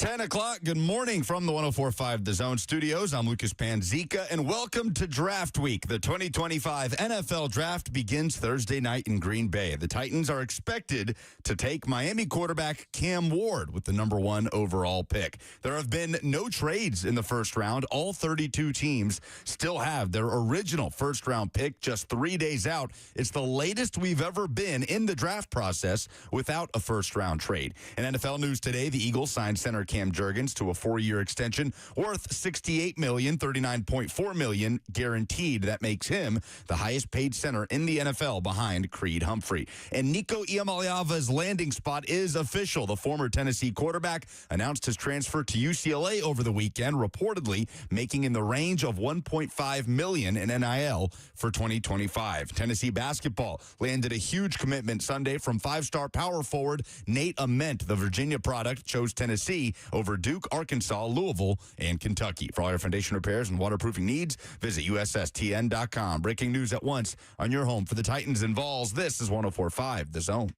10 o'clock. Good morning from the 104.5 The Zone Studios. I'm Lucas Panzica, and welcome to Draft Week. The 2025 NFL Draft begins Thursday night in Green Bay. The Titans are expected to take Miami quarterback Cam Ward with the number 1 overall pick. There have been no trades in the first round. All 32 teams still have their original first-round pick just 3 days out. It's the latest we've ever been in the draft process without a first-round trade. In NFL news today, the Eagles signed center Cam Jurgens to a 4-year extension worth $68 million, $39.4 million guaranteed. That makes him the highest paid center in the NFL behind Creed Humphrey. And Nico Iamaleava's landing spot is official. The former Tennessee quarterback announced his transfer to UCLA over the weekend, reportedly making in the range of $1.5 million in NIL for 2025. Tennessee basketball landed a huge commitment Sunday from 5-star power forward Nate Ament. The Virginia product chose Tennessee over Duke, Arkansas, Louisville, and Kentucky. For all your foundation repairs and waterproofing needs, visit USSTN.com. Breaking news at once on your home for the Titans and Vols. This is 104.5 The Zone.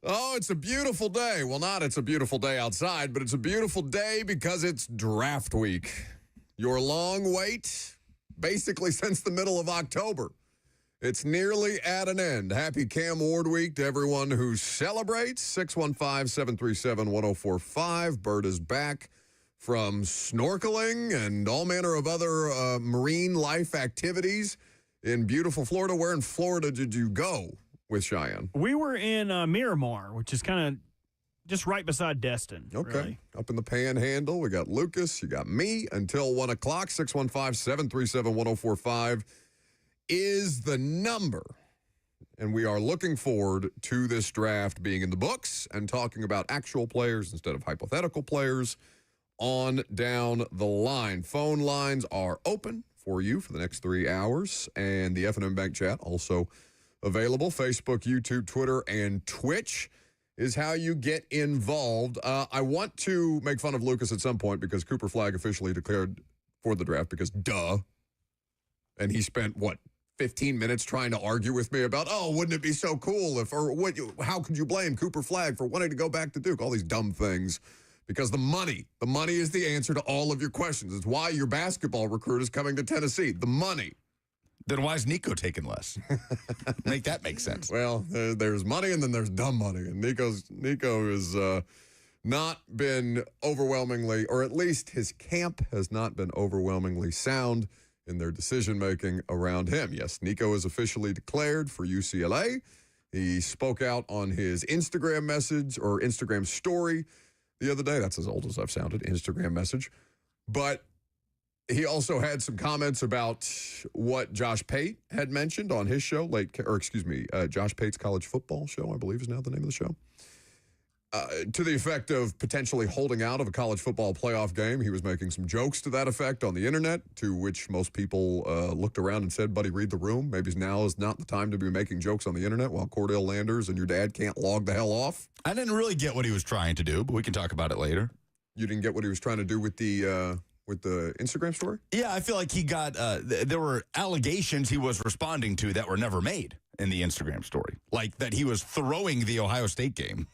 Oh, it's a beautiful day. Well, not it's a beautiful day outside, but it's a beautiful day because it's draft week. Your long wait, basically since the middle of October. It's nearly at an end. Happy Cam Ward week to everyone who celebrates. 615-737-1045. Bert is back from snorkeling and all manner of other marine life activities in beautiful Florida. Where in Florida did you go with Cheyenne? We were in Miramar, which is kind of just right beside Destin. Okay. Really. Up in the Panhandle, we got Lucas, you got me until 1 o'clock. 615-737-1045 is the number. And we are looking forward to this draft being in the books and talking about actual players instead of hypothetical players on down the line. Phone lines are open for you for the next 3 hours. And the F&M Bank chat also available. Facebook, YouTube, Twitter, and Twitch is how you get involved. I want to make fun of Lucas at some point because Cooper Flagg officially declared for the draft because duh. And he spent, 15 minutes trying to argue with me about, wouldn't it be so cool if, how could you blame Cooper Flagg for wanting to go back to Duke? All these dumb things. Because the money is the answer to all of your questions. It's why your basketball recruit is coming to Tennessee. The money. Then why is Nico taking less? Make that make sense. Well, there's money and then there's dumb money. And Nico has not been overwhelmingly, or at least his camp has not been overwhelmingly sound in their decision-making around him. Yes, Nico is officially declared for UCLA. He spoke out on his Instagram message or Instagram story the other day. That's as old as I've sounded, Instagram message. But he also had some comments about what Josh Pate had mentioned on his show, Josh Pate's college football show, I believe is now the name of the show, to the effect of potentially holding out of a college football playoff game. He was making some jokes to that effect on the internet, to which most people looked around and said, buddy, read the room. Maybe now is not the time to be making jokes on the internet while Cordell Landers and your dad can't log the hell off. I didn't really get what he was trying to do, but we can talk about it later. You didn't get what he was trying to do with the Instagram story? Yeah, I feel like he got, there were allegations he was responding to that were never made in the Instagram story. Like that he was throwing the Ohio State game.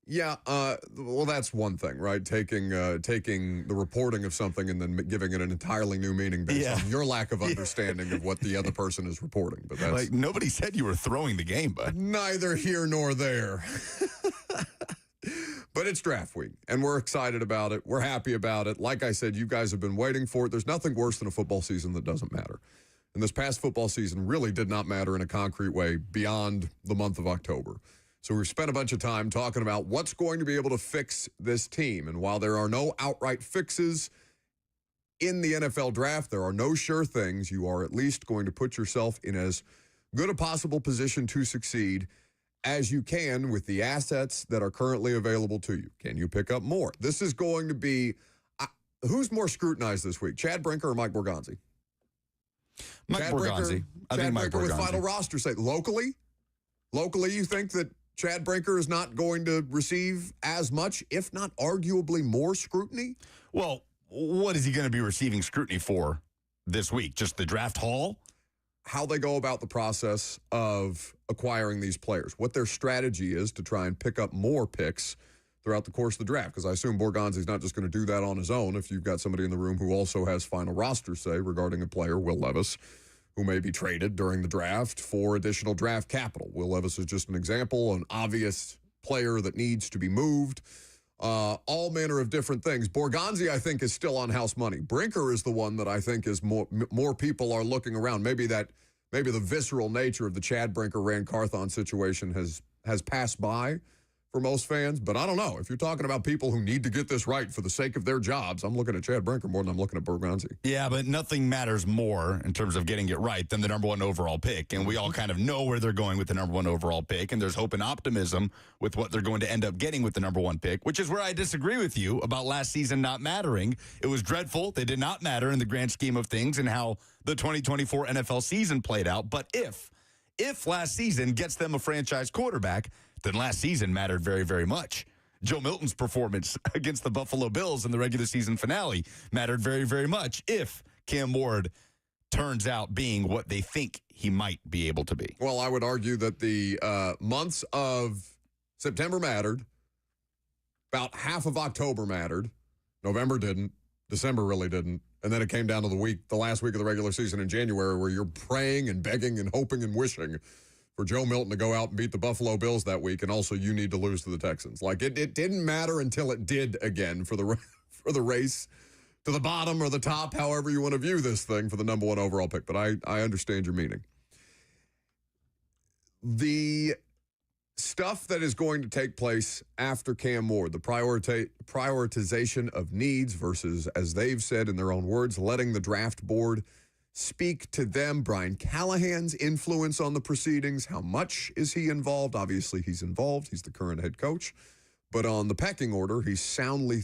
Yeah, well, that's one thing, right? Taking the reporting of something and then giving it an entirely new meaning based on your lack of understanding of what the other person is reporting. But that's like nobody said you were throwing the game, bud. Neither here nor there. But it's draft week, and we're excited about it. We're happy about it. Like I said, you guys have been waiting for it. There's nothing worse than a football season that doesn't matter. And this past football season really did not matter in a concrete way beyond the month of October. So we've spent a bunch of time talking about what's going to be able to fix this team. And while there are no outright fixes in the NFL draft, there are no sure things. You are at least going to put yourself in as good a possible position to succeed as you can with the assets that are currently available to you. Can you pick up more? This is going to be, who's more scrutinized this week, Chad Brinker or Mike Borgonzi? Mike Borgonzi. I Chad think Mike Brinker with Borgonzi. final roster say. Locally, you think that Chad Brinker is not going to receive as much, if not arguably more scrutiny? Well, what is he going to be receiving scrutiny for this week? Just the draft haul? How they go about the process of acquiring these players, what their strategy is to try and pick up more picks throughout the course of the draft. Because I assume Borgonzi's not just going to do that on his own. If you've got somebody in the room who also has final roster say regarding a player, Will Levis, who may be traded during the draft for additional draft capital. Will Levis is just an example, an obvious player that needs to be moved. All manner of different things. Borgonzi, I think, is still on house money. Brinker is the one that I think is more people are looking around. Maybe the visceral nature of the Chad Brinker Rand Carthon situation has passed by for most fans, but I don't know. If you're talking about people who need to get this right for the sake of their jobs, I'm looking at Chad Brinker more than I'm looking at Borgonzi. Yeah, but nothing matters more in terms of getting it right than the number one overall pick. And we all kind of know where they're going with the number one overall pick, and there's hope and optimism with what they're going to end up getting with the number one pick, which is where I disagree with you about last season not mattering. It was dreadful. They did not matter in the grand scheme of things and how the 2024 NFL season played out. But if last season gets them a franchise quarterback, then last season mattered very, very much. Joe Milton's performance against the Buffalo Bills in the regular season finale mattered very, very much if Cam Ward turns out being what they think he might be able to be. Well, I would argue that the months of September mattered. About half of October mattered. November didn't. December really didn't. And then it came down to the last week of the regular season in January, where you're praying and begging and hoping and wishing for Joe Milton to go out and beat the Buffalo Bills that week, and also you need to lose to the Texans. Like, it didn't matter until it did again for the race to the bottom or the top, however you want to view this thing, for the number one overall pick. But I understand your meaning. The stuff that is going to take place after Cam Ward, the prioritization of needs versus, as they've said in their own words, letting the draft board speak to them. Brian Callahan's influence on the proceedings. How much is he involved? Obviously, he's involved. He's the current head coach. But on the pecking order, he's soundly,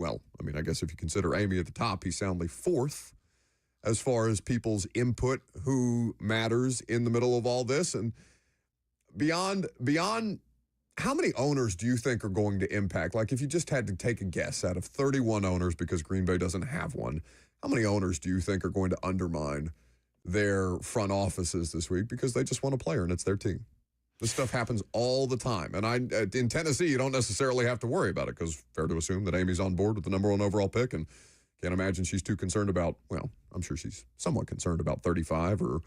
I guess if you consider Amy at the top, he's soundly fourth as far as people's input, who matters in the middle of all this. And beyond, how many owners do you think are going to impact? Like, if you just had to take a guess out of 31 owners, because Green Bay doesn't have one, how many owners do you think are going to undermine their front offices this week because they just want a player and it's their team? This stuff happens all the time. And in Tennessee, you don't necessarily have to worry about it, because fair to assume that Amy's on board with the number one overall pick, and can't imagine she's too concerned about, I'm sure she's somewhat concerned about 35 or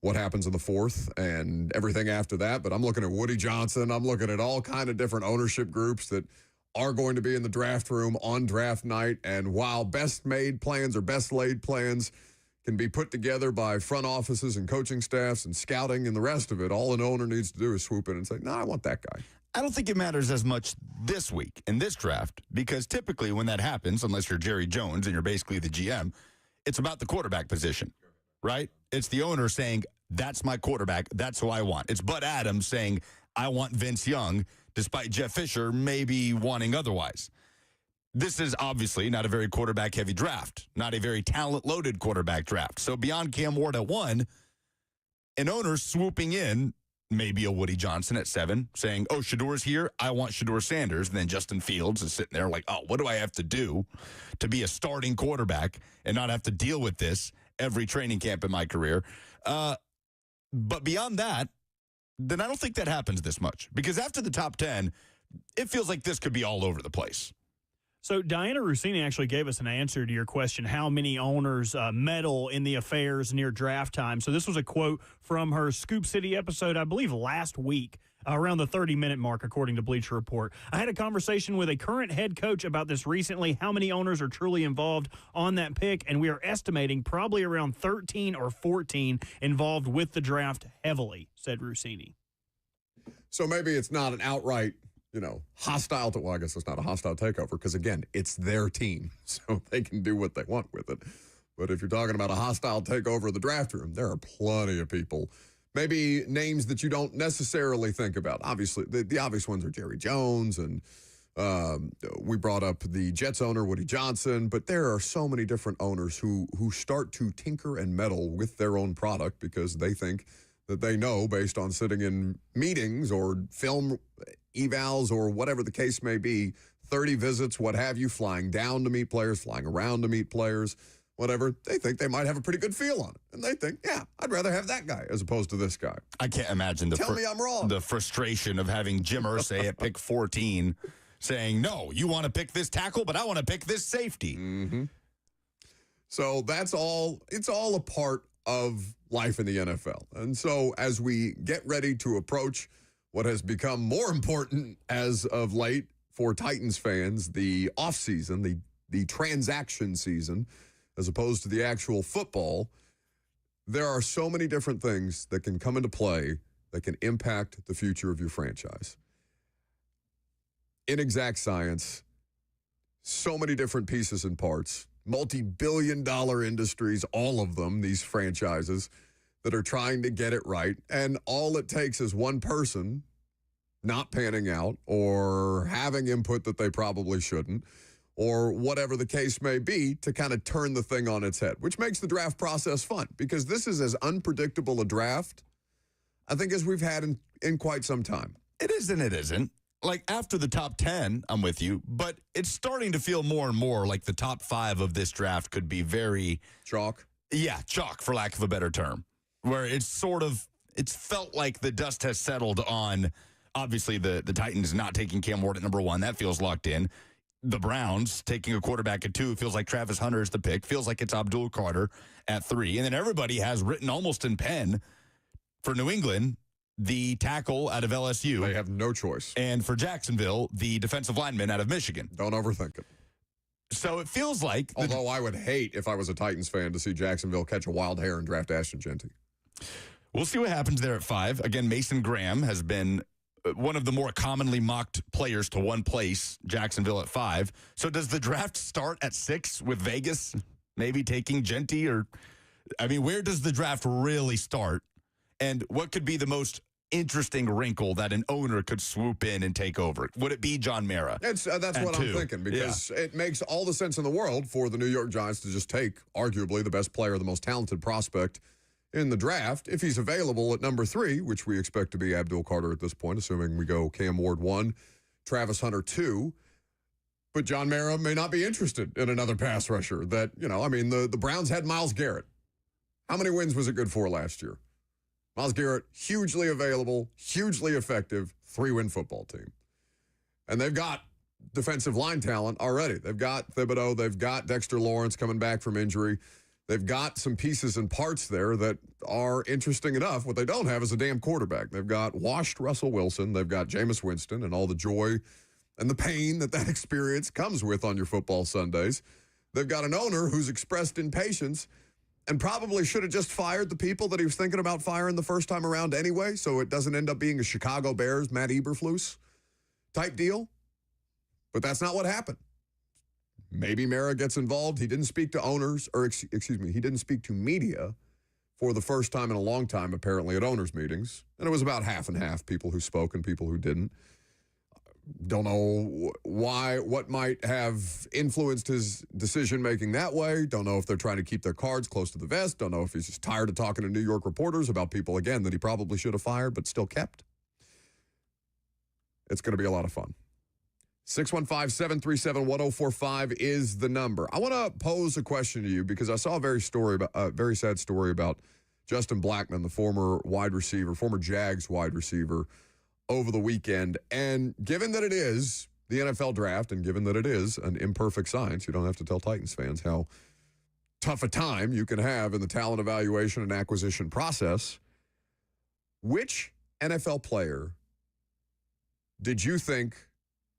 what happens in the fourth and everything after that. But I'm looking at Woody Johnson. I'm looking at all kind of different ownership groups that are going to be in the draft room on draft night. And while best made plans or best laid plans can be put together by front offices and coaching staffs and scouting and the rest of it, all an owner needs to do is swoop in and say, no, I want that guy. I don't think it matters as much this week in this draft, because typically when that happens, unless you're Jerry Jones and you're basically the GM, it's about the quarterback position, right? It's the owner saying, that's my quarterback. That's who I want. It's Bud Adams saying, I want Vince Young, despite Jeff Fisher maybe wanting otherwise. This is obviously not a very quarterback-heavy draft, not a very talent-loaded quarterback draft. So beyond Cam Ward at 1, an owner swooping in, maybe a Woody Johnson at 7, saying, oh, Shadour's here, I want Shador Sanders. And then Justin Fields is sitting there like, oh, what do I have to do to be a starting quarterback and not have to deal with this every training camp in my career? But beyond that, then I don't think that happens this much, because after the top 10, it feels like this could be all over the place. So Diana Rossini actually gave us an answer to your question, how many owners meddle in the affairs near draft time. So this was a quote from her Scoop City episode, I believe, last week, around the 30-minute mark, according to Bleacher Report. I had a conversation with a current head coach about this recently, how many owners are truly involved on that pick, and we are estimating probably around 13 or 14 involved with the draft heavily, said Rossini. So maybe it's not an outright, hostile to, well, I guess it's not a hostile takeover, because, again, it's their team, so they can do what they want with it. But if you're talking about a hostile takeover of the draft room, there are plenty of people, maybe names that you don't necessarily think about. Obviously, the obvious ones are Jerry Jones and We brought up the Jets owner, Woody Johnson, but there are so many different owners who start to tinker and meddle with their own product because they think that they know based on sitting in meetings or film evals or whatever the case may be, 30 visits, what have you, flying down to meet players, flying around to meet players, whatever. They think they might have a pretty good feel on it. And they think, yeah, I'd rather have that guy as opposed to this guy. I can't imagine Tell me I'm wrong. The frustration of having Jim Irsay at pick 14 saying, no, you want to pick this tackle, but I want to pick this safety. Mm-hmm. So that's all. It's all a part of life in the NFL. And so as we get ready to approach what has become more important as of late for Titans fans, the offseason, the transaction season, as opposed to the actual football, there are so many different things that can come into play that can impact the future of your franchise. Inexact science, so many different pieces and parts, multi-billion-dollar industries, all of them, these franchises that are trying to get it right. And all it takes is one person not panning out or having input that they probably shouldn't, or whatever the case may be, to kind of turn the thing on its head, which makes the draft process fun because this is as unpredictable a draft, I think, as we've had in quite some time. It is and it isn't. Like, after the top 10, I'm with you, but it's starting to feel more and more like the top 5 of this draft could be very... Chalk? Yeah, chalk, for lack of a better term, where it's felt like the dust has settled on, obviously, the Titans not taking Cam Ward at number 1. That feels locked in. The Browns taking a quarterback at 2 feels like Travis Hunter is the pick. Feels like it's Abdul Carter at 3. And then everybody has written almost in pen for New England the tackle out of LSU. They have no choice. And for Jacksonville, the defensive lineman out of Michigan. Don't overthink it. So it feels like... Although I would hate, if I was a Titans fan, to see Jacksonville catch a wild hair and draft Ashton Genty. We'll see what happens there at 5. Again, Mason Graham has been one of the more commonly mocked players to one place, Jacksonville at 5. So does the draft start at 6 with Vegas maybe taking Genty? Or, I mean, where does the draft really start? And what could be the most interesting wrinkle that an owner could swoop in and take over? Would it be John Mara? That's what 2? I'm thinking, because it makes all the sense in the world for the New York Giants to just take arguably the best player, the most talented prospect in the draft, if he's available at number 3, which we expect to be Abdul Carter at this point, assuming we go Cam Ward 1, Travis Hunter 2. But John Mara may not be interested in another pass rusher. That, the Browns had Myles Garrett. How many wins was it good for last year? Myles Garrett, hugely available, hugely effective, 3-win football team. And they've got defensive line talent already. They've got Thibodeau. They've got Dexter Lawrence coming back from injury. They've got some pieces and parts there that are interesting enough. What they don't have is a damn quarterback. They've got washed Russell Wilson. They've got Jameis Winston and all the joy and the pain that experience comes with on your football Sundays. They've got an owner who's expressed impatience and probably should have just fired the people that he was thinking about firing the first time around anyway, so it doesn't end up being a Chicago Bears, Matt Eberflus type deal. But that's not what happened. Maybe Mara gets involved. He didn't speak to owners, or excuse me, he didn't speak to media for the first time in a long time, apparently, at owners' meetings. And it was about half and half, people who spoke and people who didn't. Don't know what might have influenced his decision-making that way. Don't know if they're trying to keep their cards close to the vest. Don't know if he's just tired of talking to New York reporters about people, again, that he probably should have fired but still kept. It's going to be a lot of fun. 615-737-1045 is the number. I want to pose a question to you because I saw a very sad story about Justin Blackman, the former Jags wide receiver, over the weekend. And given that it is the NFL draft and given that it is an imperfect science, you don't have to tell Titans fans how tough a time you can have in the talent evaluation and acquisition process. Which NFL player did you think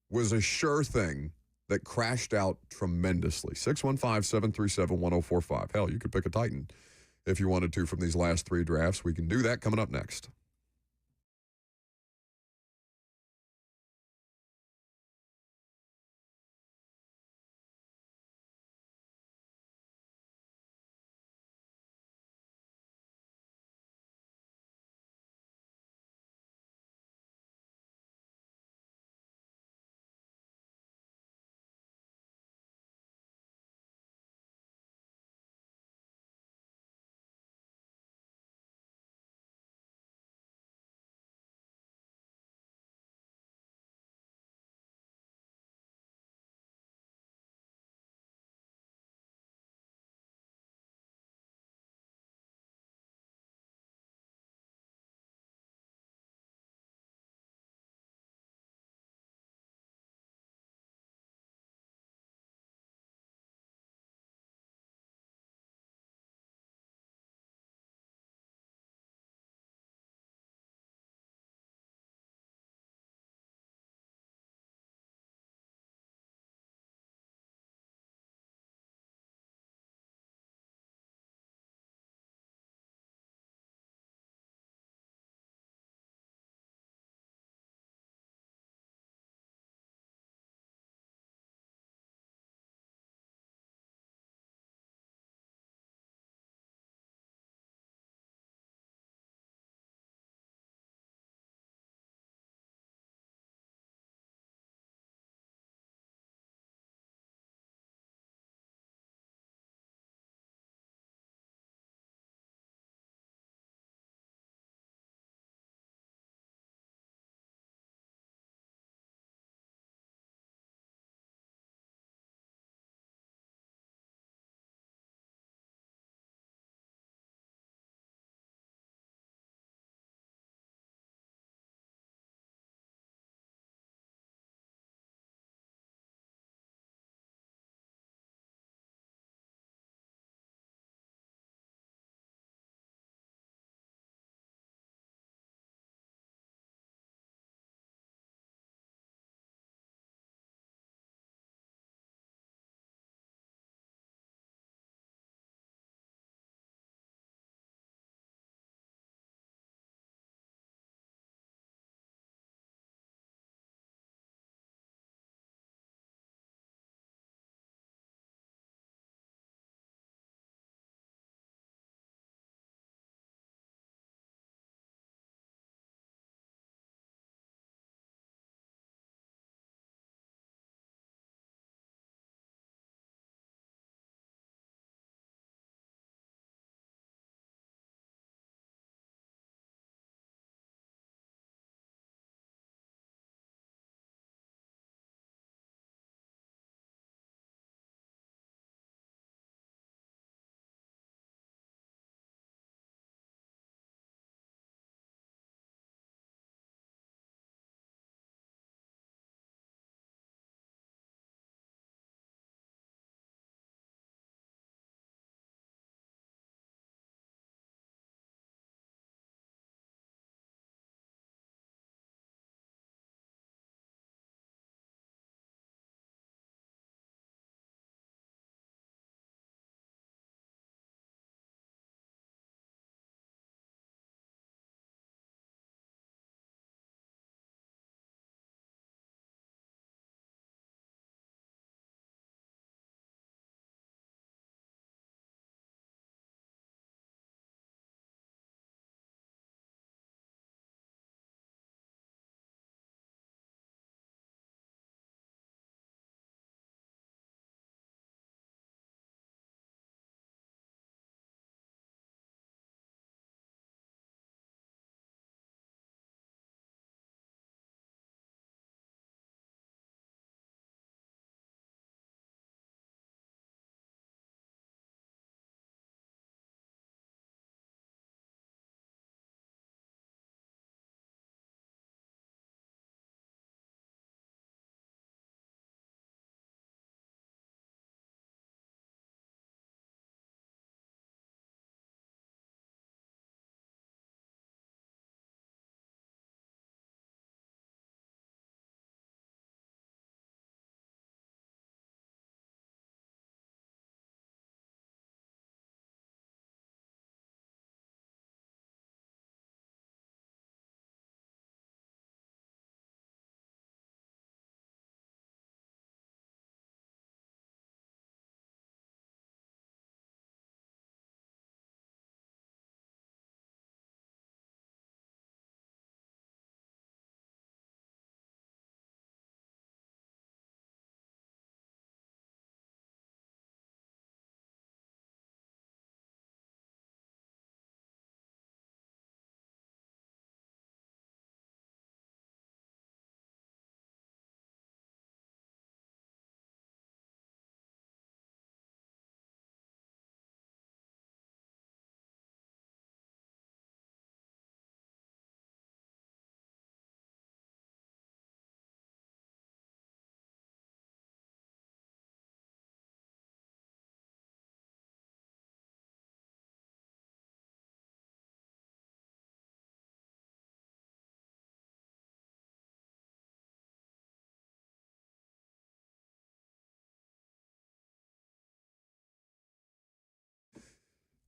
was a sure thing that crashed out tremendously? 615-737-1045. Hell, you could pick a Titan if you wanted to from these last 3 drafts. We can do that coming up next.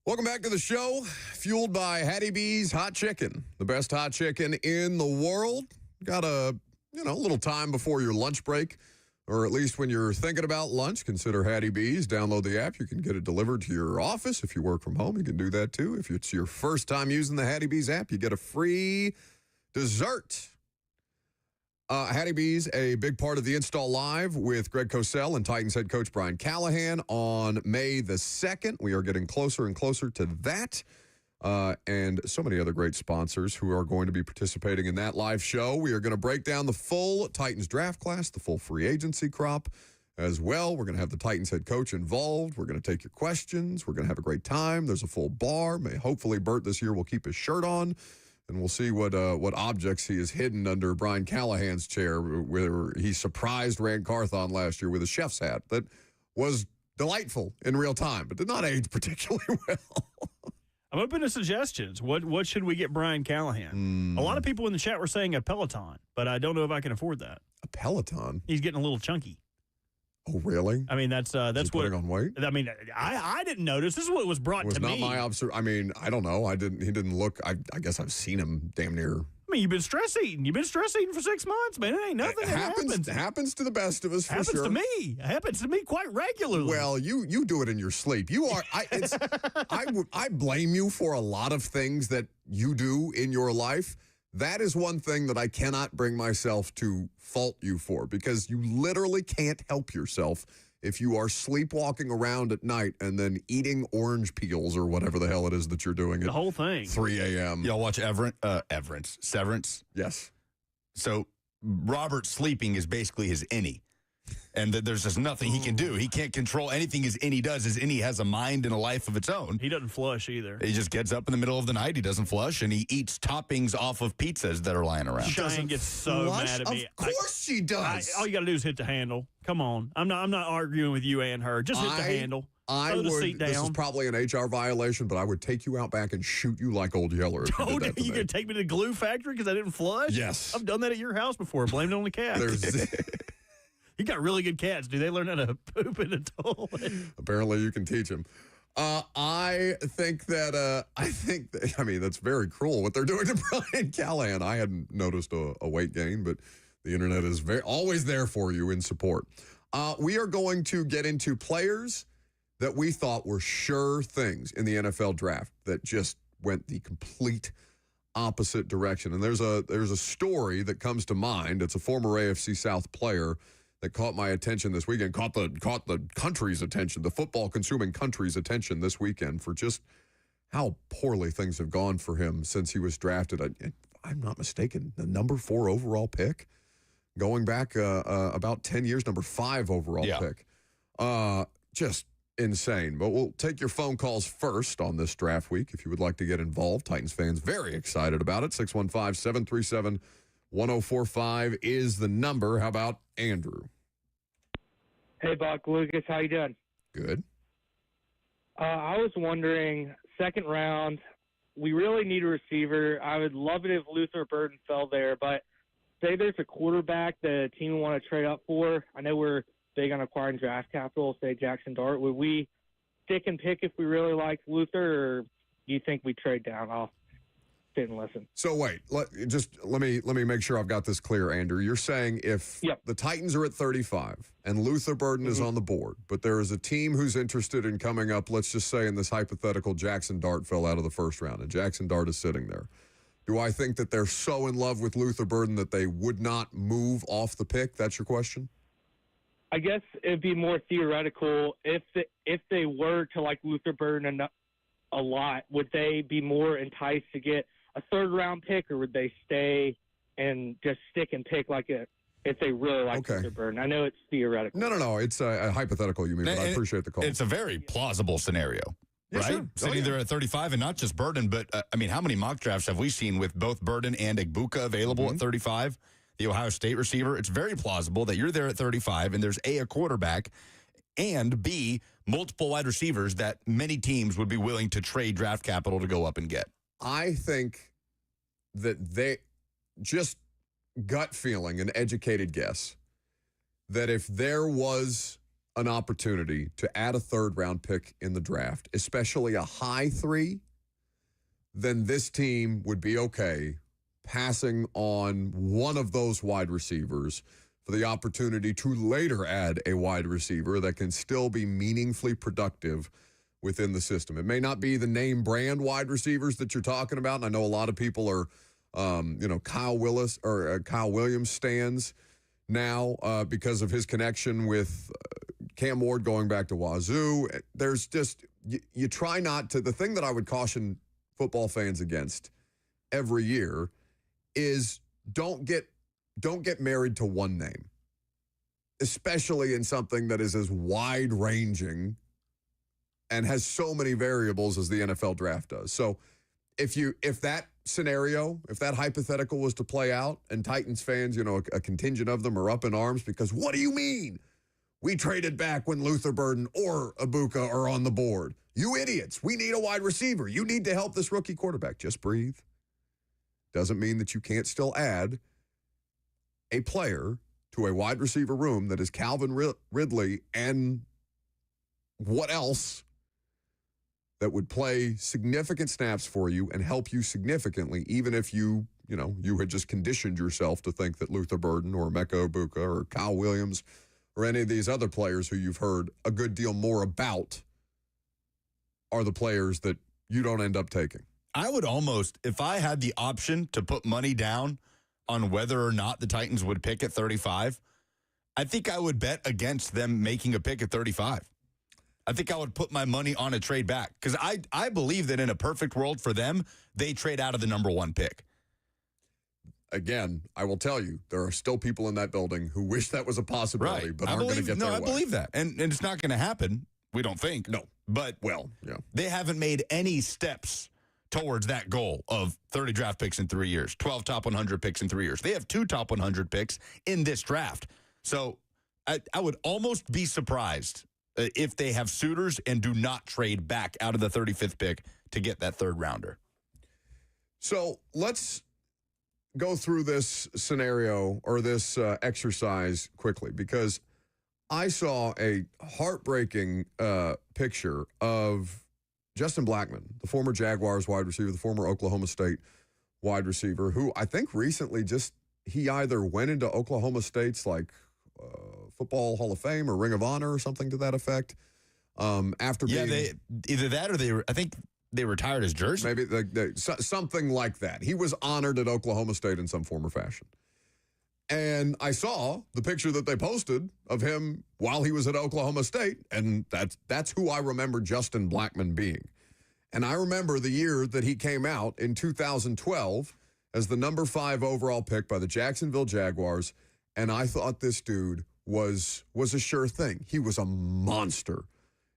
Welcome back to the show, fueled by Hattie Bees Hot Chicken, the best hot chicken in the world. Got a little time before your lunch break, or at least when you're thinking about lunch, consider Hattie Bees. Download the app. You can get it delivered to your office. If you work from home, you can do that too. If it's your first time using the Hattie Bees app, you get a free dessert. Hattie Bees, a big part of the Install Live with Greg Cosell and Titans head coach Brian Callahan on May the 2nd. We are getting closer and closer to that. And so many other great sponsors who are going to be participating in that live show. We are going to break down the full Titans draft class, the full free agency crop as well. We're going to have the Titans head coach involved. We're going to take your questions. We're going to have a great time. There's a full bar. Hopefully Bert this year will keep his shirt on. And we'll see what objects he has hidden under Brian Callahan's chair, where he surprised Rand Carthon last year with a chef's hat that was delightful in real time, but did not age particularly well. I'm open to suggestions. What should we get Brian Callahan? A lot of people in the chat were saying a Peloton, but I don't know if I can afford that. A Peloton? He's getting a little chunky. Oh, really? I mean, that's what putting on weight. I mean, I didn't notice. This is what was brought to me. It was not my observation. I mean, I don't know. He didn't look. I guess I've seen him damn near. I mean, you've been stress eating. You've been stress eating for 6 months, man. It ain't nothing. It happens to the best of us. For happens sure. to me. It happens to me quite regularly. Well, you do it in your sleep. You are. I blame you for a lot of things that you do in your life. That is one thing that I cannot bring myself to fault you for, because you literally can't help yourself if you are sleepwalking around at night and then eating orange peels or whatever the hell it is that you're doing. The whole thing. 3 a.m. Y'all watch Severance? Yes. So Robert sleeping is basically his innie. And there's just nothing he can do. He can't control anything his innie does. His innie has a mind and a life of its own. He doesn't flush either. He just gets up in the middle of the night. He doesn't flush, and he eats toppings off of pizzas that are lying around. Cheyenne gets so mad at me. Of course she does. All you got to do is hit the handle. Come on. I'm not arguing with you and her. Just hit the handle. Throw the seat down. This is probably an HR violation, but I would take you out back and shoot you like Old Yeller if you did that to you me. going to take me to the glue factory because I didn't flush? Yes. I've done that at your house before. Blamed it on the cat. You got really good cats. Do they learn how to poop in the toilet? Apparently you can teach them. I think that, that's very cruel what they're doing to Brian Callahan. I hadn't noticed a weight gain, but the internet is always there for you in support. We are going to get into players that we thought were sure things in the NFL draft that just went the complete opposite direction. And there's a story that comes to mind. It's a former AFC South player that caught my attention this weekend, caught the country's attention, the football-consuming country's attention this weekend for just how poorly things have gone for him since he was drafted. I'm not mistaken, the number 4 overall pick, going back about 10 years, number 5 overall pick. Just insane. But we'll take your phone calls first on this draft week if you would like to get involved. Titans fans very excited about it. 615-737-1045 is the number. How about Andrew? Hey, Buck, Lucas, how you doing? Good. I was wondering, second round, we really need a receiver. I would love it if Luther Burden fell there, but say there's a quarterback that a team would want to trade up for. I know we're big on acquiring draft capital, say Jackson Dart. Would we stick and pick if we really like Luther, or do you think we trade down? I'll sit and listen. So wait, let me make sure I've got this clear, Andrew. You're saying if the Titans are at 35 and Luther Burden is on the board, but there is a team who's interested in coming up, let's just say in this hypothetical, Jackson Dart fell out of the first round, and Jackson Dart is sitting there. Do I think that they're so in love with Luther Burden that they would not move off the pick? That's your question? I guess it'd be more theoretical. If they were to like Luther Burden a lot, would they be more enticed to get a third-round pick, or would they stay and just stick and pick if they really like Luther Burden? I know it's theoretical. No. It's a hypothetical, you mean, but I appreciate the call. It's a very plausible scenario, right? Sure. Sitting there at 35, and not just Burden, but, how many mock drafts have we seen with both Burden and Egbuka available at 35? The Ohio State receiver. It's very plausible that you're there at 35, and there's A, a quarterback, and B, multiple wide receivers that many teams would be willing to trade draft capital to go up and get. I think that they just gut feeling, an educated guess, that if there was an opportunity to add a third-round pick in the draft, especially a high 3, then this team would be okay passing on one of those wide receivers for the opportunity to later add a wide receiver that can still be meaningfully productive within the system. It may not be the name brand wide receivers that you're talking about, and I know a lot of people are, Kyle Williams stands now because of his connection with Cam Ward going back to Wazoo. There's just, you try not to, the thing that I would caution football fans against every year is don't get married to one name, especially in something that is as wide-ranging and has so many variables as the NFL draft does. So if that scenario, if that hypothetical was to play out and Titans fans, a contingent of them are up in arms because what do you mean? We traded back when Luther Burden or Ibuka are on the board. You idiots. We need a wide receiver. You need to help this rookie quarterback. Just breathe. Doesn't mean that you can't still add a player to a wide receiver room that is Calvin Ridley and what else that would play significant snaps for you and help you significantly, even if you had just conditioned yourself to think that Luther Burden or Emeka Ibuka or Kyle Williams or any of these other players who you've heard a good deal more about are the players that you don't end up taking. I would almost, if I had the option to put money down on whether or not the Titans would pick at 35, I think I would bet against them making a pick at 35. I think I would put my money on a trade back because I believe that in a perfect world for them, they trade out of the number 1 pick. Again, I will tell you, there are still people in that building who wish that was a possibility, but aren't going to get their way. I believe that. And it's not going to happen. We don't think. No. But they haven't made any steps towards that goal of 30 draft picks in 3 years, 12 top 100 picks in 3 years. They have 2 top 100 picks in this draft. So I would almost be surprised if they have suitors and do not trade back out of the 35th pick to get that third rounder. So let's go through this scenario or this exercise quickly because I saw a heartbreaking picture of Justin Blackman, the former Jaguars wide receiver, the former Oklahoma State wide receiver, who I think recently he either went into Oklahoma State's Football Hall of Fame or Ring of Honor or something to that effect. After being, either that or I think they retired his jersey. Maybe something like that. He was honored at Oklahoma State in some form or fashion. And I saw the picture that they posted of him while he was at Oklahoma State, and that's who I remember Justin Blackman being. And I remember the year that he came out in 2012 as the number 5 overall pick by the Jacksonville Jaguars, and I thought this dude was a sure thing. He was a monster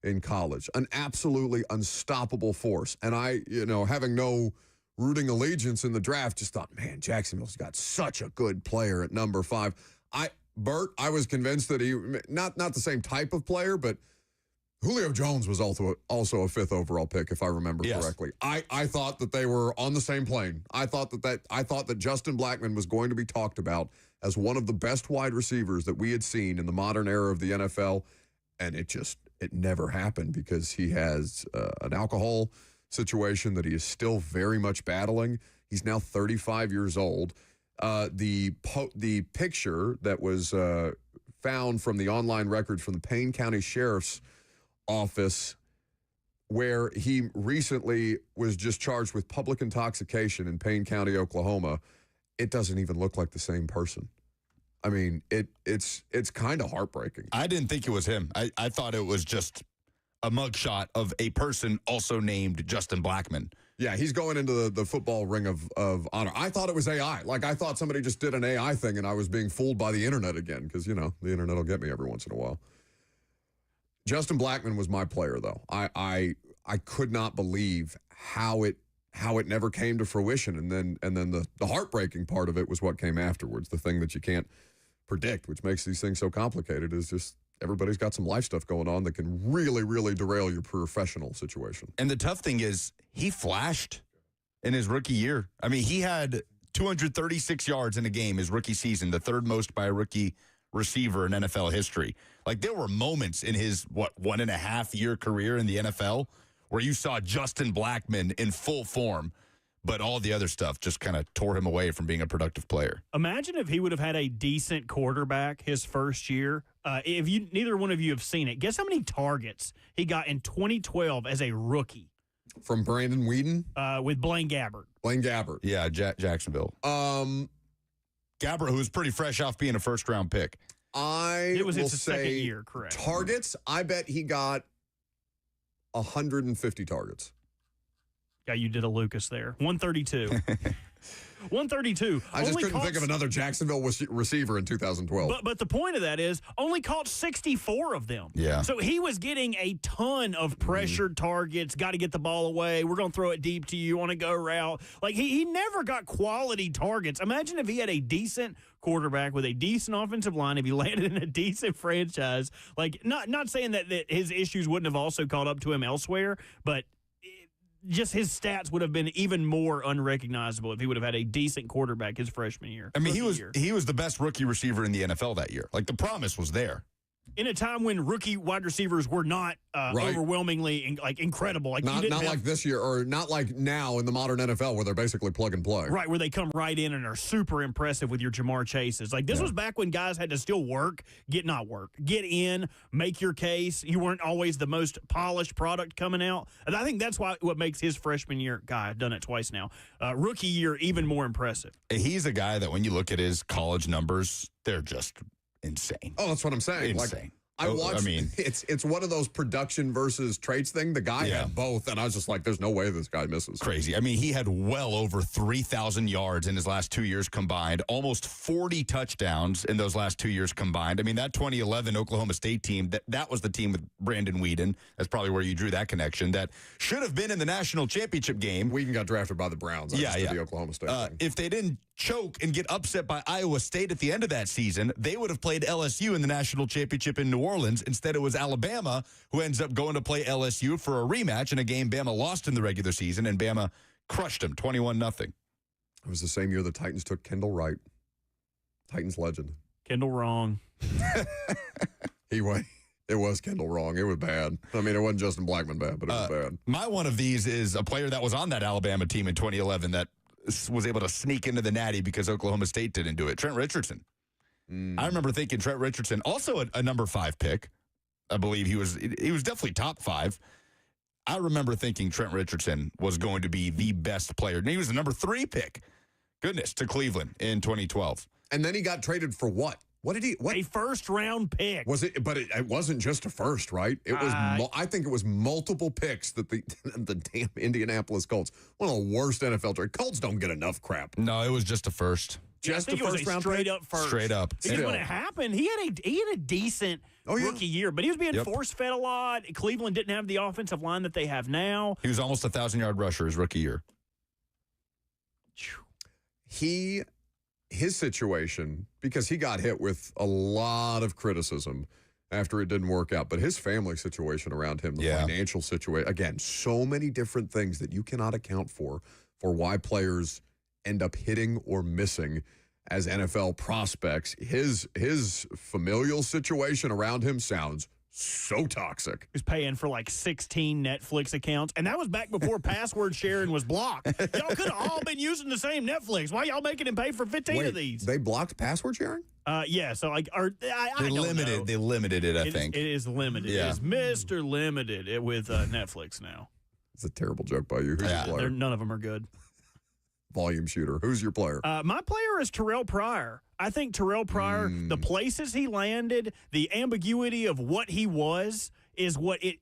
in college, an absolutely unstoppable force. And I, having no rooting allegiance in the draft, just thought, man, Jacksonville's got such a good player at number 5. I was convinced that he, not the same type of player, but Julio Jones was also a 5th overall pick, if I remember correctly. I thought that they were on the same plane. I thought that Justin Blackman was going to be talked about as one of the best wide receivers that we had seen in the modern era of the NFL, and it never happened because he has an alcohol situation that he is still very much battling. He's now 35 years old. The picture that was found from the online records from the Payne County Sheriff's Office, where he recently was just charged with public intoxication in Payne County, Oklahoma, it doesn't even look like the same person. I mean, it's kind of heartbreaking. I didn't think it was him. I thought it was just a mugshot of a person also named Justin Blackman. Yeah, he's going into the football ring of honor. I thought it was AI. I thought somebody just did an AI thing and I was being fooled by the internet again because, the internet will get me every once in a while. Justin Blackman was my player, though. I could not believe how it never came to fruition. And then the heartbreaking part of it was what came afterwards. The thing that you can't predict, which makes these things so complicated, is just everybody's got some life stuff going on that can really, really derail your professional situation. And the tough thing is he flashed in his rookie year. I mean, he had 236 yards in a game his rookie season, the third most by a rookie receiver in NFL history. Like, there were moments in his, 1.5-year career in the NFL where you saw Justin Blackman in full form, but all the other stuff just kind of tore him away from being a productive player. Imagine if he would have had a decent quarterback his first year. If neither one of you have seen it, guess how many targets he got in 2012 as a rookie? From Brandon Whedon? With Blaine Gabbert. Blaine Gabbert. Yeah, Jacksonville. Gabbert, who was pretty fresh off being a first-round pick. It was his second year, correct. Targets, I bet he got 150 targets. Yeah, you did a Lucas there. 132. 132. I just couldn't think of another Jacksonville receiver in 2012. But the point of that is only caught 64 of them. Yeah. So he was getting a ton of pressured targets, got to get the ball away. We're going to throw it deep to you on a go route. Like, he never got quality targets. Imagine if he had a decent quarterback with a decent offensive line, if he landed in a decent franchise. Like, not saying that his issues wouldn't have also caught up to him elsewhere, but just his stats would have been even more unrecognizable if he would have had a decent quarterback his freshman year. I mean, he was the best rookie receiver in the NFL that year. Like, the promise was there. In a time when rookie wide receivers were not overwhelmingly incredible, like not like this year, or not like now in the modern NFL where they're basically plug and play, right? Where they come right in and are super impressive with your Jamar Chases. Like, this was back when guys had to still get in, make your case. You weren't always the most polished product coming out, and I think that's what makes his freshman year. I've done it twice now. Rookie year even more impressive. He's a guy that when you look at his college numbers, they're just insane. Oh, that's what I'm saying. Insane. I watched. It's one of those production versus traits thing. The guy had both, and I was just like, "There's no way this guy misses." Crazy. I mean, he had well over 3,000 yards in his last 2 years combined, almost 40 touchdowns in those last 2 years combined. I mean, that 2011 Oklahoma State team, that was the team with Brandon Whedon. That's probably where you drew that connection. That should have been in the national championship game. Whedon got drafted by the Browns. The Oklahoma State thing. If they didn't choke and get upset by Iowa State at the end of that season, they would have played LSU in the national championship in New Orleans. Instead, it was Alabama who ends up going to play LSU for a rematch in a game Bama lost in the regular season, and Bama crushed them 21-0. It was the same year the Titans took Kendall Wright, Titans legend. Kendall wrong. It was Kendall wrong. It was bad. I mean, it wasn't Justin Blackman bad, but it was bad. My one of these is a player that was on that Alabama team in 2011 that was able to sneak into the Natty because Oklahoma State didn't do it. Trent Richardson. I remember thinking Trent Richardson, also a number 5 pick. I believe he was definitely top 5. I remember thinking Trent Richardson was going to be the best player. And he was the number 3 pick. Goodness, to Cleveland in 2012. And then he got traded for what? What did he? What? A first-round pick. Was it? But it wasn't just a first, right? It was. I think it was multiple picks that the damn Indianapolis Colts, one of the worst NFL trades. Colts don't get enough crap. No, it was just a first. Just a first-round straight up first. Straight up. Because when it happened, he had a decent rookie year, but he was being force-fed a lot. Cleveland didn't have the offensive line that they have now. He was almost a 1,000-yard rusher his rookie year. His situation, because he got hit with a lot of criticism after it didn't work out, but his family situation around him, the financial situation, again, so many different things that you cannot account for why players end up hitting or missing as NFL prospects. His familial situation around him sounds so toxic. He's paying for like 16 Netflix accounts, and that was back before password sharing was blocked. Y'all could have all been using the same Netflix. Why y'all making him pay for 15 of these? They blocked password sharing? Yeah, so I They don't know. They limited it, I think. It is limited. Yeah. It is Mr. Limited with Netflix now. It's a terrible joke by you. Who's your player? None of them are good. Volume shooter. Who's your player? My player is Terrell Prior. I think Terrell Prior, the places he landed, the ambiguity of what he was, is what it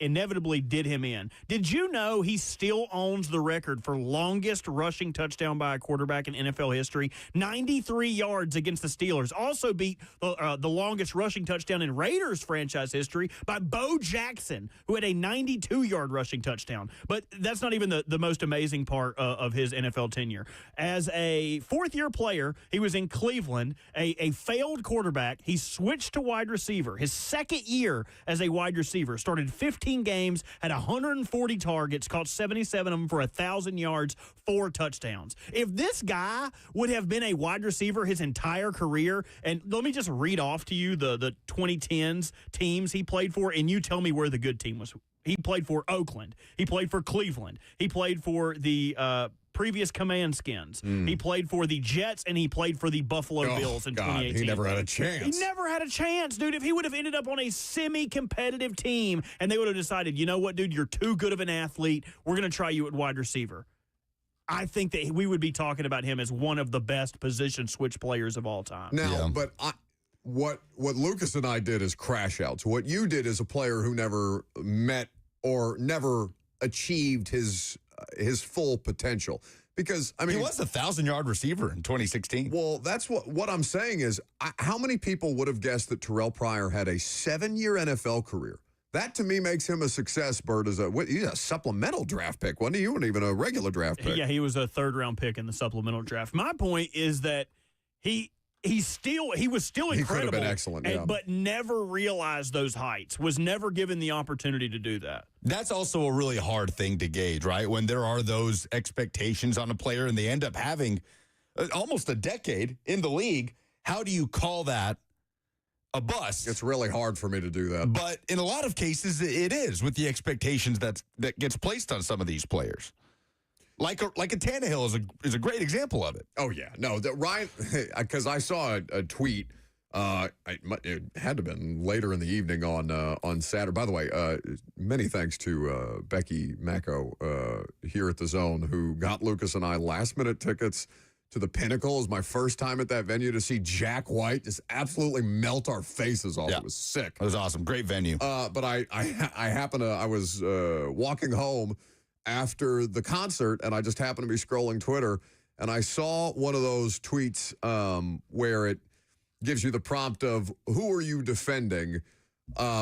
inevitably did him in. Did you know he still owns the record for longest rushing touchdown by a quarterback in NFL history? 93 yards against the Steelers. Also beat the longest rushing touchdown in Raiders franchise history by Bo Jackson, who had a 92-yard rushing touchdown. But that's not even the most amazing part of his NFL tenure. As a fourth-year player, he was in Cleveland, a failed quarterback. He switched to wide receiver. His second year as a wide wide receiver. Started 15 games, had 140 targets, caught 77 of them for 1,000 yards, 4 touchdowns. If this guy would have been a wide receiver his entire career, and let me just read off to you the 2010s teams he played for, and you tell me where the good team was. He played for Oakland. He played for Cleveland. He played for the previous Command Skins. He played for the Jets, and he played for the Buffalo Bills in 2018. He never had a chance. He never had a chance, dude. If he would have ended up on a semi-competitive team and they would have decided, you know what, dude, you're too good of an athlete, we're going to try you at wide receiver. I think that we would be talking about him as one of the best position switch players of all time. Now, but what Lucas and I did is crash outs. What you did is a player who never met or never achieved his full potential. Because, I mean, he was a 1,000-yard receiver in 2016. Well, that's what I'm saying is, how many people would have guessed that Terrell Prior had a 7-year NFL career? That, to me, makes him a success, Bert. He's a supplemental draft pick, wasn't he? You weren't even a regular draft pick. Yeah, he was a third-round pick in the supplemental draft. My point is that he was still incredible. He could have been excellent, yeah. But never realized those heights, was never given the opportunity to do that. That's also a really hard thing to gauge, right? When there are those expectations on a player and they end up having almost a decade in the league, how do you call that a bust? It's really hard for me to do that. But in a lot of cases, it is with the expectations that gets placed on some of these players. Like a Tanahill is a great example of it. Oh, yeah. No, Ryan, because I saw a tweet. It had to have been later in the evening on Saturday. By the way, many thanks to Becky Macco here at The Zone, who got Lucas and I last-minute tickets to the Pinnacle. It was my first time at that venue to see Jack White just absolutely melt our faces off. Yeah. It was sick. It was awesome. Great venue. But I was walking home after the concert, and I just happened to be scrolling Twitter, and I saw one of those tweets where it gives you the prompt of, who are you defending?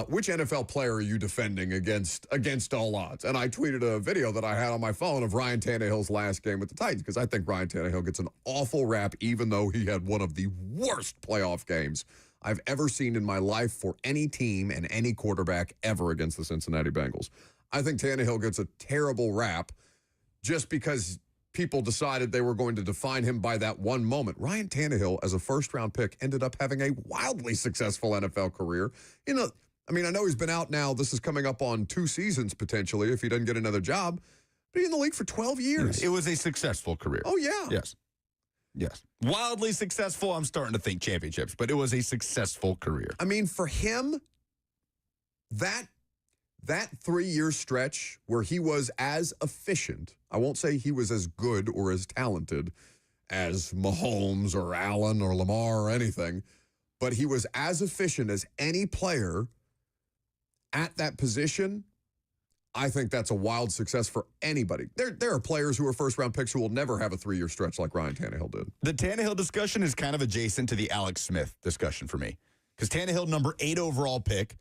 Which NFL player are you defending against all odds? And I tweeted a video that I had on my phone of Ryan Tannehill's last game with the Titans, because I think Ryan Tannehill gets an awful rap, even though he had one of the worst playoff games I've ever seen in my life for any team and any quarterback ever against the Cincinnati Bengals. I think Tannehill gets a terrible rap just because people decided they were going to define him by that one moment. Ryan Tannehill, as a first-round pick, ended up having a wildly successful NFL career. I know he's been out now. This is coming up on 2 seasons, potentially, if he doesn't get another job. But he's in the league for 12 years. It was a successful career. Oh, yeah. Yes. Wildly successful. I'm starting to think championships, but it was a successful career. I mean, for him, that 3-year stretch where he was as efficient, I won't say he was as good or as talented as Mahomes or Allen or Lamar or anything, but he was as efficient as any player at that position. I think that's a wild success for anybody. There are players who are first-round picks who will never have a 3-year stretch like Ryan Tannehill did. The Tannehill discussion is kind of adjacent to the Alex Smith discussion for me. Because Tanahill, number 8 overall pick,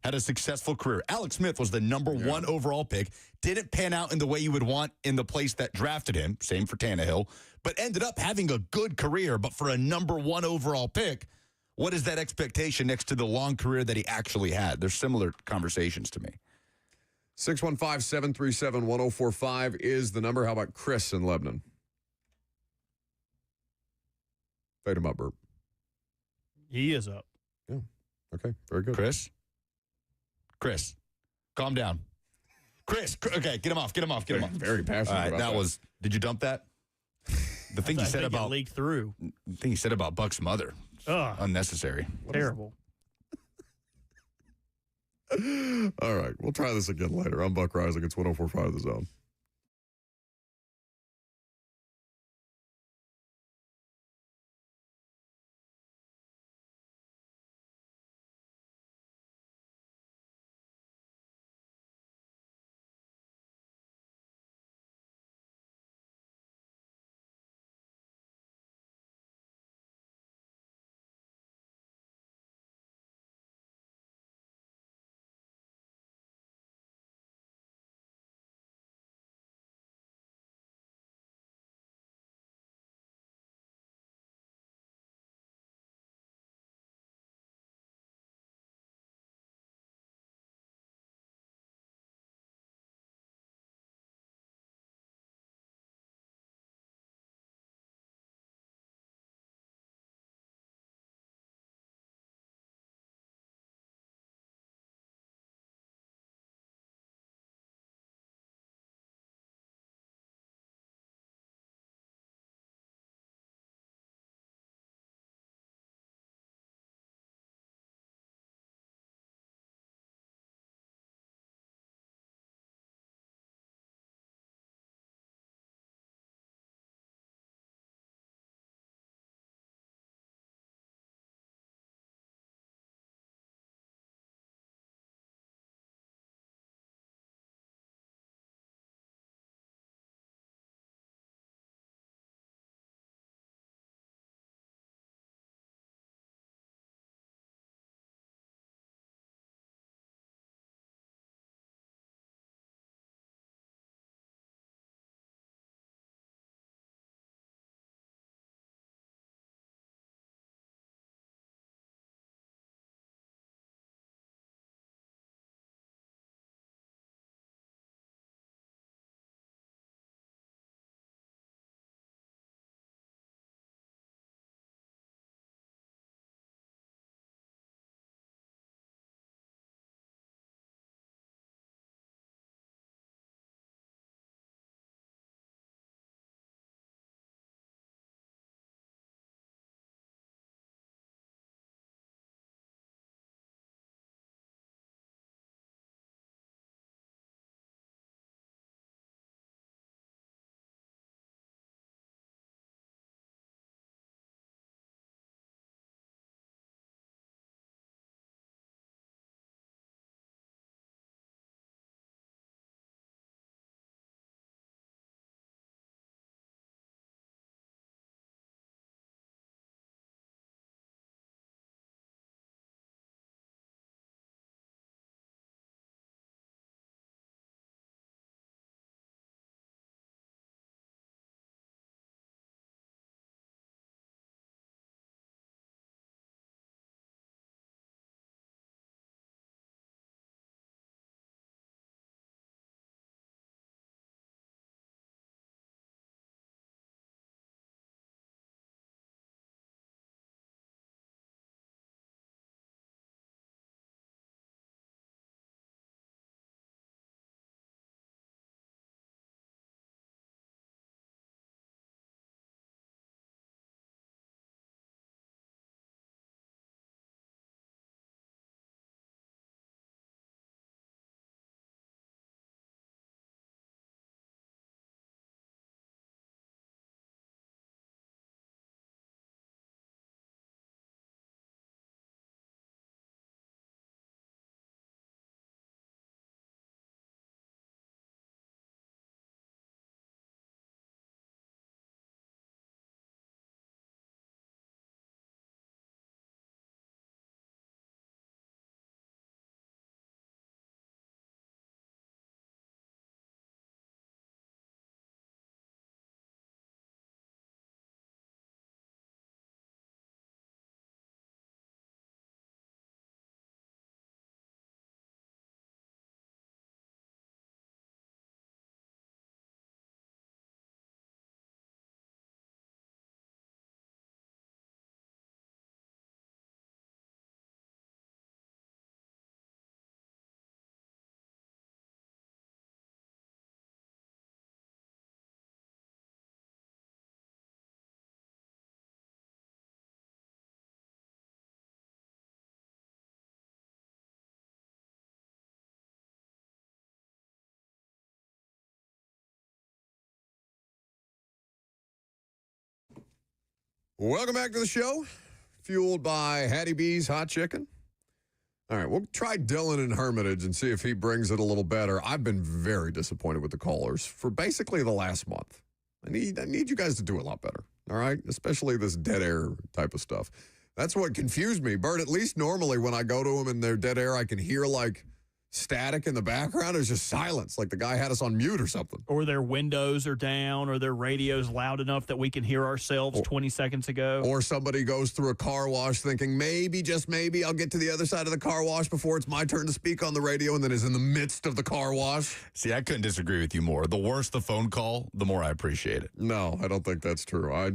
had a successful career. Alex Smith was the number 1 overall pick. Didn't pan out in the way you would want in the place that drafted him. Same for Tanahill. But ended up having a good career. But for a number 1 overall pick, what is that expectation next to the long career that he actually had? There's similar conversations to me. 615-737-1045 is the number. How about Chris in Lebanon? Fade him up, Bert. He is up. Yeah. Okay. Very good. Chris, calm down. Chris, okay, get him off. Very passionate about that. Did you dump that? The thing he said about leaked through. The thing he said about Buck's mother. Unnecessary. Terrible. All right. We'll try this again later. I'm Buck Rising. It's 104.5 The Zone. Welcome back to the show, fueled by Hattie Bees Hot Chicken. All right, we'll try Dylan in Hermitage and see if he brings it a little better. I've been very disappointed with the callers for basically the last month. I need you guys to do a lot better, all right? Especially this dead air type of stuff. That's what confused me. Bert, at least normally when I go to them and they're dead air, I can hear like static in the background. It was just silence, like the guy had us on mute or something. Or their windows are down, or their radio's loud enough that we can hear ourselves 20 seconds ago. Or somebody goes through a car wash thinking, maybe, just maybe, I'll get to the other side of the car wash before it's my turn to speak on the radio, and then is in the midst of the car wash. See, I couldn't disagree with you more. The worse the phone call, the more I appreciate it. No, I don't think that's true. I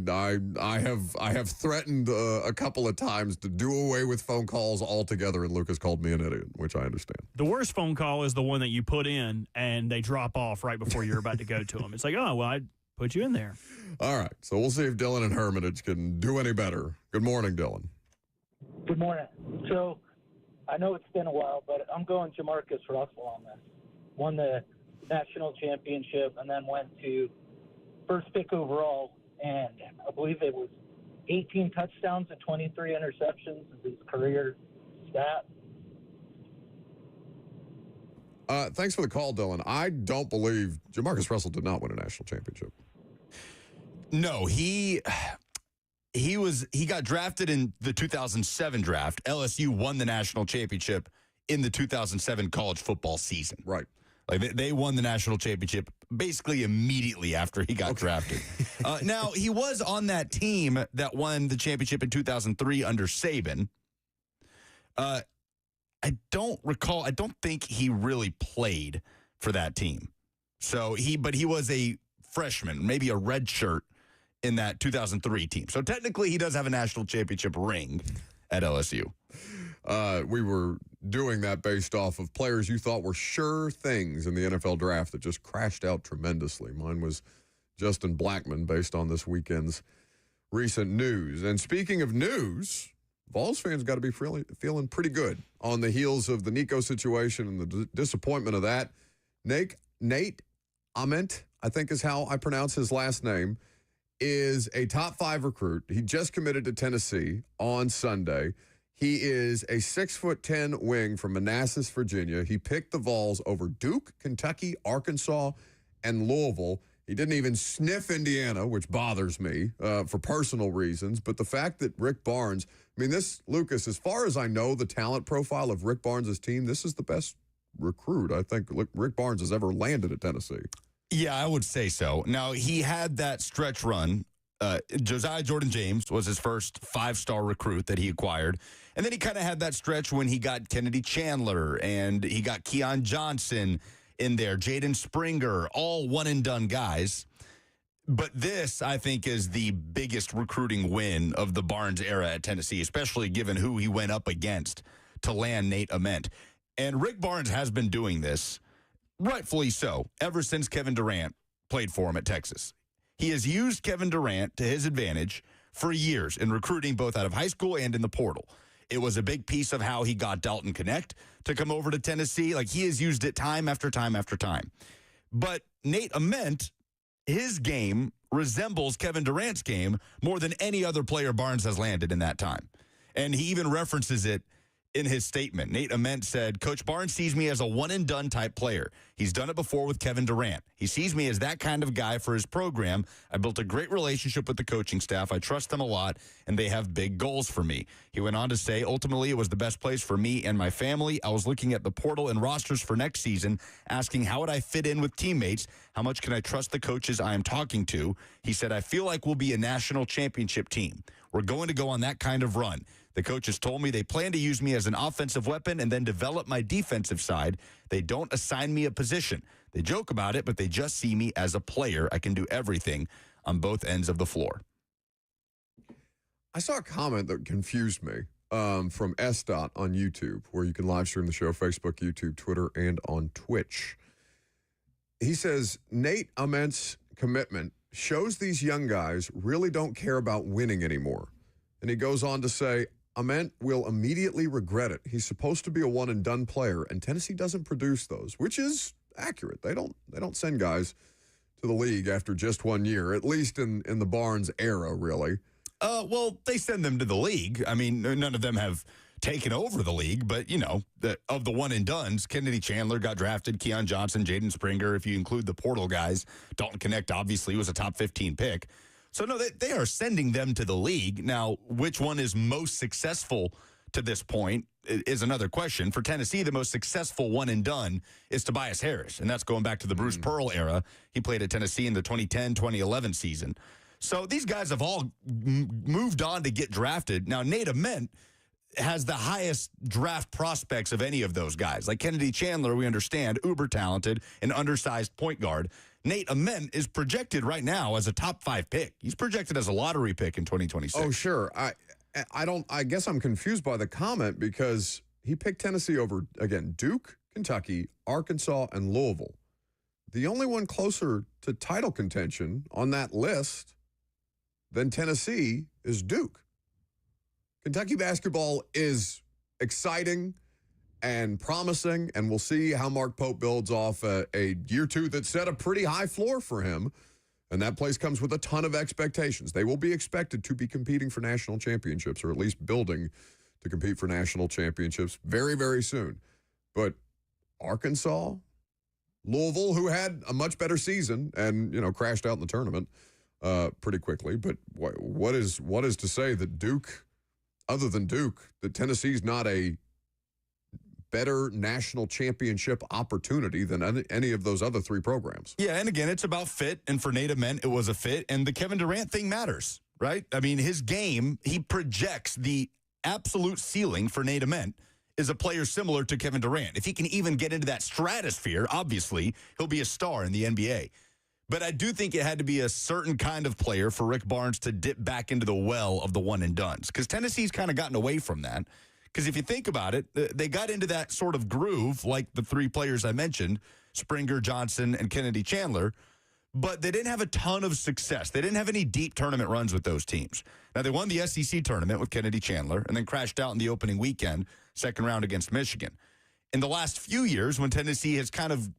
have threatened a couple of times to do away with phone calls altogether, and Lucas called me an idiot, which I understand. The worst phone call is the one that you put in and they drop off right before you're about to go to them. It's like, oh, well, I put you in there. All right, so we'll see if Dylan and Hermitage can do any better. Good morning, Dylan. Good morning. So I know it's been a while, but I'm going Jamarcus Russell on this. Won the national championship and then went to first pick overall, and I believe it was 18 touchdowns and 23 interceptions is his career stat. Thanks for the call, Dylan. I don't believe Jamarcus Russell did not win a national championship. No, he got drafted in the 2007 draft. LSU won the national championship in the 2007 college football season. Right. Like they won the national championship basically immediately after he got drafted. Now, he was on that team that won the championship in 2003 under Saban. I don't recall. I don't think he really played for that team. But he was a freshman, maybe a red shirt in that 2003 team. So technically he does have a national championship ring at LSU. We were doing that based off of players you thought were sure things in the NFL draft that just crashed out tremendously. Mine was Justin Blackman based on this weekend's recent news. And speaking of news, Vols fans got to be feeling pretty good on the heels of the Nico situation and the disappointment of that. Nate Ament, I think is how I pronounce his last name, is a top 5 recruit. He just committed to Tennessee on Sunday. He is a 6'10" wing from Manassas, Virginia. He picked the Vols over Duke, Kentucky, Arkansas, and Louisville. He didn't even sniff Indiana, which bothers me for personal reasons. But the fact that Rick Barnes, Lucas, as far as I know, the talent profile of Rick Barnes' team, this is the best recruit I think Rick Barnes has ever landed at Tennessee. Yeah, I would say so. Now, he had that stretch run. Josiah Jordan-James was his first 5-star recruit that he acquired. And then he kind of had that stretch when he got Kennedy Chandler and he got Keon Johnson in there, Jaden Springer, all one-and-done guys. But this, I think, is the biggest recruiting win of the Barnes era at Tennessee, especially given who he went up against to land Nate Ament. And Rick Barnes has been doing this, rightfully so, ever since Kevin Durant played for him at Texas. He has used Kevin Durant to his advantage for years in recruiting both out of high school and in the portal. It was a big piece of how he got Dalton Connect to come over to Tennessee. Like, he has used it time after time after time. But Nate Ament, his game resembles Kevin Durant's game more than any other player Barnes has landed in that time. And he even references it in his statement. Nate Ament said, Coach Barnes sees me as a one-and-done type player. He's done it before with Kevin Durant. He sees me as that kind of guy for his program. I built a great relationship with the coaching staff. I trust them a lot, and they have big goals for me. He went on to say, ultimately, it was the best place for me and my family. I was looking at the portal and rosters for next season, asking how would I fit in with teammates? How much can I trust the coaches I am talking to? He said, I feel like we'll be a national championship team. We're going to go on that kind of run. The coaches told me they plan to use me as an offensive weapon and then develop my defensive side. They don't assign me a position. They joke about it, but they just see me as a player. I can do everything on both ends of the floor. I saw a comment that confused me from S-Dot on YouTube, where you can live stream the show, Facebook, YouTube, Twitter, and on Twitch. He says, Nate Ament's commitment shows these young guys really don't care about winning anymore. And he goes on to say, Ament will immediately regret it. He's supposed to be a one-and-done player, and Tennessee doesn't produce those, which is accurate. They don't send guys to the league after just 1 year, at least in the Barnes era, really. Well, they send them to the league. I mean, none of them have taken over the league, but, of the one-and-dones, Kennedy Chandler got drafted, Keon Johnson, Jaden Springer, if you include the portal guys. Dalton Connect obviously was a top 15 pick. So, no, they are sending them to the league. Now, which one is most successful to this point is another question. For Tennessee, the most successful one-and-done is Tobias Harris, and that's going back to the Bruce Pearl era. He played at Tennessee in the 2010-2011 season. So these guys have all moved on to get drafted. Now, Nate Ament has the highest draft prospects of any of those guys. Like Kennedy Chandler, we understand, uber talented, an undersized point guard. Nate Ament is projected right now as a top 5 pick. He's projected as a lottery pick in 2026. Oh, sure. I guess I'm confused by the comment because he picked Tennessee over, again, Duke, Kentucky, Arkansas, and Louisville. The only one closer to title contention on that list than Tennessee is Duke. Kentucky basketball is exciting and promising, and we'll see how Mark Pope builds off a year 2 that set a pretty high floor for him, and that place comes with a ton of expectations. They will be expected to be competing for national championships, or at least building to compete for national championships very, very soon. But Arkansas, Louisville, who had a much better season and, crashed out in the tournament pretty quickly, but what is to say that Duke, other than Duke, that Tennessee's not a better national championship opportunity than any of those other 3 programs? Yeah, and again, it's about fit, and for Nate Ament, it was a fit, and the Kevin Durant thing matters, right? I mean, his game, he projects the absolute ceiling for Nate Ament is a player similar to Kevin Durant. If he can even get into that stratosphere, obviously, he'll be a star in the NBA. But I do think it had to be a certain kind of player for Rick Barnes to dip back into the well of the one-and-dones, because Tennessee's kind of gotten away from that. Because if you think about it, they got into that sort of groove like the 3 players I mentioned, Springer, Johnson, and Kennedy Chandler, but they didn't have a ton of success. They didn't have any deep tournament runs with those teams. Now, they won the SEC tournament with Kennedy Chandler and then crashed out in the opening weekend, second round against Michigan. In the last few years, when Tennessee has kind of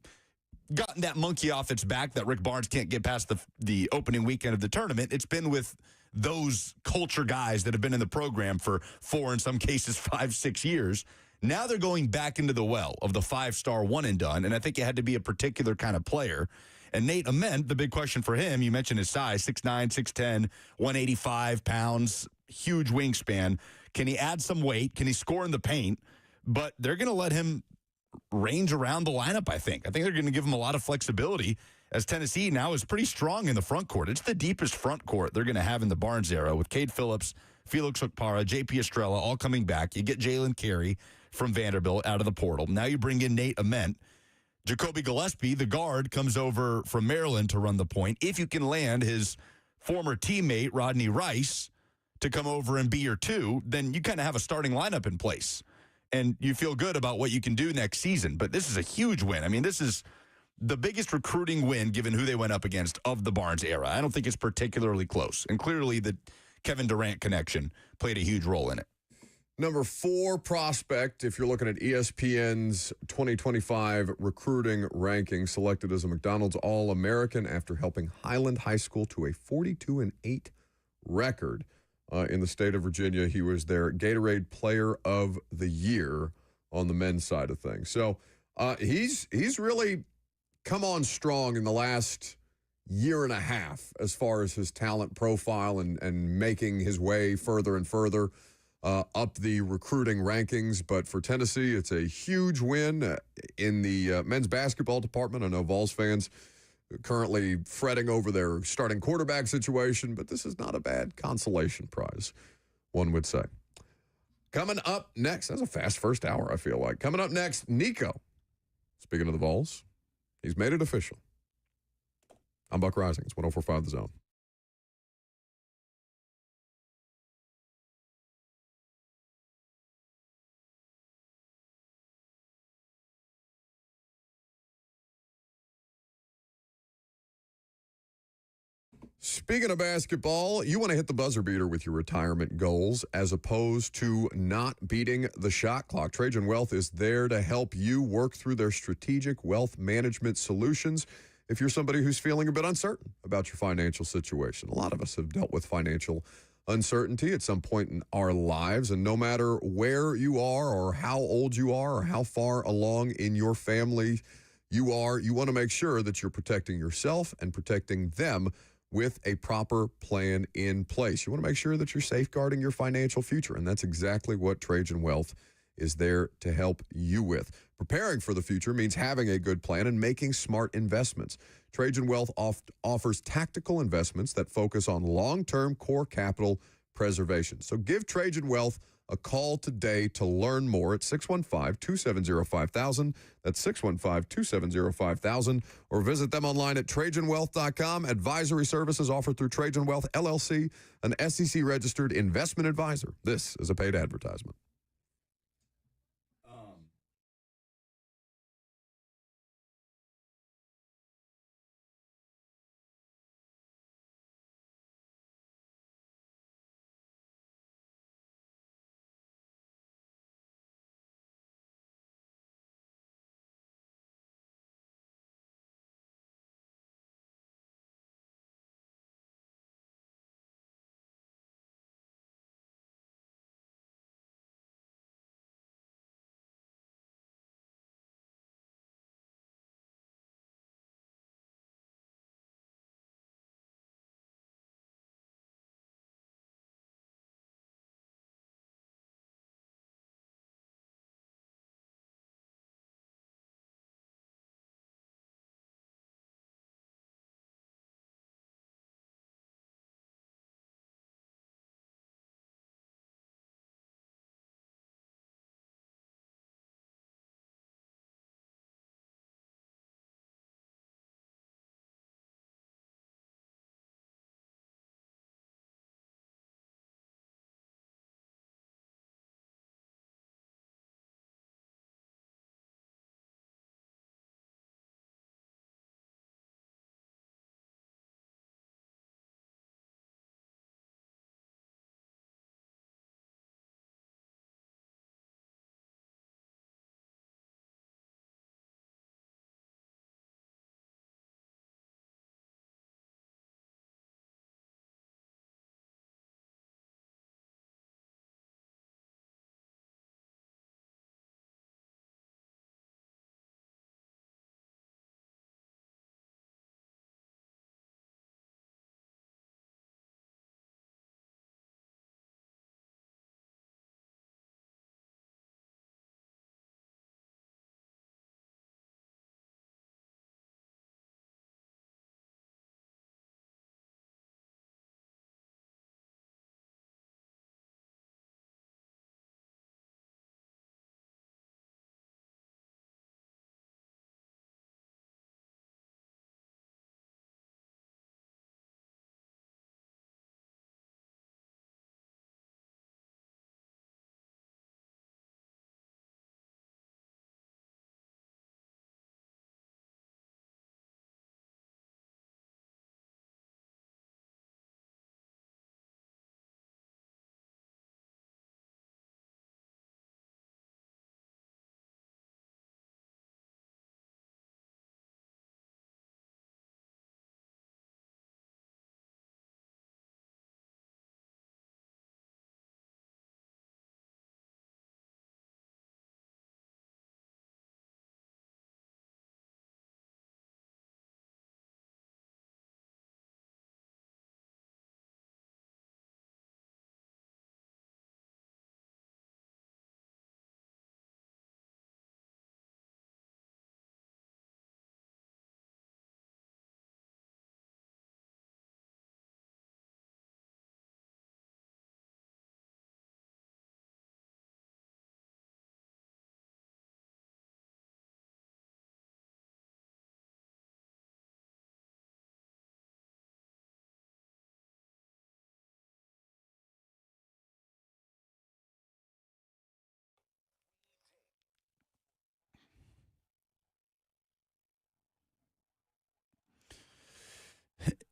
gotten that monkey off its back that Rick Barnes can't get past the opening weekend of the tournament, it's been with those culture guys that have been in the program for 4, in some cases 5, 6 years. Now they're going back into the well of the 5-star one-and-done, and I think it had to be a particular kind of player. And Nate Ament, the big question for him, you mentioned his size, 6'9", 6'10", 185 pounds, huge wingspan. Can he add some weight? Can he score in the paint? But they're going to let him range around the lineup, I think. I think they're going to give him a lot of flexibility, as Tennessee now is pretty strong in the front court. It's the deepest front court they're going to have in the Barnes era, with Cade Phillips, Felix Okpara, J.P. Estrella all coming back. You get Jalen Carey from Vanderbilt out of the portal. Now you bring in Nate Ament. Jacoby Gillespie, the guard, comes over from Maryland to run the point. If you can land his former teammate, Rodney Rice, to come over and be your 2, then you kind of have a starting lineup in place. And you feel good about what you can do next season. But this is a huge win. I mean, this is the biggest recruiting win, given who they went up against, of the Barnes era. I don't think it's particularly close. And clearly the Kevin Durant connection played a huge role in it. Number 4 prospect, if you're looking at ESPN's 2025 recruiting ranking, selected as a McDonald's All-American after helping Highland High School to a 42-8 record in the state of Virginia. He was their Gatorade Player of the Year on the men's side of things. So he's really come on strong in the last year and a half as far as his talent profile and making his way further and further up the recruiting rankings. But for Tennessee, it's a huge win in the men's basketball department. I know Vols fans currently fretting over their starting quarterback situation, but this is not a bad consolation prize, one would say. Coming up next, that's a fast first hour, I feel like. Coming up next, Nico. Speaking of the Vols, he's made it official. I'm Buck Rising. It's 104.5 The Zone. Speaking of basketball, you want to hit the buzzer beater with your retirement goals as opposed to not beating the shot clock. Trajan Wealth is there to help you work through their strategic wealth management solutions if you're somebody who's feeling a bit uncertain about your financial situation. A lot of us have dealt with financial uncertainty at some point in our lives. And no matter where you are or how old you are or how far along in your family you are, you want to make sure that you're protecting yourself and protecting them with a proper plan in place. You want to make sure that you're safeguarding your financial future, and that's exactly what Trajan Wealth is there to help you with. Preparing for the future means having a good plan and making smart investments. Trajan Wealth offers tactical investments that focus on long-term core capital preservation. So give Trajan Wealth a call today to learn more at 615-270-5000. That's 615-270-5000. Or visit them online at TrajanWealth.com. Advisory services offered through Trajan Wealth, LLC, an SEC-registered investment advisor. This is a paid advertisement.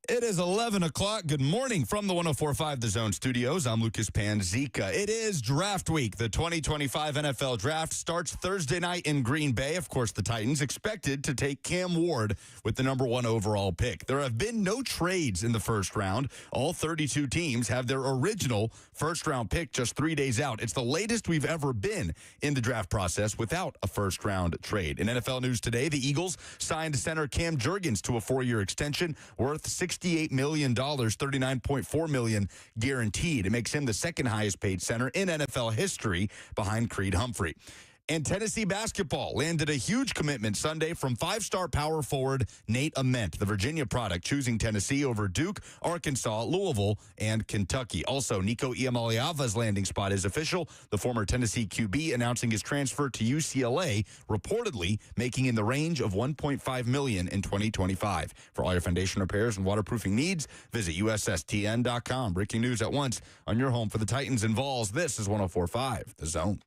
It is 11 o'clock. Good morning from the 104.5 The Zone studios. I'm Lucas Panzica. It is draft week. The 2025 NFL draft starts Thursday night in Green Bay. Of course, the Titans expected to take Cam Ward with the number 1 overall pick. There have been no trades in the first round. All 32 teams have their original first-round pick just 3 days out. It's the latest we've ever been in the draft process without a first-round trade. In NFL news today, the Eagles signed center Cam Jurgens to a 4-year extension worth $68 million, $39.4 million guaranteed. It makes him the second highest paid center in NFL history behind Creed Humphrey. And Tennessee basketball landed a huge commitment Sunday from 5-star power forward Nate Ament, the Virginia product, choosing Tennessee over Duke, Arkansas, Louisville, and Kentucky. Also, Nico Iamaleava's landing spot is official. The former Tennessee QB announcing his transfer to UCLA, reportedly making in the range of $1.5 million in 2025. For all your foundation repairs and waterproofing needs, visit USSTN.com. Breaking news at once on your home for the Titans and Vols. This is 104.5 The Zone.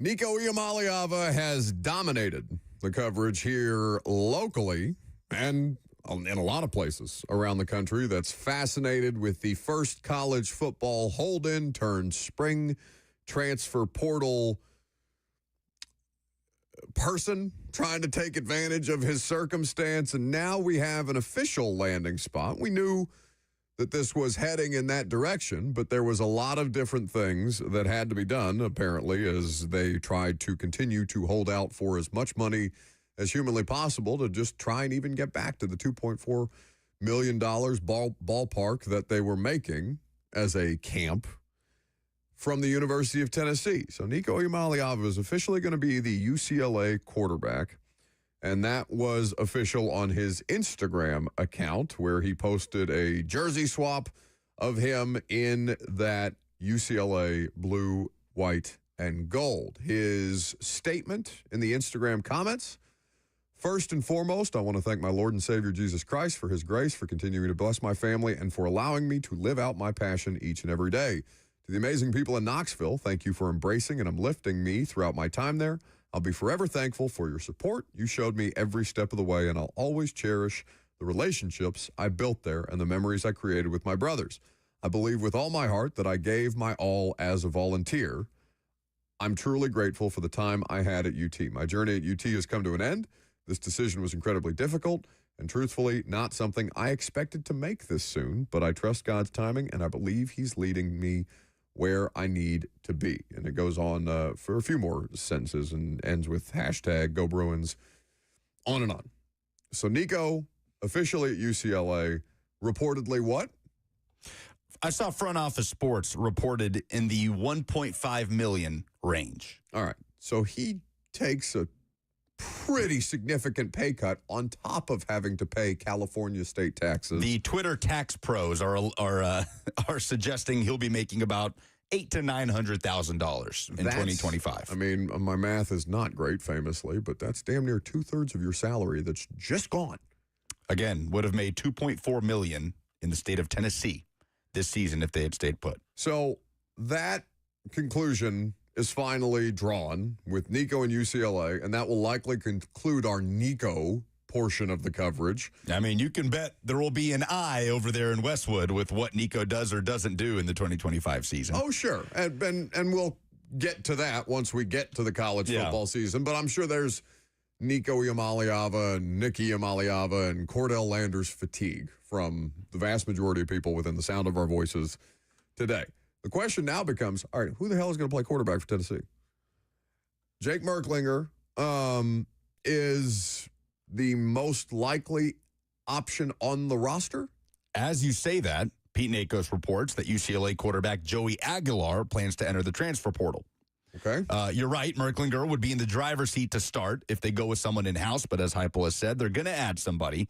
Nico Iamaleava has dominated the coverage here locally and in a lot of places around the country that's fascinated with the first college football hold-in turned spring transfer portal person trying to take advantage of his circumstance. And now we have an official landing spot. We knew that this was heading in that direction, but there was a lot of different things that had to be done, apparently, as they tried to continue to hold out for as much money as humanly possible to just try and even get back to the $2.4 million ballpark that they were making as a camp from the University of Tennessee. So Nico Iamaleava is officially going to be the UCLA quarterback. And that was official on his Instagram account, where he posted a jersey swap of him in that UCLA blue, white, and gold. His statement in the Instagram comments: first and foremost, I want to thank my Lord and Savior Jesus Christ for his grace, for continuing to bless my family, and for allowing me to live out my passion each and every day. To the amazing people in Knoxville, thank you for embracing and uplifting me throughout my time there. I'll be forever thankful for your support. You showed me every step of the way, and I'll always cherish the relationships I built there and the memories I created with my brothers. I believe with all my heart that I gave my all as a volunteer. I'm truly grateful for the time I had at UT. My journey at UT has come to an end. This decision was incredibly difficult and truthfully not something I expected to make this soon, but I trust God's timing, and I believe he's leading me where I need to be. And it goes on for a few more sentences and ends with hashtag Go Bruins, on and on. So Nico, officially at UCLA, reportedly what? I saw Front Office Sports reported in the $1.5 million range. All right. So he takes a pretty significant pay cut on top of having to pay California state taxes. The Twitter tax pros are suggesting he'll be making about $800,000 to $900,000 in 2025. I mean, my math is not great, famously, but that's damn near 2/3 of your salary that's just gone. Again, would have made $2.4 million in the state of Tennessee this season if they had stayed put. So that conclusion is finally drawn with Nico and UCLA, and that will likely conclude our Nico portion of the coverage. I mean, you can bet there will be an eye over there in Westwood with what Nico does or doesn't do in the 2025 season. Oh, sure. And we'll get to that once we get to the college football season. But I'm sure there's Nico Iamaleava and Nicky Iamaleava and Cordell Landers fatigue from the vast majority of people within the sound of our voices today. The question now becomes, all right, who the hell is going to play quarterback for Tennessee? Jake Merklinger is the most likely option on the roster. As you say that, Pete Nakos reports that UCLA quarterback Joey Aguilar plans to enter the transfer portal. Okay. You're right. Merklinger would be in the driver's seat to start if they go with someone in-house, but as Heupel has said, they're going to add somebody.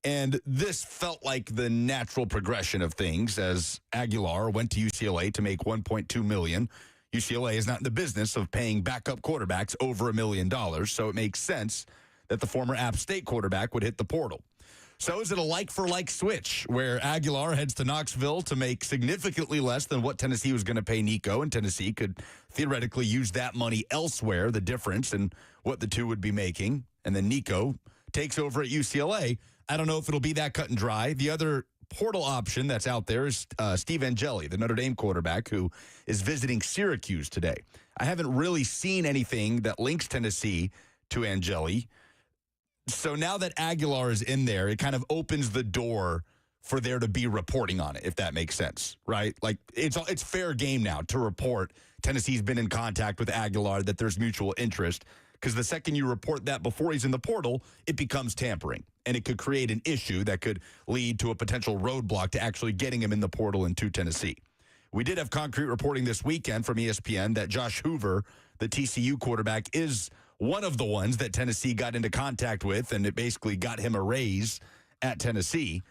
And this felt like the natural progression of things as Aguilar went to UCLA to make $1.2 million. UCLA is not in the business of paying backup quarterbacks over $1 million, so it makes sense that the former App State quarterback would hit the portal. So is it a like-for-like switch where Aguilar heads to Knoxville to make significantly less than what Tennessee was going to pay Nico, and Tennessee could theoretically use that money elsewhere, the difference in what the two would be making, and then Nico takes over at UCLA? I don't know if it'll be that cut and dry. The other portal option that's out there is Steve Angeli, the Notre Dame quarterback, who is visiting Syracuse today. I haven't really seen anything that links Tennessee to Angeli. So now that Aguilar is in there, it kind of opens the door for there to be reporting on it, if that makes sense, right? Like, it's fair game now to report Tennessee's been in contact with Aguilar, that there's mutual interest, because the second you report that before he's in the portal, it becomes tampering, and it could create an issue that could lead to a potential roadblock to actually getting him in the portal into Tennessee. We did have concrete reporting this weekend from ESPN that Josh Hoover, the TCU quarterback, is one of the ones that Tennessee got into contact with, and it basically got him a raise at Tennessee.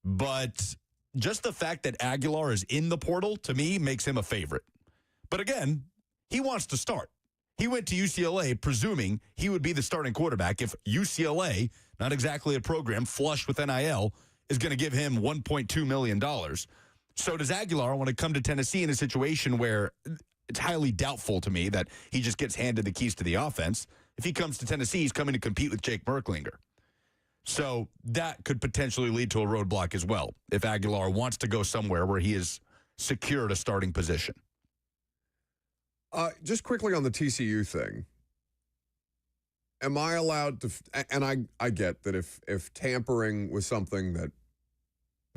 But just the fact that Aguilar is in the portal, to me, makes him a favorite. But again, he wants to start. He went to UCLA presuming he would be the starting quarterback if UCLA, not exactly a program flush with NIL, is going to give him $1.2 million. So does Aguilar want to come to Tennessee in a situation where it's highly doubtful to me that he just gets handed the keys to the offense? If he comes to Tennessee, he's coming to compete with Jake Merklinger. So that could potentially lead to a roadblock as well if Aguilar wants to go somewhere where he is secured a starting position. Just quickly on the TCU thing, am I allowed to, and I get that if tampering was something that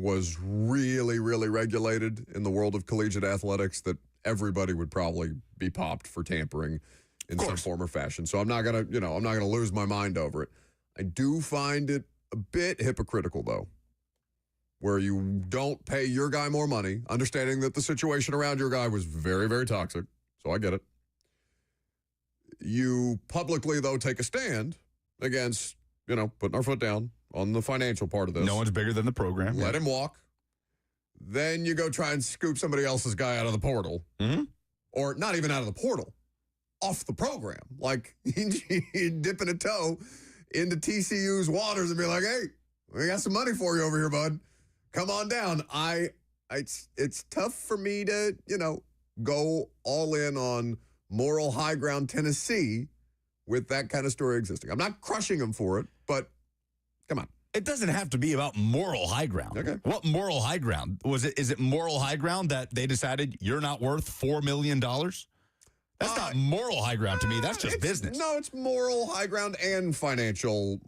was really, really regulated in the world of collegiate athletics, that everybody would probably be popped for tampering in some form or fashion. So I'm not going to lose my mind over it. I do find it a bit hypocritical, though, where you don't pay your guy more money, understanding that the situation around your guy was very, very toxic. So I get it. You publicly, though, take a stand against, putting our foot down on the financial part of this. No one's bigger than the program. Let him walk. Then you go try and scoop somebody else's guy out of the portal. Mm-hmm. Or not even out of the portal, off the program. Like, dipping a toe into TCU's waters and be like, hey, we got some money for you over here, bud. Come on down. It's tough for me to, go all in on moral high ground Tennessee with that kind of story existing. I'm not crushing them for it, but come on. It doesn't have to be about moral high ground. Okay. What moral high ground? Is it moral high ground that they decided you're not worth $4 million? That's not moral high ground to me. That's just business. No, it's moral high ground and financial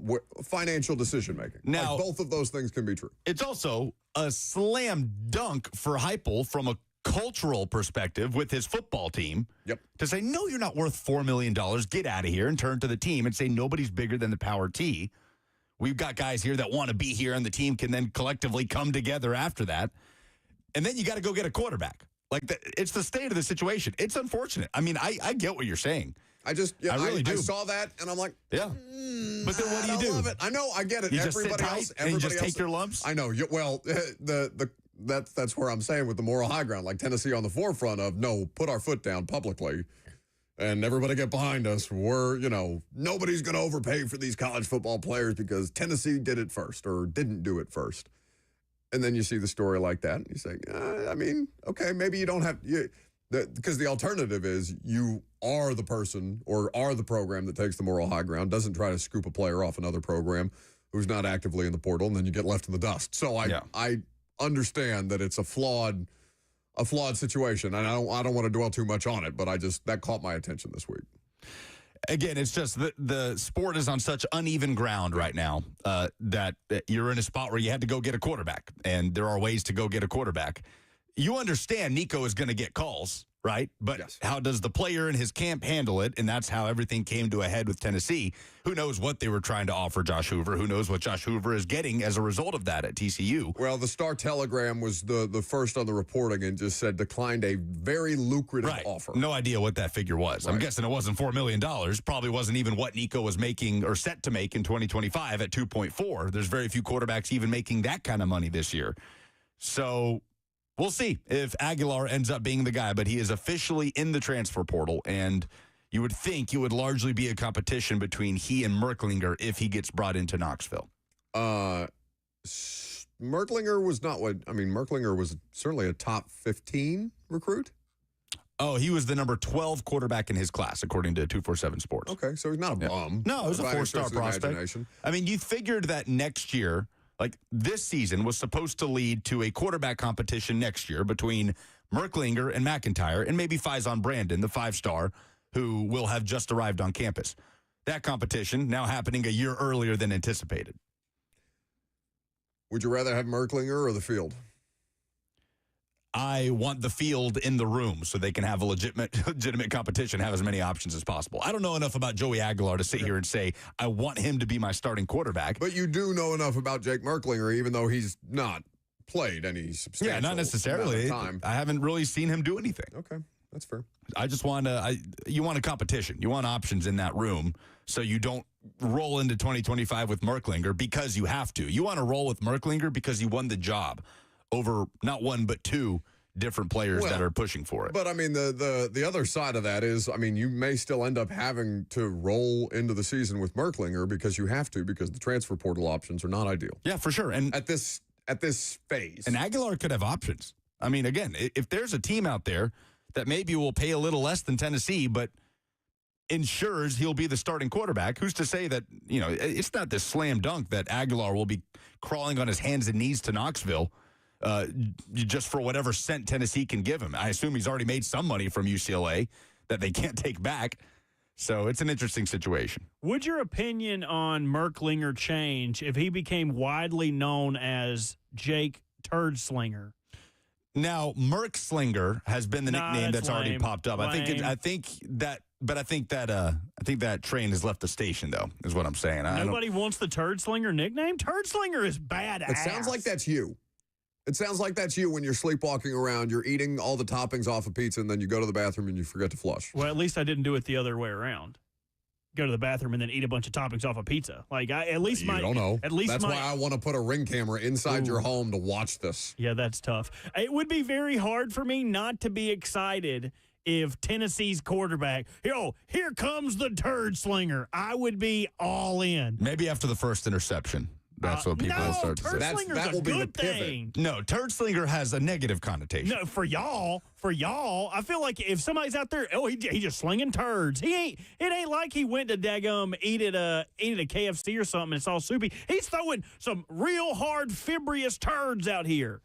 decision making. Now, both of those things can be true. It's also a slam dunk for Heupel from a cultural perspective with his football team. Yep. To say, no, you're not worth $4 million. Get out of here, and turn to the team and say nobody's bigger than the Power T. We've got guys here that want to be here, and the team can then collectively come together after that. And then you got to go get a quarterback. It's the state of the situation. It's unfortunate. I mean, I get what you're saying. I really do. I saw that, and I'm like, yeah. But then what do you do? Love it. I know, I get it. You just sit tight and you just take your lumps? I know. That's where I'm saying with the moral high ground, like Tennessee on the forefront of, no, put our foot down publicly and everybody get behind us. We're, nobody's going to overpay for these college football players because Tennessee did it first or didn't do it first. And then you see the story like that and you say, okay, maybe you don't have, because the alternative is you are the person or are the program that takes the moral high ground, doesn't try to scoop a player off another program who's not actively in the portal, and then you get left in the dust. So I understand that it's a flawed situation, and I don't want to dwell too much on it, but that caught my attention this week. Again, it's just the sport is on such uneven ground right now that you're in a spot where you had to go get a quarterback, and there are ways to go get a quarterback. You understand Nico is going to get calls, right? But Yes. how does the player in his camp handle it? And that's how everything came to a head with Tennessee. Who knows what they were trying to offer Josh Hoover? Who knows what Josh Hoover is getting as a result of that at TCU? Well, the Star Telegram was the first on the reporting and just said declined a very lucrative offer. No idea what that figure was. I'm guessing it wasn't $4 million. Probably wasn't even what Nico was making or set to make in 2025 at 2.4. There's very few quarterbacks even making that kind of money this year. So we'll see if Aguilar ends up being the guy, but he is officially in the transfer portal, and you would think it would largely be a competition between he and Merklinger if he gets brought into Knoxville. Merklinger was not what, I mean, Merklinger was certainly a top 15 recruit. Oh, he was the number 12 quarterback in his class, according to 247 Sports. Okay, so he's not a bum. No, it was a by any four-star stretch of the prospect. imagination. I mean, you figured that next year, like this season, was supposed to lead to a quarterback competition next year between Merklinger and McIntyre, and maybe Faison Brandon, the 5-star, who will have just arrived on campus. That competition now happening a year earlier than anticipated. Would you rather have Merklinger or the field? I want the field in the room so they can have a legitimate competition, have as many options as possible. I don't know enough about Joey Aguilar to sit here and say, I want him to be my starting quarterback. But you do know enough about Jake Merklinger, even though he's not played any substantial not necessarily. time. I haven't really seen him do anything. Okay, that's fair. I just want you want a competition. You want options in that room so you don't roll into 2025 with Merklinger because you have to. You want to roll with Merklinger because you won the job over not one but two different players that are pushing for it. But I mean, the other side of that is, I mean, you may still end up having to roll into the season with Merklinger because you have to, because the transfer portal options are not ideal. Yeah, for sure. And at this phase. And Aguilar could have options. I mean, again, if there's a team out there that maybe will pay a little less than Tennessee, but ensures he'll be the starting quarterback, who's to say that, you know, it's not this slam dunk that Aguilar will be crawling on his hands and knees to Knoxville just for whatever cent Tennessee can give him. I assume he's already made some money from UCLA that they can't take back. So it's an interesting situation. Would your opinion on Merklinger change if he became widely known as Jake Turdslinger? Now, Merk Slinger has been the nickname that's already lame. popped up. I think that train has left the station, though, is what I'm saying. Nobody wants the Turdslinger nickname? Turdslinger is badass. It sounds like that's you. It sounds like that's you when you're sleepwalking around, you're eating all the toppings off a pizza, and then you go to the bathroom and you forget to flush. Well, at least I didn't do it the other way around. Go to the bathroom and then eat a bunch of toppings off a pizza. Like, I don't know. At least that's why I want to put a Ring camera inside your home to watch this. Yeah, that's tough. It would be very hard for me not to be excited if Tennessee's quarterback, here comes the Turdslinger. I would be all in. Maybe after the first interception. That's what people will start to say. Turdslinger's a good thing. No, Turdslinger has a negative connotation. No, for y'all, I feel like if somebody's out there, he just slinging turds. It ain't like he went to daggum eat at a KFC or something and it's all soupy. He's throwing some real hard fibrous turds out here.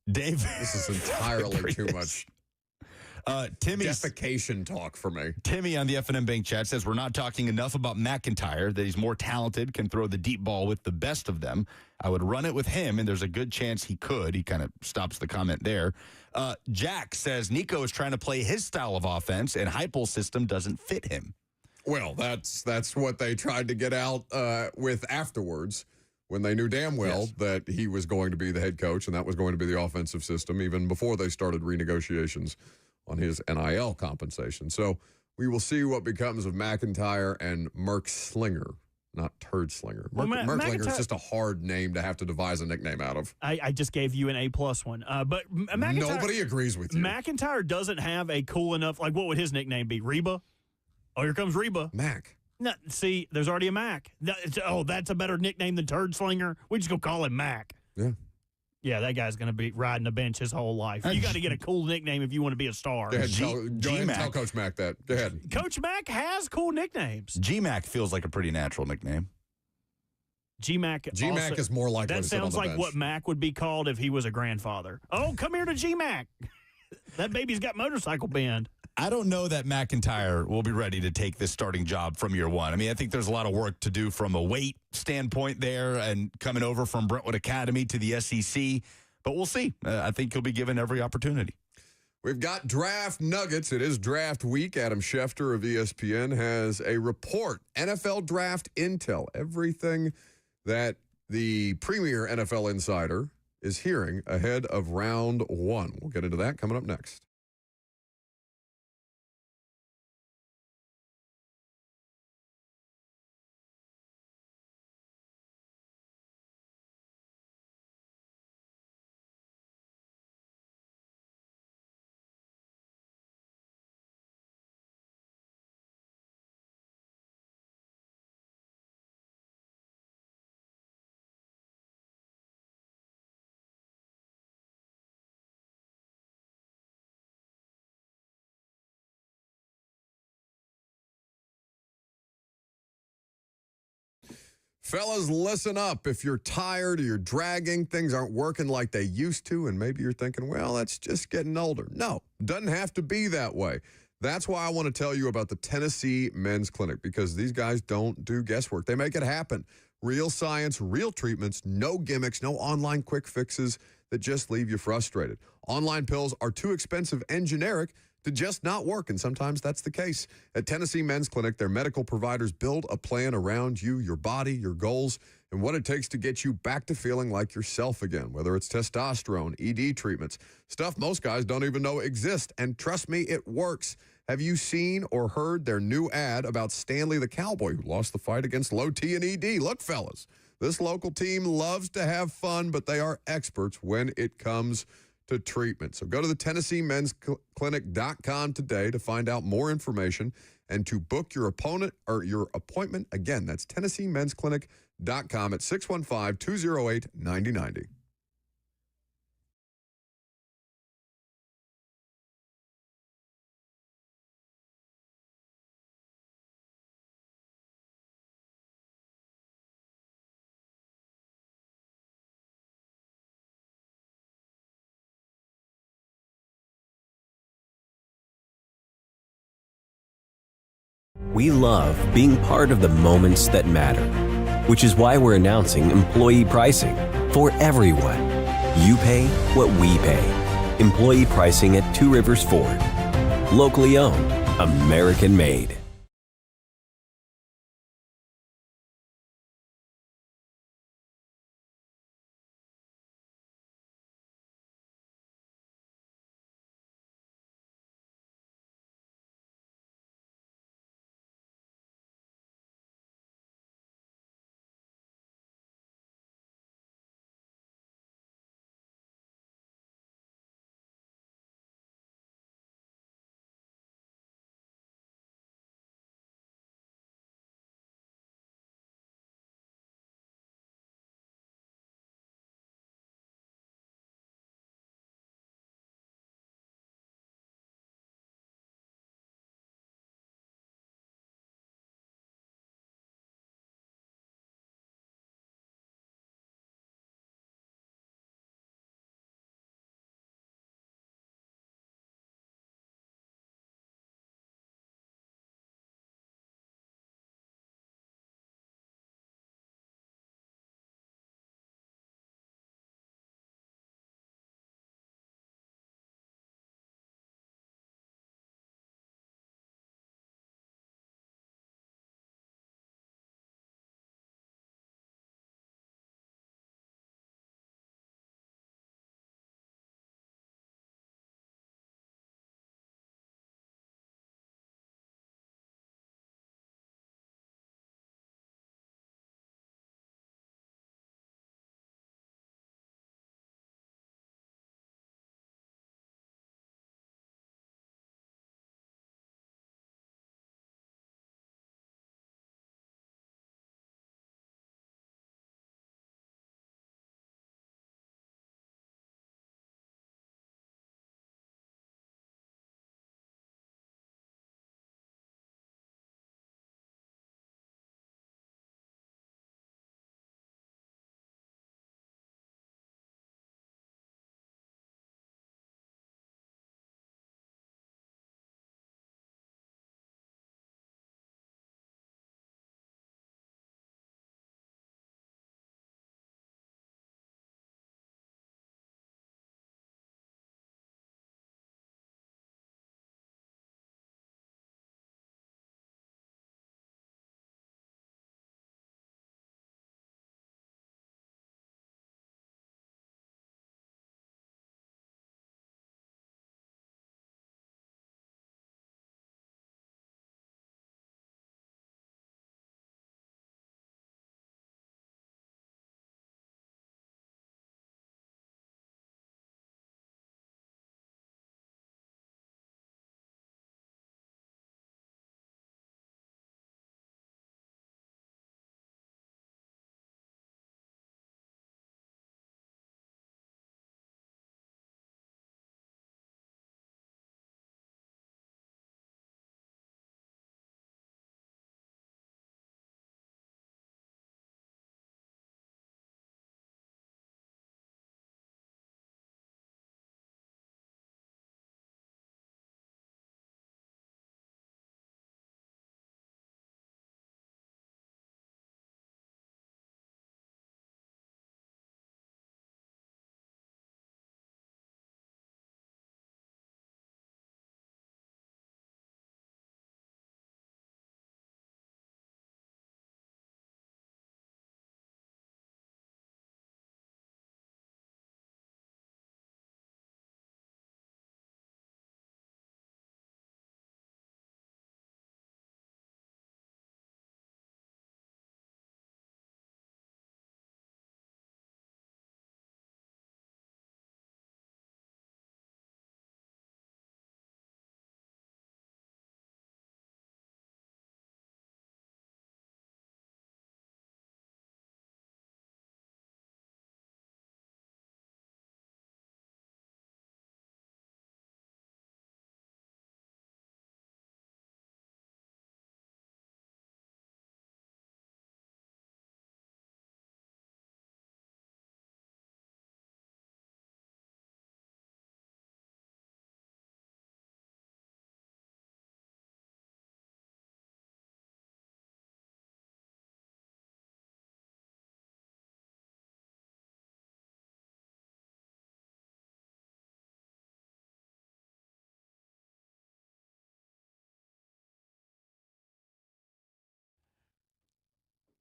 Dave, this is entirely too much. Timmy's defecation talk for me. Timmy on the FNM Bank chat says we're not talking enough about McIntyre, that he's more talented, can throw the deep ball with the best of them. I would run it with him, and there's a good chance he could. He kind of stops the comment there. Jack says Nico is trying to play his style of offense, and Heupel's system doesn't fit him. Well, that's what they tried to get out with afterwards, when they knew damn well that he was going to be the head coach, and that was going to be the offensive system, even before they started renegotiations on his NIL compensation. So we will see what becomes of McIntyre and Merk Slinger, not Turdslinger. Well, Merklinger is just a hard name to have to devise a nickname out of. I just gave you an A+ one. But McIntyre, nobody agrees with you. McIntyre doesn't have a cool enough, like, what would his nickname be? Reba? Oh, here comes Reba. Mac. No, see, there's already a Mac. That's a better nickname than Turdslinger. We just go call him Mac. Yeah. Yeah, that guy's going to be riding the bench his whole life. You got to get a cool nickname if you want to be a star. Go ahead, tell Coach Mac that. Go ahead. Coach Mac has cool nicknames. G-Mac feels like a pretty natural nickname. G-Mac is more like that sounds like what Mac would be called if he was a grandfather. Oh, come here to G-Mac. That baby's got motorcycle bend. I don't know that McIntyre will be ready to take this starting job from year one. I mean, I think there's a lot of work to do from a weight standpoint there and coming over from Brentwood Academy to the SEC. But we'll see. I think he'll be given every opportunity. We've got draft nuggets. It is draft week. Adam Schefter of ESPN has a report, NFL draft intel, everything that the premier NFL insider is hearing ahead of round one. We'll get into that coming up next. Fellas, listen up. If you're tired or you're dragging, things aren't working like they used to, and maybe you're thinking, well, that's just getting older. No, doesn't have to be that way. That's why I want to tell you about the Tennessee Men's Clinic, because these guys don't do guesswork. They make it happen. Real science, real treatments, no gimmicks, no online quick fixes that just leave you frustrated. Online pills are too expensive and generic to just not work, and sometimes that's the case. At Tennessee Men's Clinic, their medical providers build a plan around you, your body, your goals, and what it takes to get you back to feeling like yourself again, whether it's testosterone, ED treatments, stuff most guys don't even know exists, and trust me, it works. Have you seen or heard their new ad about Stanley the Cowboy who lost the fight against low T and ED? Look, fellas, this local team loves to have fun, but they are experts when it comes to treatment. So go to the TennesseeMen'sClinic.com today to find out more information and to book your opponent or your appointment. Again, that's TennesseeMen'sClinic.com at 615-208-9090. We love being part of the moments that matter, which is why we're announcing employee pricing for everyone. You pay what we pay. Employee pricing at Two Rivers Ford. Locally owned, American made.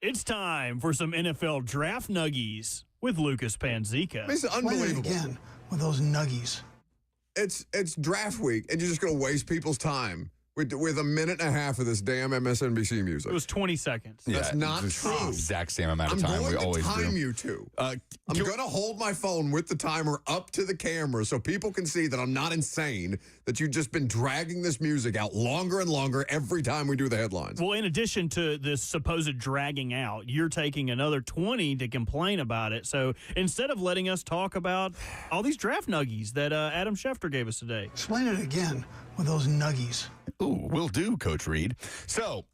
It's time for some NFL draft nuggies with Lucas Panzica. It's unbelievable. Again with those nuggies. It's draft week, and you're just going to waste people's time with a minute and a half of this damn MSNBC music. It was 20 seconds. That's not it's true. the exact same amount of time we always do. I'm going to time you two. I'm going to hold my phone with the timer up to the camera so people can see that I'm not insane, that you've just been dragging this music out longer and longer every time we do the headlines. Well, in addition to this supposed dragging out, you're taking another 20 to complain about it. So instead of letting us talk about all these draft nuggies that Adam Schefter gave us today. Explain it again with those nuggies. Ooh, will do, Coach Reed. So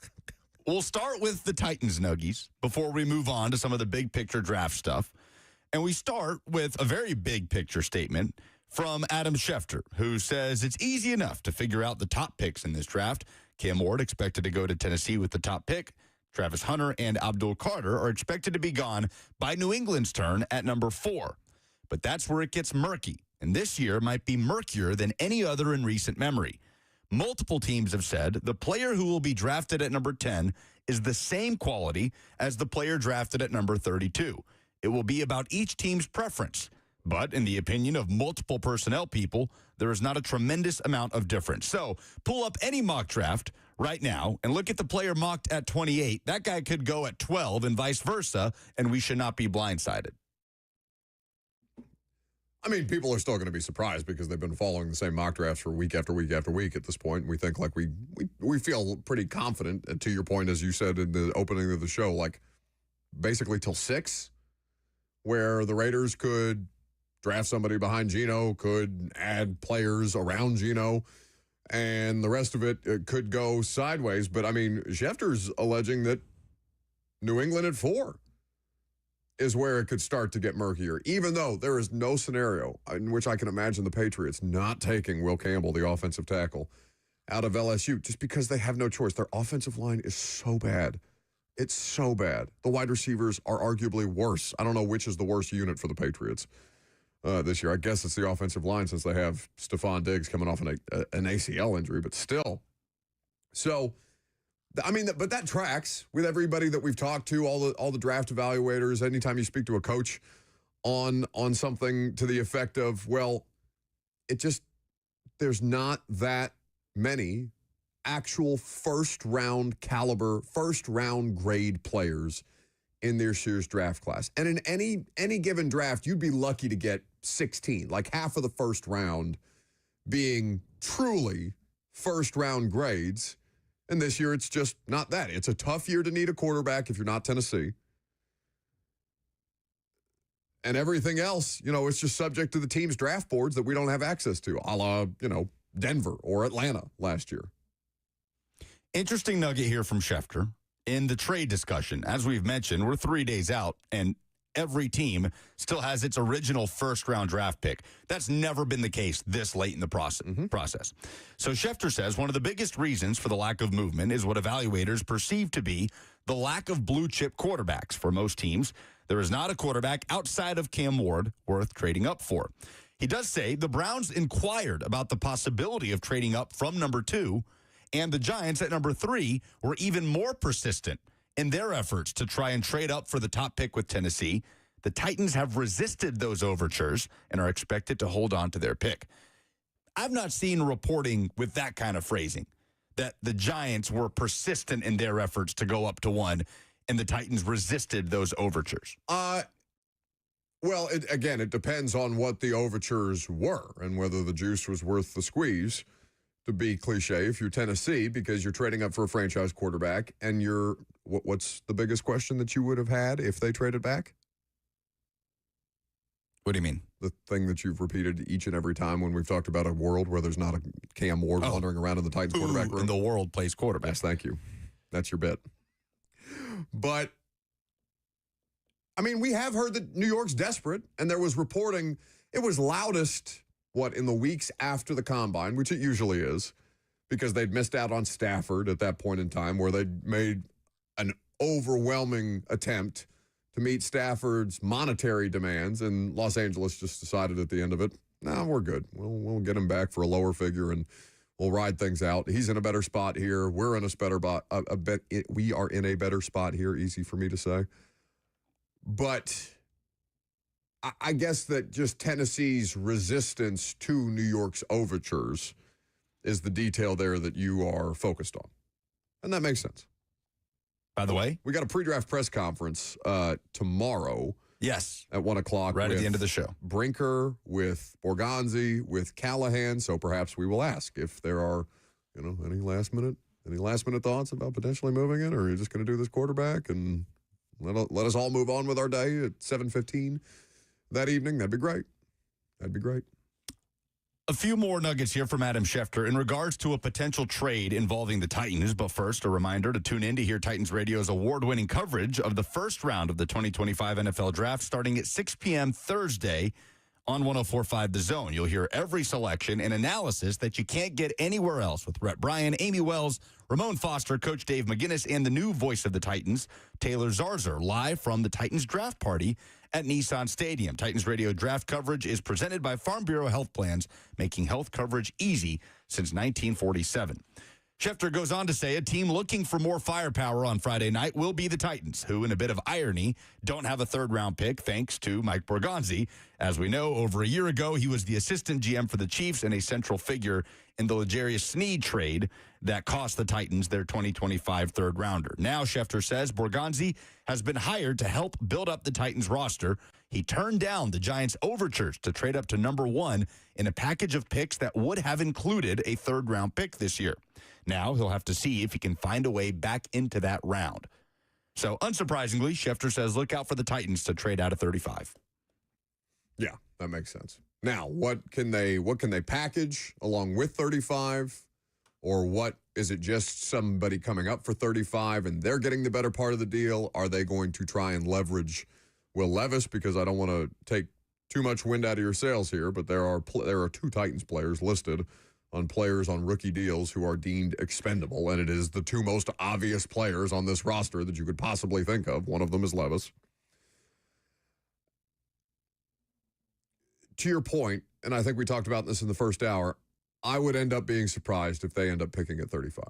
we'll start with the Titans nuggies before we move on to some of the big picture draft stuff. And we start with a very big picture statement from Adam Schefter, who says it's easy enough to figure out the top picks in this draft. Cam Ward expected to go to Tennessee with the top pick. Travis Hunter and Abdul Carter are expected to be gone by New England's turn at number 4. But that's where it gets murky. And this year might be murkier than any other in recent memory. Multiple teams have said the player who will be drafted at number 10 is the same quality as the player drafted at number 32. It will be about each team's preference. But in the opinion of multiple personnel people, there is not a tremendous amount of difference. So pull up any mock draft right now and look at the player mocked at 28. That guy could go at 12 and vice versa, and we should not be blindsided. I mean, people are still going to be surprised because they've been following the same mock drafts for week after week after week at this point. We think like we feel pretty confident, and to your point, as you said in the opening of the show, like basically till 6, where the Raiders could draft somebody behind Geno, could add players around Geno, and the rest of it could go sideways. But, I mean, Schefter's alleging that New England at 4 is where it could start to get murkier, even though there is no scenario in which I can imagine the Patriots not taking Will Campbell, the offensive tackle, out of LSU, just because they have no choice. Their offensive line is so bad. It's so bad. The wide receivers are arguably worse. I don't know which is the worst unit for the Patriots this year. I guess it's the offensive line since they have Stephon Diggs coming off an ACL injury, but still. So, I mean, but that tracks with everybody that we've talked to, all the draft evaluators. Anytime you speak to a coach on something to the effect of, well, there's not that many actual first-round caliber, first-round grade players in this year's draft class. And in any given draft, you'd be lucky to get 16, like half of the first round being truly first-round grades. And this year, it's just not that. It's a tough year to need a quarterback if you're not Tennessee. And everything else, it's just subject to the team's draft boards that we don't have access to, a la, Denver or Atlanta last year. Interesting nugget here from Schefter. In the trade discussion, as we've mentioned, we're 3 days out, and every team still has its original first-round draft pick. That's never been the case this late in the process. So Schefter says one of the biggest reasons for the lack of movement is what evaluators perceive to be the lack of blue-chip quarterbacks. For most teams, there is not a quarterback outside of Cam Ward worth trading up for. He does say the Browns inquired about the possibility of trading up from number 2, and the Giants at number 3 were even more persistent in their efforts to try and trade up for the top pick with Tennessee. The Titans have resisted those overtures and are expected to hold on to their pick. I've not seen reporting with that kind of phrasing, that the Giants were persistent in their efforts to go up to 1 and the Titans resisted those overtures. Well, it depends on what the overtures were and whether the juice was worth the squeeze. To be cliche, if you're Tennessee, because you're trading up for a franchise quarterback, and what's the biggest question that you would have had if they traded back? What do you mean? The thing that you've repeated each and every time when we've talked about a world where there's not a Cam Ward wandering around in the Titans quarterback room. And the world plays quarterback. Yes, thank you. That's your bit. But, I mean, we have heard that New York's desperate, and there was reporting, it was loudest in the weeks after the combine, which it usually is, because they'd missed out on Stafford at that point in time, where they'd made an overwhelming attempt to meet Stafford's monetary demands, and Los Angeles just decided at the end of it, no, we're good. We'll get him back for a lower figure, and We'll ride things out. He's in a better spot here. We're in we are in a better spot here. Easy for me to say. But I guess that just Tennessee's resistance to New York's overtures is the detail there that you are focused on. And that makes sense. By the way, we got a pre-draft press conference tomorrow. Yes. At 1 o'clock. Right at the end of the show. Brinker, with Borgonzi, with Callahan. So perhaps we will ask if there are, any last minute thoughts about potentially moving it, or are you just going to do this quarterback and let us all move on with our day at 7:15 that evening? That'd be great. A few more nuggets here from Adam Schefter in regards to a potential trade involving the Titans. But first, a reminder to tune in to hear Titans Radio's award-winning coverage of the first round of the 2025 NFL Draft starting at 6 p.m. Thursday on 104.5 The Zone. You'll hear every selection and analysis that you can't get anywhere else with Rhett Bryan, Amy Wells, Ramon Foster, Coach Dave McGinnis, and the new voice of the Titans, Taylor Zarzer, live from the Titans Draft Party at Nissan Stadium. Titans Radio draft coverage is presented by Farm Bureau Health Plans, making health coverage easy since 1947. Schefter goes on to say a team looking for more firepower on Friday night will be the Titans, who, in a bit of irony, don't have a third-round pick thanks to Mike Borgonzi. As we know, over a year ago, he was the assistant GM for the Chiefs and a central figure in the L'Jarius Sneed trade that cost the Titans their 2025 third-rounder. Now, Schefter says Borgonzi has been hired to help build up the Titans roster. He turned down the Giants' overtures to trade up to number 1 in a package of picks that would have included a third-round pick this year. Now he'll have to see if he can find a way back into that round. So, unsurprisingly, Schefter says look out for the Titans to trade out of 35. Yeah, that makes sense. Now, what can they package along with 35? Or what, is it just somebody coming up for 35 and they're getting the better part of the deal? Are they going to try and leverage Will Levis? Because I don't want to take too much wind out of your sails here, but there are 2 Titans players listed on players on rookie deals who are deemed expendable, and it is the 2 most obvious players on this roster that you could possibly think of. One of them is Levis. To your point, and I think we talked about this in the first hour, I would end up being surprised if they end up picking at 35.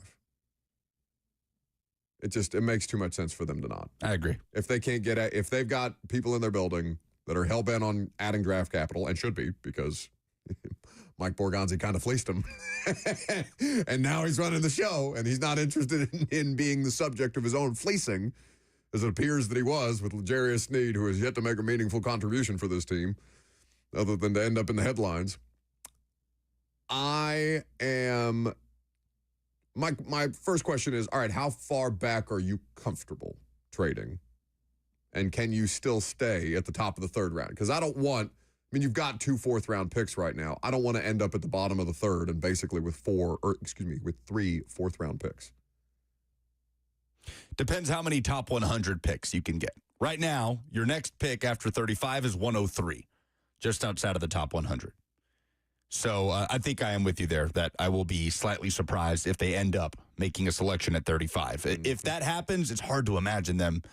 It makes too much sense for them to not. I agree. If they've got people in their building that are hell-bent on adding draft capital, and should be, because Mike Borgonzi kind of fleeced him. And now he's running the show, and he's not interested in being the subject of his own fleecing, as it appears that he was with L'Jarius Sneed, who has yet to make a meaningful contribution for this team, other than to end up in the headlines. My first question is, all right, how far back are you comfortable trading? And can you still stay at the top of the third round? Because you've got 2 fourth-round picks right now. I don't want to end up at the bottom of the third and basically with 3 fourth-round picks. Depends how many top 100 picks you can get. Right now, your next pick after 35 is 103, just outside of the top 100. So I think I am with you there, that I will be slightly surprised if they end up making a selection at 35. If that happens, it's hard to imagine them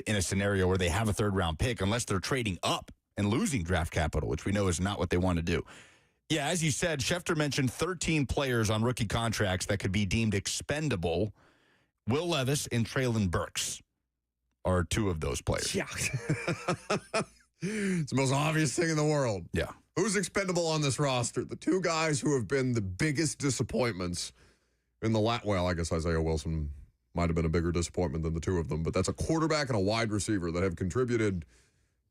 in a scenario where they have a third-round pick unless they're trading up and losing draft capital, which we know is not what they want to do. Yeah, as you said, Schefter mentioned 13 players on rookie contracts that could be deemed expendable. Will Levis and Treylon Burks are 2 of those players. Yeah. It's the most obvious thing in the world. Yeah. Who's expendable on this roster? The 2 guys who have been the biggest disappointments in the well, I guess Isaiah Wilson might have been a bigger disappointment than the 2 of them, but that's a quarterback and a wide receiver that have contributed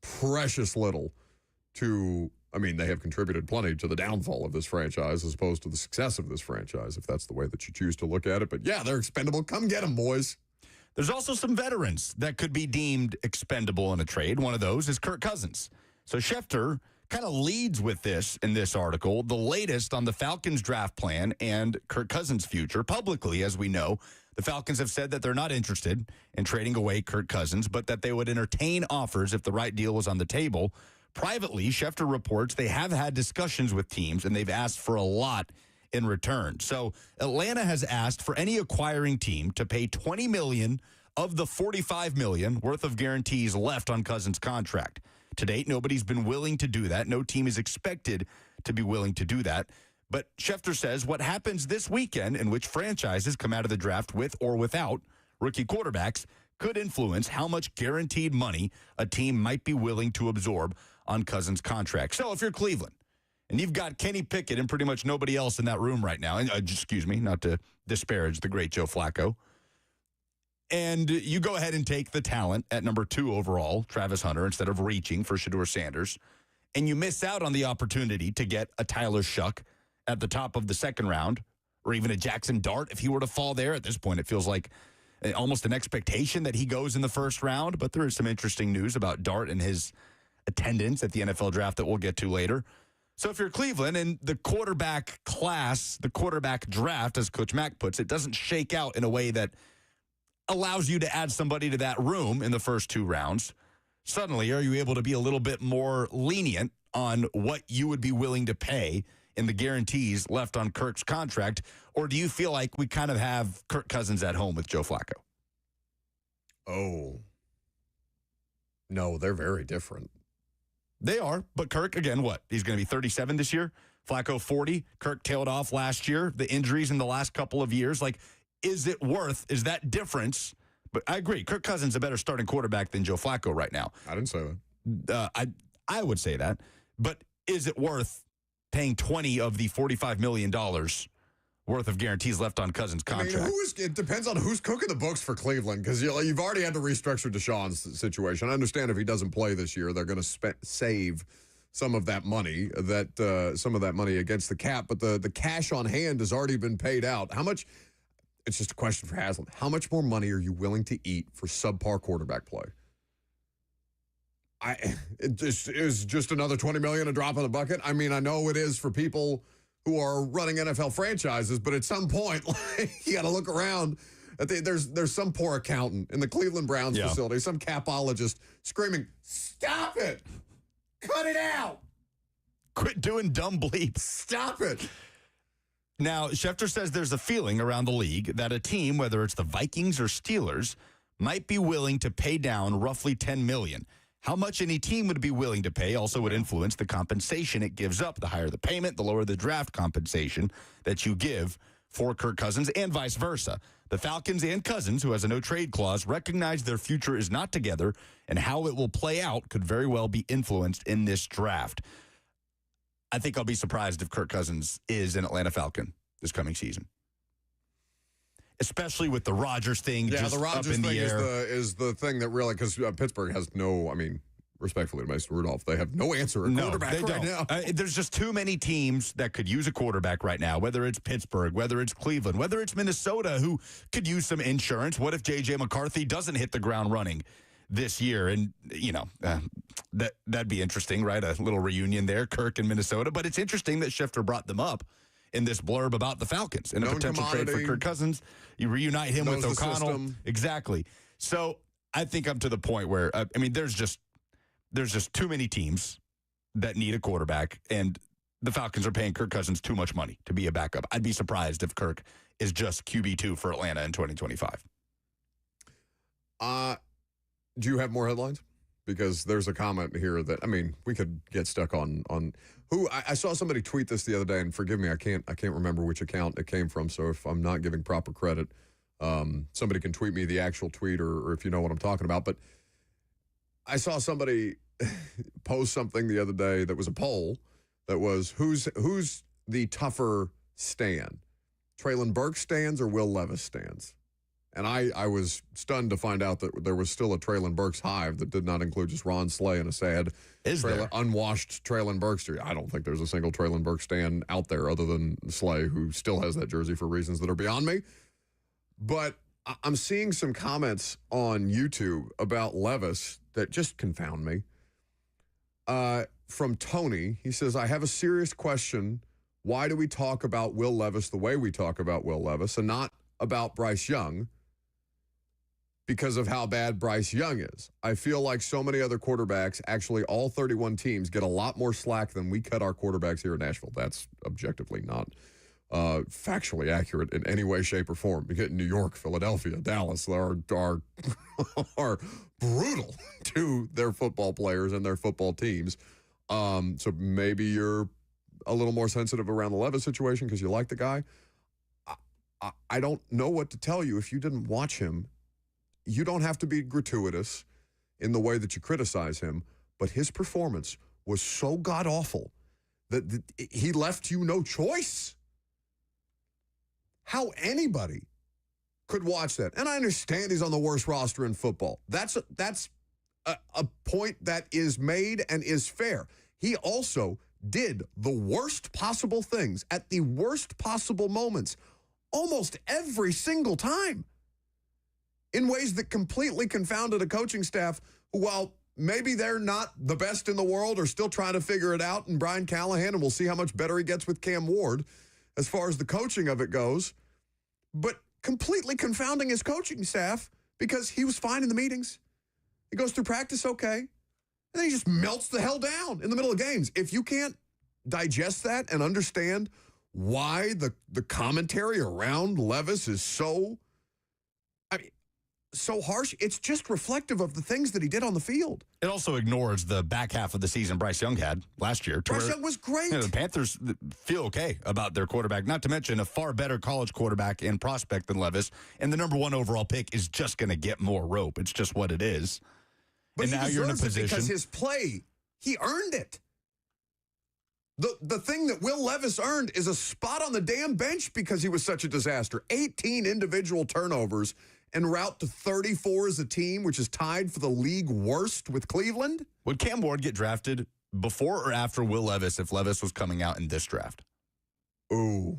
precious little they have contributed plenty to the downfall of this franchise as opposed to the success of this franchise, if that's the way that you choose to look at it. But yeah, they're expendable. Come get them, boys. There's also some veterans that could be deemed expendable in a trade. One of those is Kirk Cousins. So Schefter kind of leads with this in this article, the latest on the Falcons draft plan and Kirk Cousins' future. Publicly, as we know, the Falcons have said that they're not interested in trading away Kirk Cousins, but that they would entertain offers if the right deal was on the table. Privately, Schefter reports they have had discussions with teams, and they've asked for a lot in return. So Atlanta has asked for any acquiring team to pay $20 million of the $45 million worth of guarantees left on Cousins' contract. To date, nobody's been willing to do that. No team is expected to be willing to do that. But Schefter says what happens this weekend, in which franchises come out of the draft with or without rookie quarterbacks, could influence how much guaranteed money a team might be willing to absorb on Cousins' contract. So if you're Cleveland and you've got Kenny Pickett and pretty much nobody else in that room right now, and excuse me, not to disparage the great Joe Flacco, and you go ahead and take the talent at number 2 overall, Travis Hunter, instead of reaching for Shedeur Sanders, and you miss out on the opportunity to get a Tyler Shuck at the top of the second round, or even a Jackson Dart if he were to fall there. At this point, it feels like almost an expectation that he goes in the first round, but there is some interesting news about Dart and his attendance at the NFL draft that we'll get to later. So if you're Cleveland and the quarterback class, the quarterback draft, as Coach Mack puts it, doesn't shake out in a way that allows you to add somebody to that room in the first 2 rounds, suddenly are you able to be a little bit more lenient on what you would be willing to pay in the guarantees left on Kirk's contract? Or do you feel like we kind of have Kirk Cousins at home with Joe Flacco? Oh. No, they're very different. They are, but Kirk, again, what? He's going to be 37 this year. Flacco, 40. Kirk tailed off last year. The injuries in the last couple of years. Like, is that difference? But I agree, Kirk Cousins is a better starting quarterback than Joe Flacco right now. I didn't say that. I would say that. But is it worth paying $20 of the $45 million worth of guarantees left on Cousins' contract? I mean, it depends on who's cooking the books for Cleveland, because you've already had to restructure Deshaun's situation. I understand if he doesn't play this year, they're going to save some of that money, against the cap, but the cash on hand has already been paid out. How much? It's just a question for Haslam. How much more money are you willing to eat for subpar quarterback play? It is just another $20 million a drop in the bucket. I mean, I know it is for people who are running NFL franchises, but at some point, you got to look around. There's some poor accountant in the Cleveland Browns facility, some capologist screaming, "Stop it! Cut it out! Quit doing dumb bleeps! Stop it!" Now, Schefter says there's a feeling around the league that a team, whether it's the Vikings or Steelers, might be willing to pay down roughly $10 million. How much any team would be willing to pay also would influence the compensation it gives up. The higher the payment, the lower the draft compensation that you give for Kirk Cousins, and vice versa. The Falcons and Cousins, who has a no-trade clause, recognize their future is not together, and how it will play out could very well be influenced in this draft. I think I'll be surprised if Kirk Cousins is an Atlanta Falcon this coming season, especially with the Rodgers thing just the Rodgers up in thing the air. is the thing that really, because Pittsburgh has no, I mean, respectfully to Mason Rudolph, they have no answer at quarterback right now. There's just too many teams that could use a quarterback right now, whether it's Pittsburgh, whether it's Cleveland, whether it's Minnesota, who could use some insurance. What if J.J. McCarthy doesn't hit the ground running this year? And, that'd be interesting, right? A little reunion there, Kirk in Minnesota. But it's interesting that Schefter brought them up in this blurb about the Falcons and a potential trade for Kirk Cousins. You reunite him with O'Connell. Exactly. So I think I'm to the point where, there's just too many teams that need a quarterback, and the Falcons are paying Kirk Cousins too much money to be a backup. I'd be surprised if Kirk is just QB2 for Atlanta in 2025. Do you have more headlines? Because there's a comment here that, we could get stuck on who. I saw somebody tweet this the other day, and forgive me, I can't remember which account it came from, so if I'm not giving proper credit, somebody can tweet me the actual tweet or if you know what I'm talking about. But I saw somebody post something the other day that was a poll that was, who's the tougher stand? Treylon Burks stands or Will Levis stands? And I was stunned to find out that there was still a Treylon Burks hive that did not include just Ron Slay and a sad unwashed Treylon Burks. I don't think there's a single Treylon Burks stand out there other than Slay, who still has that jersey for reasons that are beyond me. But I'm seeing some comments on YouTube about Levis that just confound me. From Tony, he says, "I have a serious question. Why do we talk about Will Levis the way we talk about Will Levis and not about Bryce Young? Because of how bad Bryce Young is. I feel like so many other quarterbacks, actually all 31 teams, get a lot more slack than we cut our quarterbacks here in Nashville." That's objectively not factually accurate in any way, shape, or form. Because New York, Philadelphia, Dallas are brutal to their football players and their football teams. So maybe you're a little more sensitive around the Levis situation because you like the guy. I don't know what to tell you if you didn't watch him. You don't have to be gratuitous in the way that you criticize him, but his performance was so god-awful that he left you no choice. How anybody could watch that. And I understand he's on the worst roster in football. That's a point that is made and is fair. He also did the worst possible things at the worst possible moments almost every single time in ways that completely confounded a coaching staff who, while maybe they're not the best in the world or still trying to figure it out, and Brian Callahan, and we'll see how much better he gets with Cam Ward as far as the coaching of it goes, but completely confounding his coaching staff because he was fine in the meetings. He goes through practice okay, and then he just melts the hell down in the middle of games. If you can't digest that and understand why the commentary around Levis is so harsh, it's just reflective of the things that he did on the field. It also ignores the back half of the season Bryce Young had last year. Bryce Young was great. The Panthers feel okay about their quarterback, not to mention a far better college quarterback and prospect than Levis, and the number 1 overall pick is just going to get more rope. It's just what it is. But and now you're in a position because his play, he earned it. The thing that Will Levis earned is a spot on the damn bench because he was such a disaster. 18 individual turnovers en route to 34 as a team, which is tied for the league worst with Cleveland. Would Cam Ward get drafted before or after Will Levis if Levis was coming out in this draft? Ooh,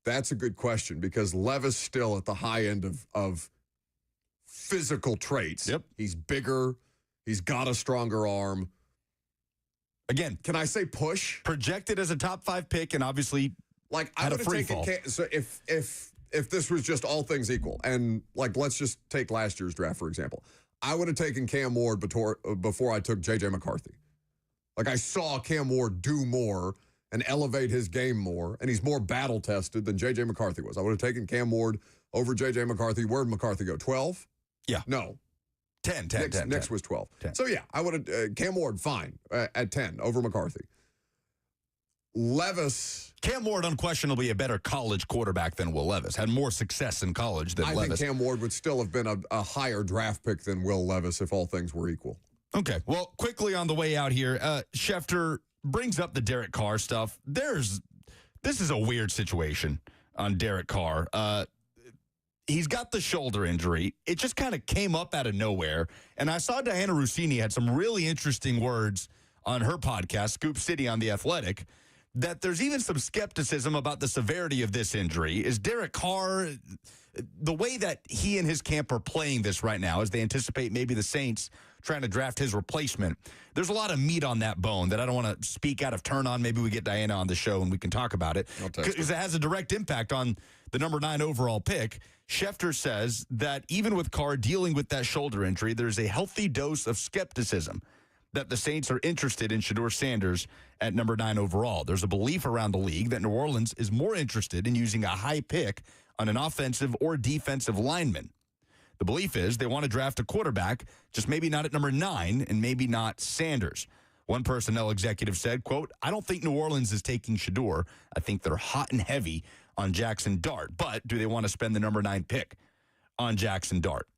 that's a good question because Levis still at the high end of physical traits. Yep. He's bigger. He's got a stronger arm. Again, can I say push? Projected as a top 5 pick and obviously I would have taken so if this was just all things equal, and let's just take last year's draft, for example. I would have taken Cam Ward before I took J.J. McCarthy. I saw Cam Ward do more and elevate his game more, and he's more battle-tested than J.J. McCarthy was. I would have taken Cam Ward over J.J. McCarthy. Where'd McCarthy go, 12? Yeah. No. 10. Nick's was 12. 10. So, yeah, I would have Cam Ward, fine, at 10 over McCarthy. Levis. Cam Ward unquestionably a better college quarterback than Will Levis. Had more success in college than Levis. I think Cam Ward would still have been a higher draft pick than Will Levis if all things were equal. Okay. Well, quickly on the way out here, Schefter brings up the Derek Carr stuff. This is a weird situation on Derek Carr. He's got the shoulder injury. It just kind of came up out of nowhere. And I saw Diana Rossini had some really interesting words on her podcast, Scoop City on The Athletic, that there's even some skepticism about the severity of this injury. Is Derek Carr, the way that he and his camp are playing this right now, as they anticipate maybe the Saints trying to draft his replacement, there's a lot of meat on that bone that I don't want to speak out of turn on. Maybe we get Diana on the show and we can talk about it, because it has a direct impact on the number 9 overall pick. Schefter says that even with Carr dealing with that shoulder injury, there's a healthy dose of skepticism that the Saints are interested in Shedeur Sanders at number 9 overall. There's a belief around the league that New Orleans is more interested in using a high pick on an offensive or defensive lineman. The belief is they want to draft a quarterback, just maybe not at number 9 and maybe not Sanders. One personnel executive said, quote, "I don't think New Orleans is taking Shedeur. I think they're hot and heavy on Jackson Dart. But do they want to spend the number 9 pick on Jackson Dart?"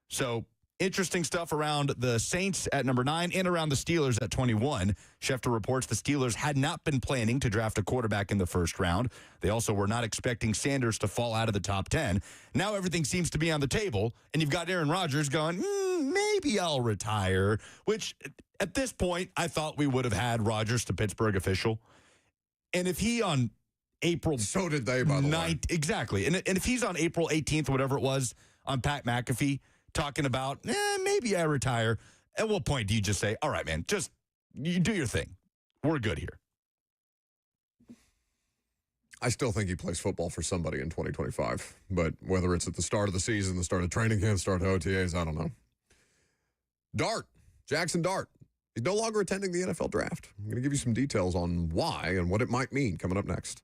So interesting stuff around the Saints at number 9 and around the Steelers at 21. Schefter reports the Steelers had not been planning to draft a quarterback in the first round. They also were not expecting Sanders to fall out of the top 10. Now everything seems to be on the table, and you've got Aaron Rodgers going, maybe I'll retire, which at this point I thought we would have had Rodgers to Pittsburgh official. And if he on April... So did they, by the way. Exactly. And if he's on April 18th, whatever it was, on Pat McAfee, talking about, maybe I retire. At what point do you just say, all right, man, just you do your thing. We're good here. I still think he plays football for somebody in 2025. But whether it's at the start of the season, the start of training camp, start of OTAs, I don't know. Jackson Dart. He's no longer attending the NFL draft. I'm going to give you some details on why and what it might mean coming up next.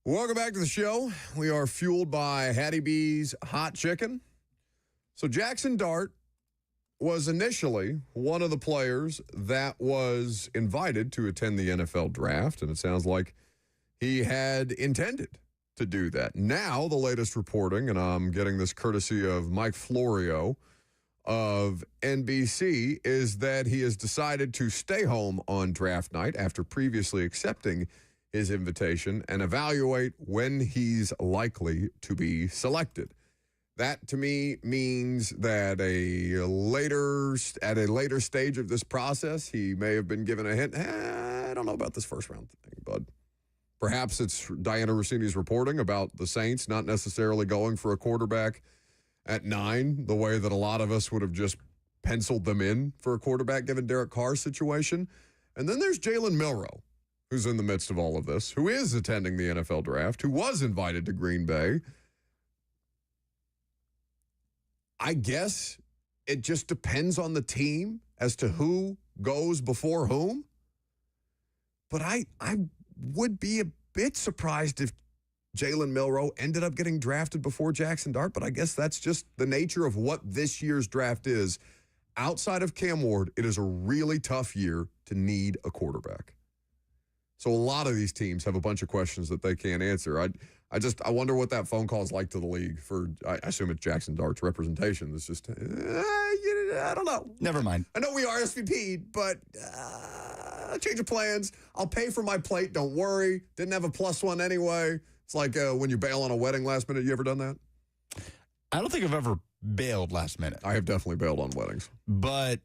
Welcome back to the show. We are fueled by Hattie Bees hot chicken. So Jackson Dart was initially one of the players that was invited to attend the NFL draft, and it sounds like he had intended to do that. Now, the latest reporting, and I'm getting this courtesy of Mike Florio of NBC, is that he has decided to stay home on draft night after previously accepting his invitation and evaluate when he's likely to be selected. That, to me, means that at a later stage of this process, he may have been given a hint. I don't know about this first round thing, bud. Perhaps it's Diana Rossini's reporting about the Saints not necessarily going for a quarterback at 9, the way that a lot of us would have just penciled them in for a quarterback given Derek Carr's situation. And then there's Jalen Milroe, who's in the midst of all of this, who is attending the NFL draft, who was invited to Green Bay. I guess it just depends on the team as to who goes before whom. But I would be a bit surprised if Jalen Milroe ended up getting drafted before Jackson Dart, but I guess that's just the nature of what this year's draft is. Outside of Cam Ward, it is a really tough year to need a quarterback. So a lot of these teams have a bunch of questions that they can't answer. I wonder what that phone call is like to the league for, I assume it's Jackson Dart's representation. It's just, I don't know. Never mind. I know we are SVP'd, but change of plans. I'll pay for my plate. Don't worry. Didn't have a +1 anyway. It's like when you bail on a wedding last minute. You ever done that? I don't think I've ever bailed last minute. I have definitely bailed on weddings. But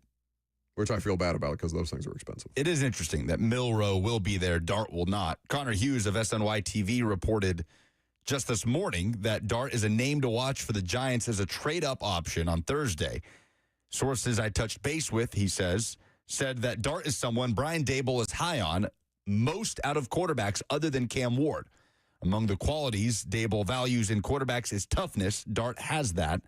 which I feel bad about because those things are expensive. It is interesting that Milroe will be there, Dart will not. Connor Hughes of SNY TV reported just this morning that Dart is a name to watch for the Giants as a trade-up option on Thursday. Sources I touched base with, he said that Dart is someone Brian Daboll is high on, most out of quarterbacks other than Cam Ward. Among the qualities Daboll values in quarterbacks is toughness. Dart has that.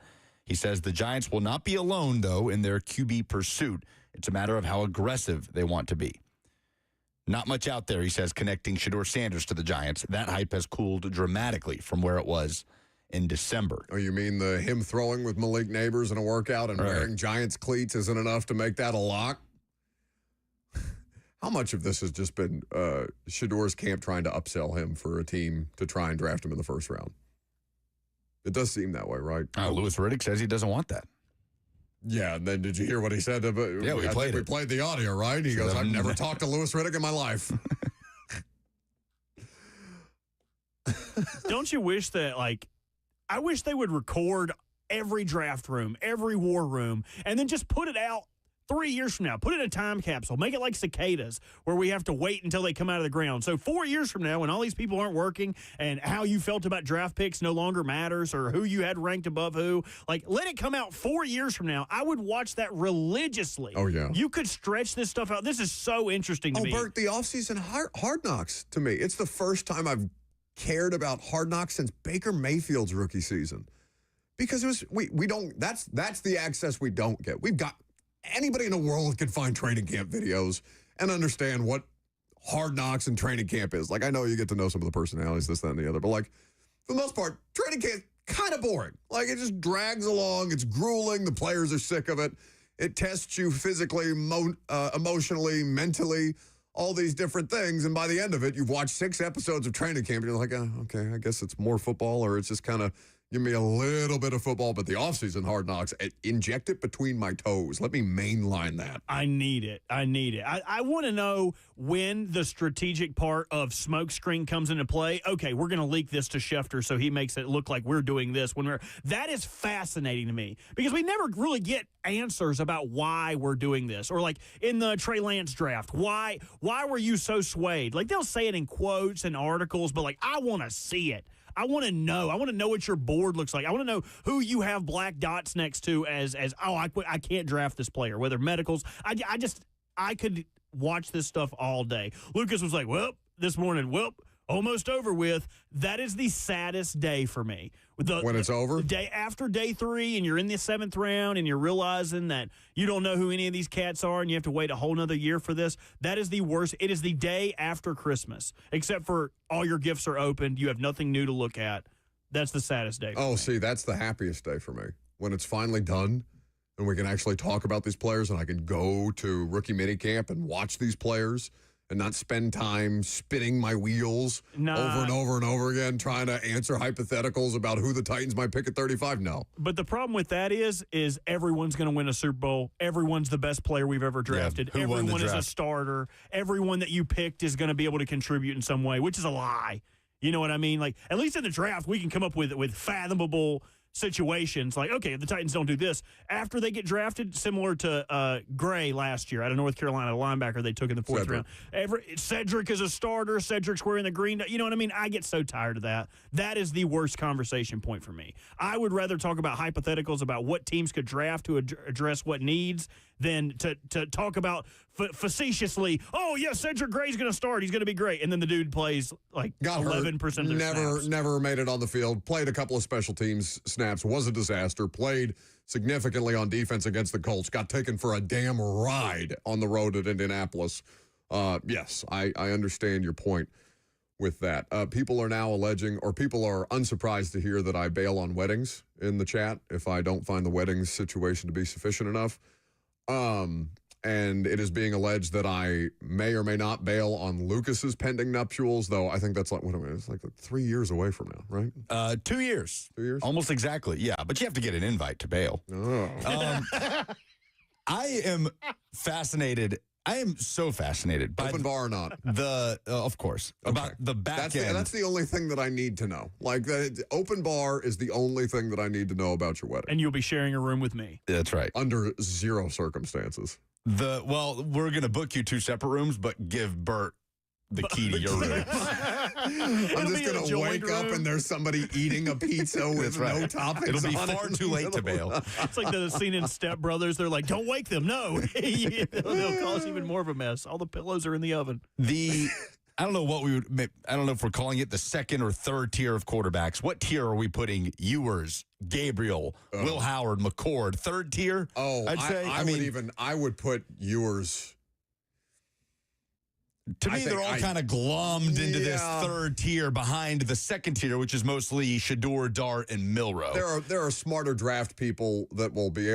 He says the Giants will not be alone, though, in their QB pursuit. It's a matter of how aggressive they want to be. Not much out there, he says, connecting Shedeur Sanders to the Giants. That hype has cooled dramatically from where it was in December. Oh, you mean him throwing with Malik Neighbors in a workout and wearing Giants cleats isn't enough to make that a lock? How much of this has just been Shedeur's camp trying to upsell him for a team to try and draft him in the first round? It does seem that way, right? Louis Riddick says he doesn't want that. Yeah, and then did you hear what he said? Yeah, we played the audio, right? He goes, I've never talked to Louis Riddick in my life. Don't you wish that, I wish they would record every draft room, every war room, and then just put it out 3 years from now. Put it in a time capsule. Make it like cicadas, where we have to wait until they come out of the ground. So 4 years from now, when all these people aren't working and how you felt about draft picks no longer matters, or who you had ranked above who, let it come out 4 years from now. I would watch that religiously. Oh, yeah. You could stretch this stuff out. This is so interesting to me. Bert, the offseason Hard Knocks to me. It's the first time I've cared about Hard Knocks since Baker Mayfield's rookie season. Because it was we don't that's the access we don't get. We've got anybody in the world can find training camp videos and understand what Hard Knocks and training camp is. I know you get to know some of the personalities, this, that, and the other, but for the most part, training camp kind of boring. It just drags along. It's grueling. The players are sick of it. It tests you physically, emotionally, mentally, all these different things. And by the end of it, you've watched 6 episodes of training camp. And you're like, okay, I guess it's more football, or it's just kind of give me a little bit of football, but the offseason Hard Knocks, inject it between my toes. Let me mainline that. I need it. I want to know when the strategic part of smokescreen comes into play. Okay, we're going to leak this to Schefter so he makes it look like we're doing this. That is fascinating to me, because we never really get answers about why we're doing this. Or in the Trey Lance draft, why were you so swayed? They'll say it in quotes and articles, but I want to see it. I want to know. I want to know what your board looks like. I want to know who you have black dots next to as I can't draft this player, whether medicals. I could watch this stuff all day. Lucas was like, this morning, almost over with. That is the saddest day for me. When it's over? The day after day 3 and you're in the 7th round and you're realizing that you don't know who any of these cats are and you have to wait a whole nother year for this. That is the worst. It is the day after Christmas, except for all your gifts are opened. You have nothing new to look at. That's the saddest day. Oh, see, that's the happiest day for me. When it's finally done and we can actually talk about these players and I can go to rookie minicamp and watch these players and not spend time spinning my wheels over and over and over again trying to answer hypotheticals about who the Titans might pick at 35. No. But the problem with that is everyone's going to win a Super Bowl. Everyone's the best player we've ever drafted. Yeah, everyone is a starter. Everyone that you picked is going to be able to contribute in some way, which is a lie. You know what I mean? Like, at least in the draft, we can come up with fathomable situations. Like, okay, if the Titans don't do this, after they get drafted, similar to Gray last year out of North Carolina, the linebacker they took in the 4th round. Cedric is a starter. Cedric's wearing the green. You know what I mean? I get so tired of that. That is the worst conversation point for me. I would rather talk about hypotheticals about what teams could draft to address what needs than to talk about facetiously, oh, yeah, Cedric Gray's going to start. He's going to be great. And then the dude plays like 11% of their snaps. Never made it on the field. Played a couple of special teams snaps. Was a disaster. Played significantly on defense against the Colts. Got taken for a damn ride on the road at Indianapolis. Yes, I understand your point with that. People are now alleging, or people are unsurprised to hear that I bail on weddings in the chat if I don't find the weddings situation to be sufficient enough. And it is being alleged that I may or may not bail on Lucas's pending nuptials, though I think that's it's like 3 years away from now, right? 2 years. 2 years? Almost exactly, yeah. But you have to get an invite to bail. Oh. I am fascinated. I am so fascinated by open bar or not? Of course, about the back end. That's the only thing that I need to know. Like, the open bar is the only thing that I need to know about your wedding. And you'll be sharing a room with me. That's right. Under zero circumstances. Well, we're going to book you 2 separate rooms, but give Bert the key to your room. I'm just going to wake up and there's somebody eating a pizza with no toppings. It'll be on far too late to bail. It's like the scene in Step Brothers. They're like, don't wake them. No. They'll cause even more of a mess. All the pillows are in the oven. I don't know what we would. I don't know if we're calling it the 2nd or 3rd tier of quarterbacks. What tier are we putting Ewers, Gabriel, Will Howard, McCord? 3rd tier? Oh, I'd say. I would put Ewers. To me, they're all kind of glommed into this 3rd tier behind the 2nd tier, which is mostly Shador, Dart, and Milroe. There are smarter draft people that will be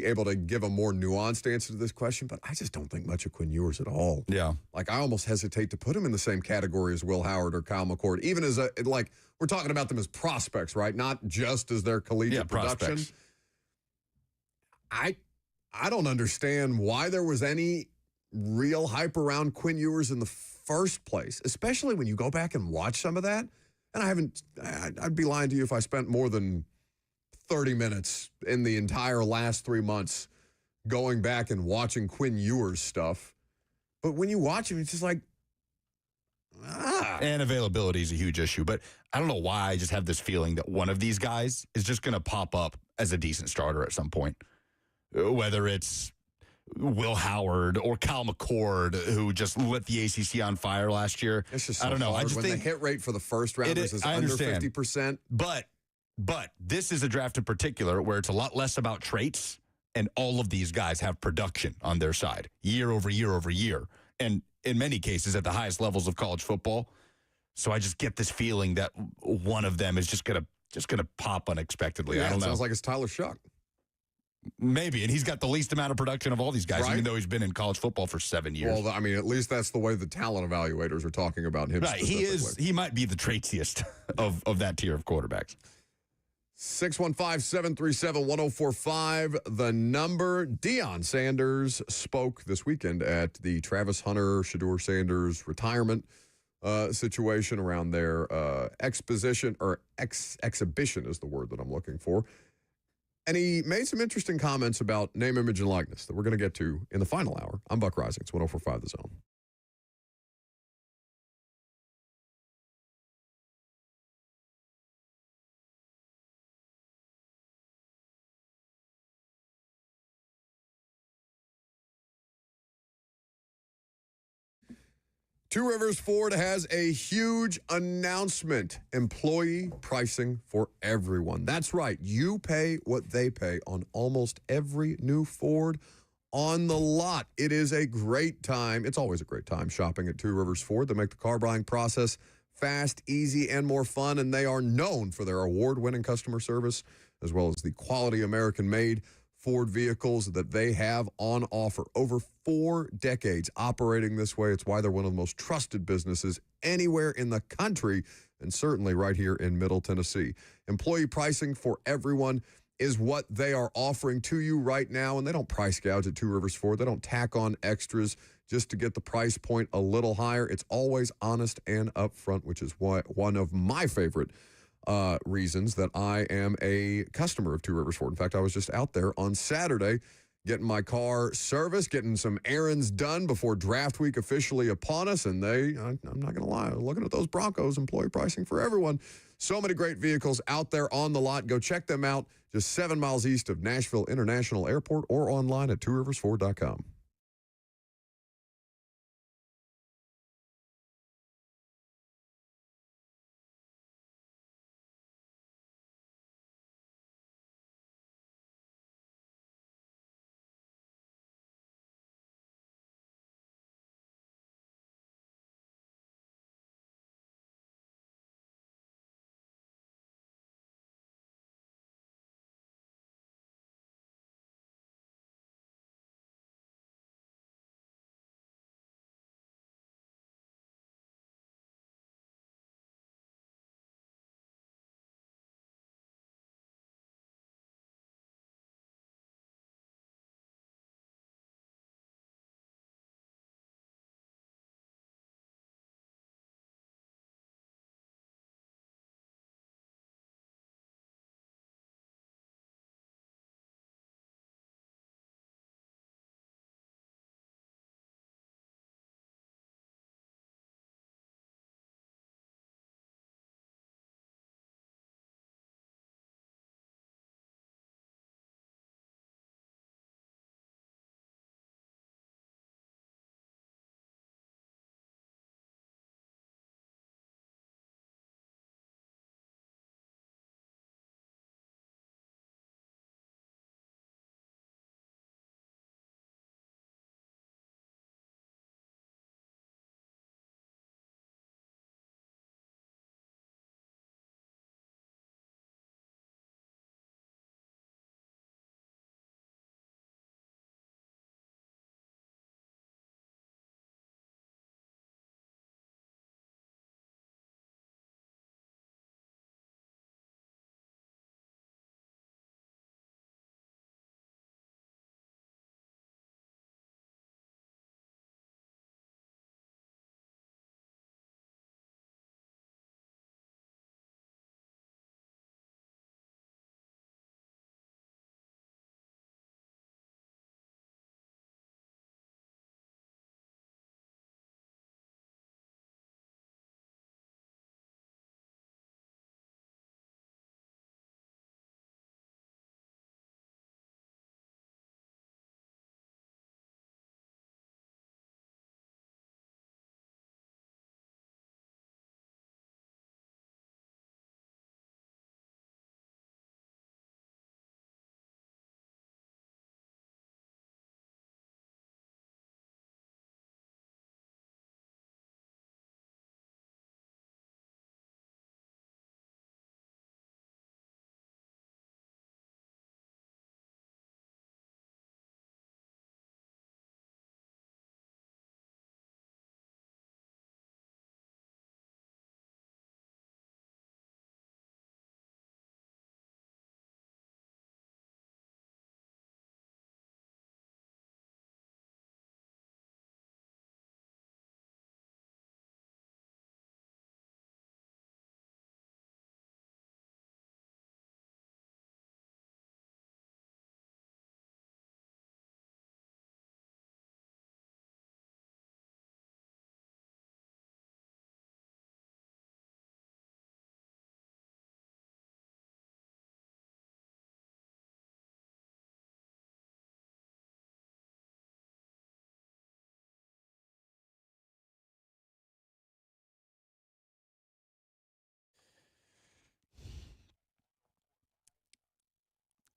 able to give a more nuanced answer to this question, but I just don't think much of Quinn Ewers at all. Yeah. Like, I almost hesitate to put him in the same category as Will Howard or Kyle McCord, even as we're talking about them as prospects, right? Not just as their collegiate production. Prospects. I don't understand why there was any real hype around Quinn Ewers in the first place, especially when you go back and watch some of that. And I'd be lying to you if I spent more than 30 minutes in the entire last 3 months going back and watching Quinn Ewers stuff. But when you watch him, it's just like, And availability is a huge issue. But I don't know why I just have this feeling that one of these guys is just going to pop up as a decent starter at some point. Whether it's Will Howard or Kyle McCord, who just lit the ACC on fire last year. It's just so I don't know. hard. I just when think the hit rate for the first rounders is I under understand. 50%. But this is a draft in particular where it's a lot less about traits, and all of these guys have production on their side year over year over year, and in many cases at the highest levels of college football. So I just get this feeling that one of them is just gonna pop unexpectedly. Yeah, I don't it know. sounds like it's Tyler Shuck. Maybe, and he's got the least amount of production of all these guys, Right. even though he's been in college football for 7 years. Well, I mean, at least that's the way the talent evaluators are talking about him. Right, he might be the traitsiest of that tier of quarterbacks. 615-737-1045, the number. Deion Sanders spoke this weekend at the Travis Hunter, Shador Sanders retirement situation around their exhibition is the word that I'm looking for. And he made some interesting comments about name, image, and likeness that we're going to get to in the final hour. I'm Buck Rising. It's 104.5 The Zone. Two Rivers Ford has a huge announcement. Employee pricing for everyone. That's right. You pay what they pay on almost every new Ford on the lot. It is a great time. It's always a great time shopping at Two Rivers Ford. They make the car buying process fast, easy, and more fun, and they are known for their award-winning customer service as well as the quality American-made Ford vehicles that they have on offer. Over 4 decades operating this way. It's why they're one of the most trusted businesses anywhere in the country, and certainly right here in Middle Tennessee. Employee pricing for everyone is what they are offering to you right now, and they don't price gouge at Two Rivers Ford. They don't tack on extras just to get the price point a little higher. It's always honest and upfront, which is why one of my favorite reasons that I am a customer of Two Rivers Ford. In fact, I was just out there on Saturday getting my car serviced, getting some errands done before draft week officially upon us. And I'm not going to lie, looking at those Broncos, employee pricing for everyone. So many great vehicles out there on the lot. Go check them out just 7 miles east of Nashville International Airport or online at tworiversford.com.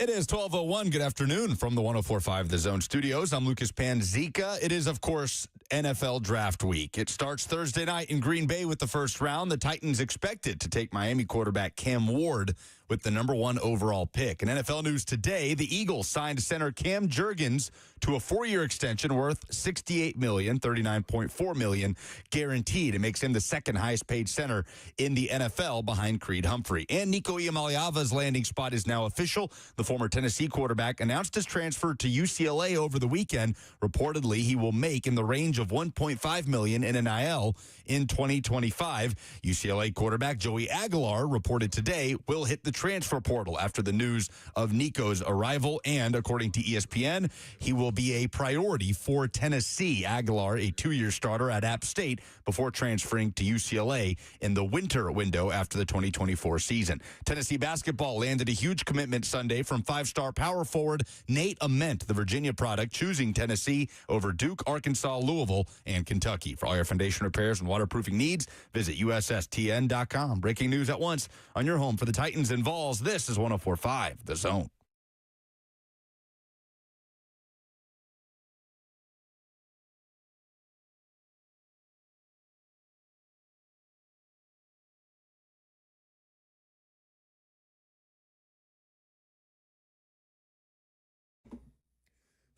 It is 12:01. Good afternoon from the 104.5 The Zone Studios. I'm Lucas Panzica. It is, of course, NFL Draft Week. It starts Thursday night in Green Bay with the first round. The Titans expected to take Miami quarterback Cam Ward with the number 1 overall pick. In NFL news today, the Eagles signed center Cam Jurgens to a 4-year extension worth $68 million, $39.4 million guaranteed. It makes him the second highest paid center in the NFL behind Creed Humphrey. And Nico Iamaleava's landing spot is now official. The former Tennessee quarterback announced his transfer to UCLA over the weekend. Reportedly, he will make in the range of $1.5 million in NIL in 2025. UCLA quarterback Joey Aguilar reported today will hit the transfer portal after the news of Nico's arrival. And according to ESPN, he will be a priority for Tennessee. Aguilar, a 2-year starter at App State before transferring to UCLA in the winter window after the 2024 season. Tennessee basketball landed a huge commitment Sunday from 5-star power forward Nate Ament, the Virginia product, choosing Tennessee over Duke, Arkansas, Louisville, and Kentucky. For all your foundation repairs and waterproofing needs, visit USSTN.com. Breaking news at once on your home for the Titans and Vols. This is 104.5 The Zone.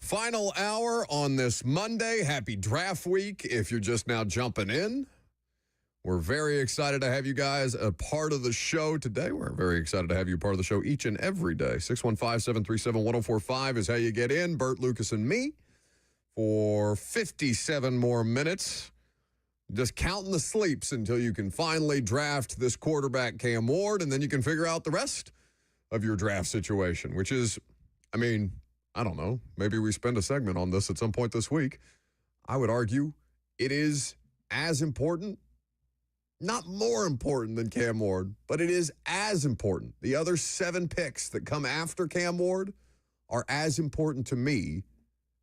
Final hour on this Monday. Happy Draft Week. If you're just now jumping in, we're very excited to have you guys a part of the show today. We're very excited to have you part of the show each and every day. 615-737-1045 is how you get in. Bert, Lucas, and me for 57 more minutes. Just counting the sleeps until you can finally draft this quarterback, Cam Ward, and then you can figure out the rest of your draft situation, which is, I don't know. Maybe we spend a segment on this at some point this week. I would argue it is as important, not more important than Cam Ward, but it is as important. The other 7 picks that come after Cam Ward are as important to me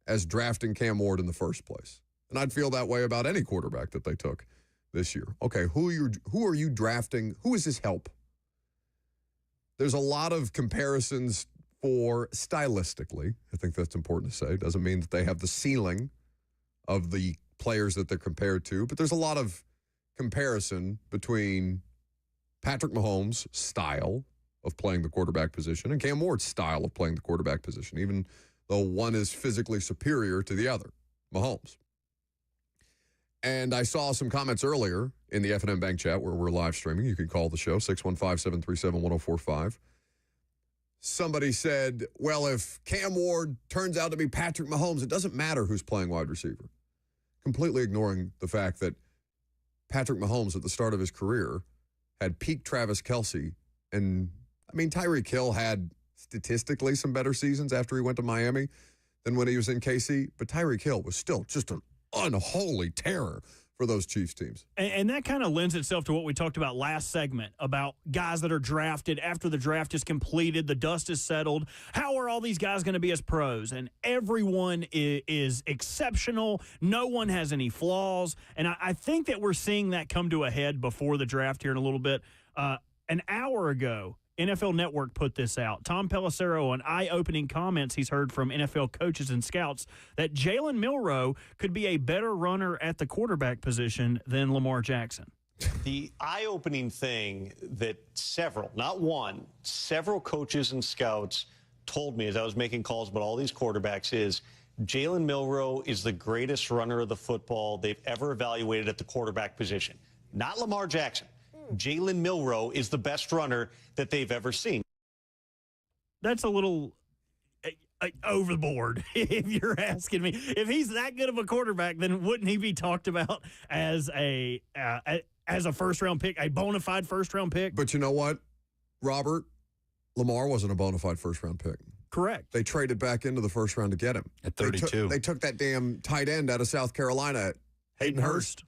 as drafting Cam Ward in the first place. And I'd feel that way about any quarterback that they took this year. Okay, who are you drafting? Who is his help? There's a lot of comparisons for stylistically. I think that's important to say. Doesn't mean that they have the ceiling of the players that they're compared to, but there's a lot of comparison between Patrick Mahomes' style of playing the quarterback position and Cam Ward's style of playing the quarterback position, even though one is physically superior to the other, Mahomes. And I saw some comments earlier in the F&M Bank chat where we're live streaming. You can call the show, 615-737-1045. Somebody said, well, if Cam Ward turns out to be Patrick Mahomes, it doesn't matter who's playing wide receiver. Completely ignoring the fact that Patrick Mahomes at the start of his career had peak Travis Kelce. And, Tyreek Hill had statistically some better seasons after he went to Miami than when he was in KC. But Tyreek Hill was still just an unholy terror for those Chiefs teams. And that kind of lends itself to what we talked about last segment about guys that are drafted after the draft is completed, the dust is settled. How are all these guys going to be as pros? And everyone is exceptional. No one has any flaws. And I think that we're seeing that come to a head before the draft here in a little bit. An hour ago, NFL Network put this out. Tom Pelissero, on eye-opening comments he's heard from NFL coaches and scouts, that Jalen Milroe could be a better runner at the quarterback position than Lamar Jackson. The eye-opening thing that several, not one, several coaches and scouts told me as I was making calls about all these quarterbacks is Jalen Milroe is the greatest runner of the football they've ever evaluated at the quarterback position. Not Lamar Jackson. Jalen Milroe is the best runner that they've ever seen. That's a little overboard, if you're asking me. If he's that good of a quarterback, then wouldn't he be talked about as a first-round pick, a bona fide first-round pick? But you know what, Robert? Lamar wasn't a bona fide first-round pick. Correct. They traded back into the first round to get him. At 32. They took that damn tight end out of South Carolina, Hayden Hurst.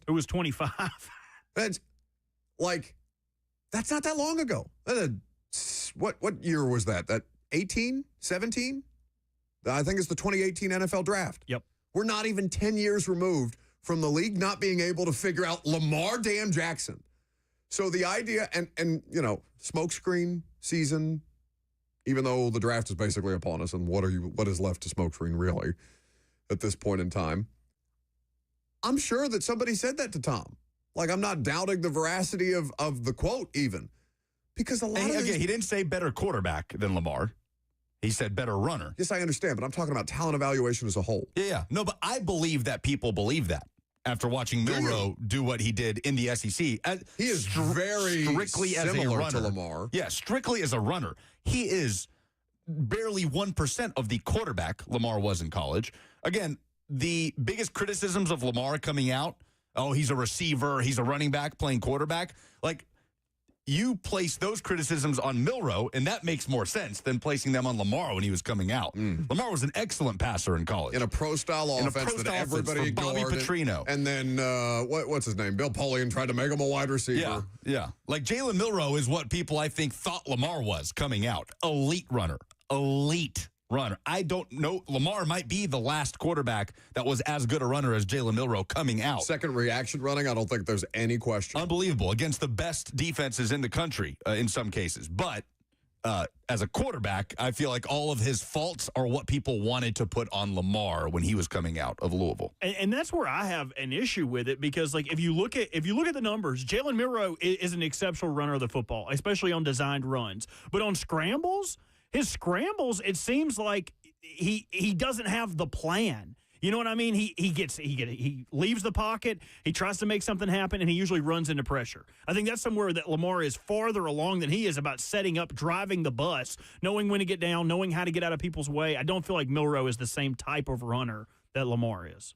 Who was 25. That's not that long ago. What year was that? That 18, 17? I think it's the 2018 NFL draft. Yep. We're not even 10 years removed from the league not being able to figure out Lamar damn Jackson. So the idea, and smokescreen season even though the draft is basically upon us, and what is left to smokescreen really at this point in time. I'm sure that somebody said that to Tom. Like, I'm not doubting the veracity of the quote even. Because a lot of he didn't say better quarterback than Lamar. He said better runner. Yes, I understand, but I'm talking about talent evaluation as a whole. Yeah. No, but I believe that people believe that after watching Milroe do what he did in the SEC. He is very strictly as a similar runner. to Lamar. Yeah, strictly as a runner. He is barely 1% of the quarterback Lamar was in college. Again, the biggest criticisms of Lamar coming out, he's a receiver, he's a running back playing quarterback. Like, you place those criticisms on Milroe, and that makes more sense than placing them on Lamar when he was coming out. Lamar was an excellent passer in college. In a pro-style offense that everybody ignored. Bobby Petrino. And then, what's his name? Bill Polian tried to make him a wide receiver. Yeah. Like, Jalen Milroe is what people, I think, thought Lamar was coming out. Elite runner. I don't know. Lamar might be the last quarterback that was as good a runner as Jalen Milroe coming out. Second reaction running, I don't think there's any question. Unbelievable against the best defenses in the country in some cases. But as a quarterback, I feel like all of his faults are what people wanted to put on Lamar when he was coming out of Louisville. And that's where I have an issue with it, because like if you look at the numbers, Jalen Milroe is an exceptional runner of the football, especially on designed runs. But on scrambles, his scrambles, it seems like he doesn't have the plan. You know what I mean? He leaves the pocket, he tries to make something happen, and he usually runs into pressure. I think that's somewhere that Lamar is farther along than he is about setting up, driving the bus, knowing when to get down, knowing how to get out of people's way. I don't feel like Milroe is the same type of runner that Lamar is.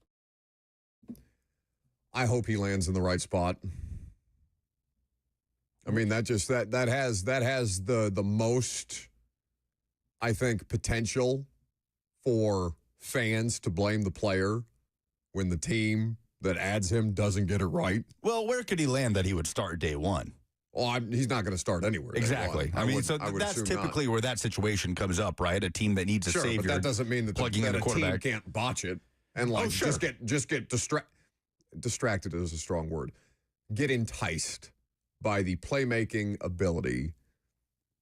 I hope he lands in the right spot. I mean, that has the most, I think, potential for fans to blame the player when the team that adds him doesn't get it right. Well, where could he land that he would start day one? Well, he's not going to start anywhere. Exactly. That's typically where that situation comes up, right? A team that needs a savior. But that doesn't mean that plugging in a team can't botch it and just get distracted is a strong word. Get enticed by the playmaking ability,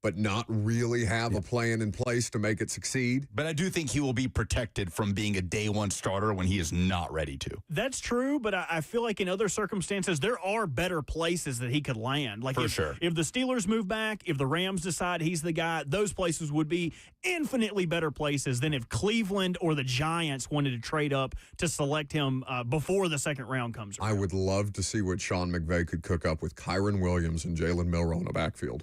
but not really have a plan in place to make it succeed. But I do think he will be protected from being a day one starter when he is not ready to. That's true, but I feel like in other circumstances, there are better places that he could land. Like if the Steelers move back, if the Rams decide he's the guy, those places would be infinitely better places than if Cleveland or the Giants wanted to trade up to select him before the second round comes around. I would love to see what Sean McVay could cook up with Kyron Williams and Jalen Milroe in the backfield.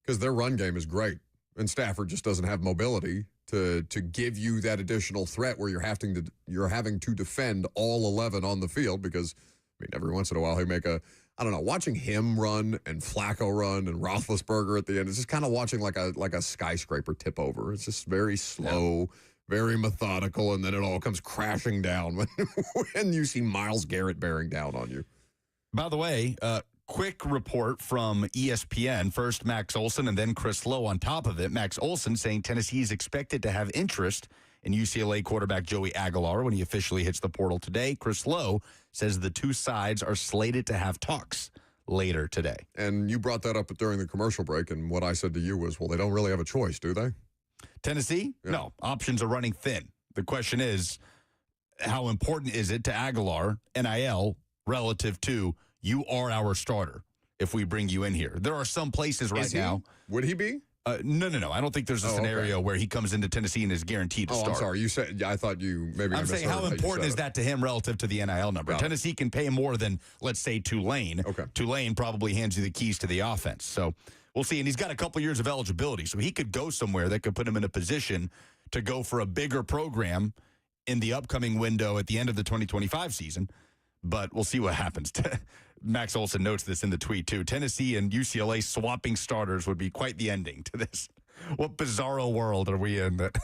Because their run game is great, and Stafford just doesn't have mobility to give you that additional threat where you're having to defend all 11 on the field. Because every once in a while he'll make watching him run and Flacco run and Roethlisberger at the end. It's just kind of watching like a skyscraper tip over. It's just very slow, very methodical, and then it all comes crashing down when you see Myles Garrett bearing down on you. By the way, quick report from ESPN. First, Max Olson, and then Chris Lowe on top of it. Max Olson saying Tennessee is expected to have interest in UCLA quarterback Joey Aguilar when he officially hits the portal today. Chris Lowe says the two sides are slated to have talks later today. And you brought that up during the commercial break, and what I said to you was, well, they don't really have a choice, do they? Tennessee? Yeah. No. Options are running thin. The question is, how important is it to Aguilar, NIL, relative to you are our starter if we bring you in here? There are some places now. Would he be? No. I don't think there's a scenario where he comes into Tennessee and is guaranteed to start. I'm sorry. You said, I thought you maybe. I'm saying, how important is that to him relative to the NIL number? Tennessee can pay more than, let's say, Tulane. Okay. Tulane probably hands you the keys to the offense. So we'll see. And he's got a couple years of eligibility. So he could go somewhere that could put him in a position to go for a bigger program in the upcoming window at the end of the 2025 season. But we'll see what happens. Max Olson notes this in the tweet, too. Tennessee and UCLA swapping starters would be quite the ending to this. What bizarro world are we in that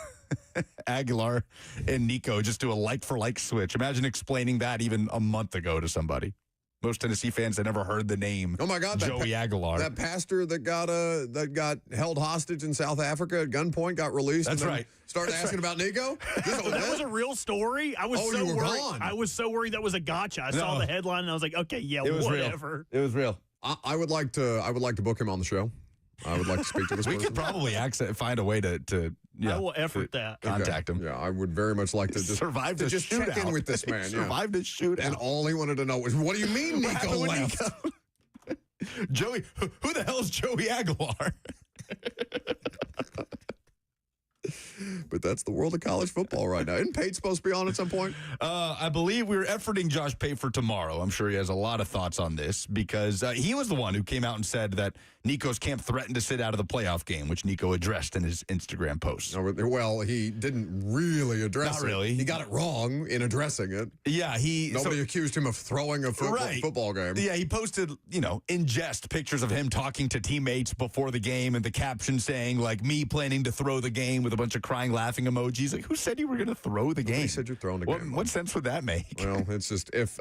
Aguilar and Nico just do a like-for-like switch? Imagine explaining that even a month ago to somebody. Most Tennessee fans had never heard the name. Oh my God, Joey Aguilar. That pastor that got held hostage in South Africa at gunpoint got released. That's right. Started asking about Nico. That was a real story. I was so worried. Gone. I was so worried that was a gotcha. I saw the headline and I was like, okay, yeah, it was whatever. Real. It was real. I would like to book him on the show. I would like to speak to this We person. could probably find a way to I will effort that. contact him. Yeah, I would very much like to just Survived a check in shootout. with this man. Survived a shootout. And all he wanted to know was, what do you mean What Nico happened with left? Nico? Joey, who the hell is Joey Aguilar? But that's the world of college football right now. Isn't Pate supposed to be on at some point? I believe we're efforting Josh Pate for tomorrow. I'm sure he has a lot of thoughts on this because he was the one who came out and said that Nico's camp threatened to sit out of the playoff game, which Nico addressed in his Instagram post. Well, he didn't really address Not it. really. He got it wrong in addressing it. Yeah, Nobody accused him of throwing a football game. Yeah, he posted, in jest pictures of him talking to teammates before the game and the caption saying, like, me planning to throw the game with a bunch of crying, laughing emojis. Like, who said you were going to throw the game? He said you're throwing the game. What sense would that make? Well, it's just this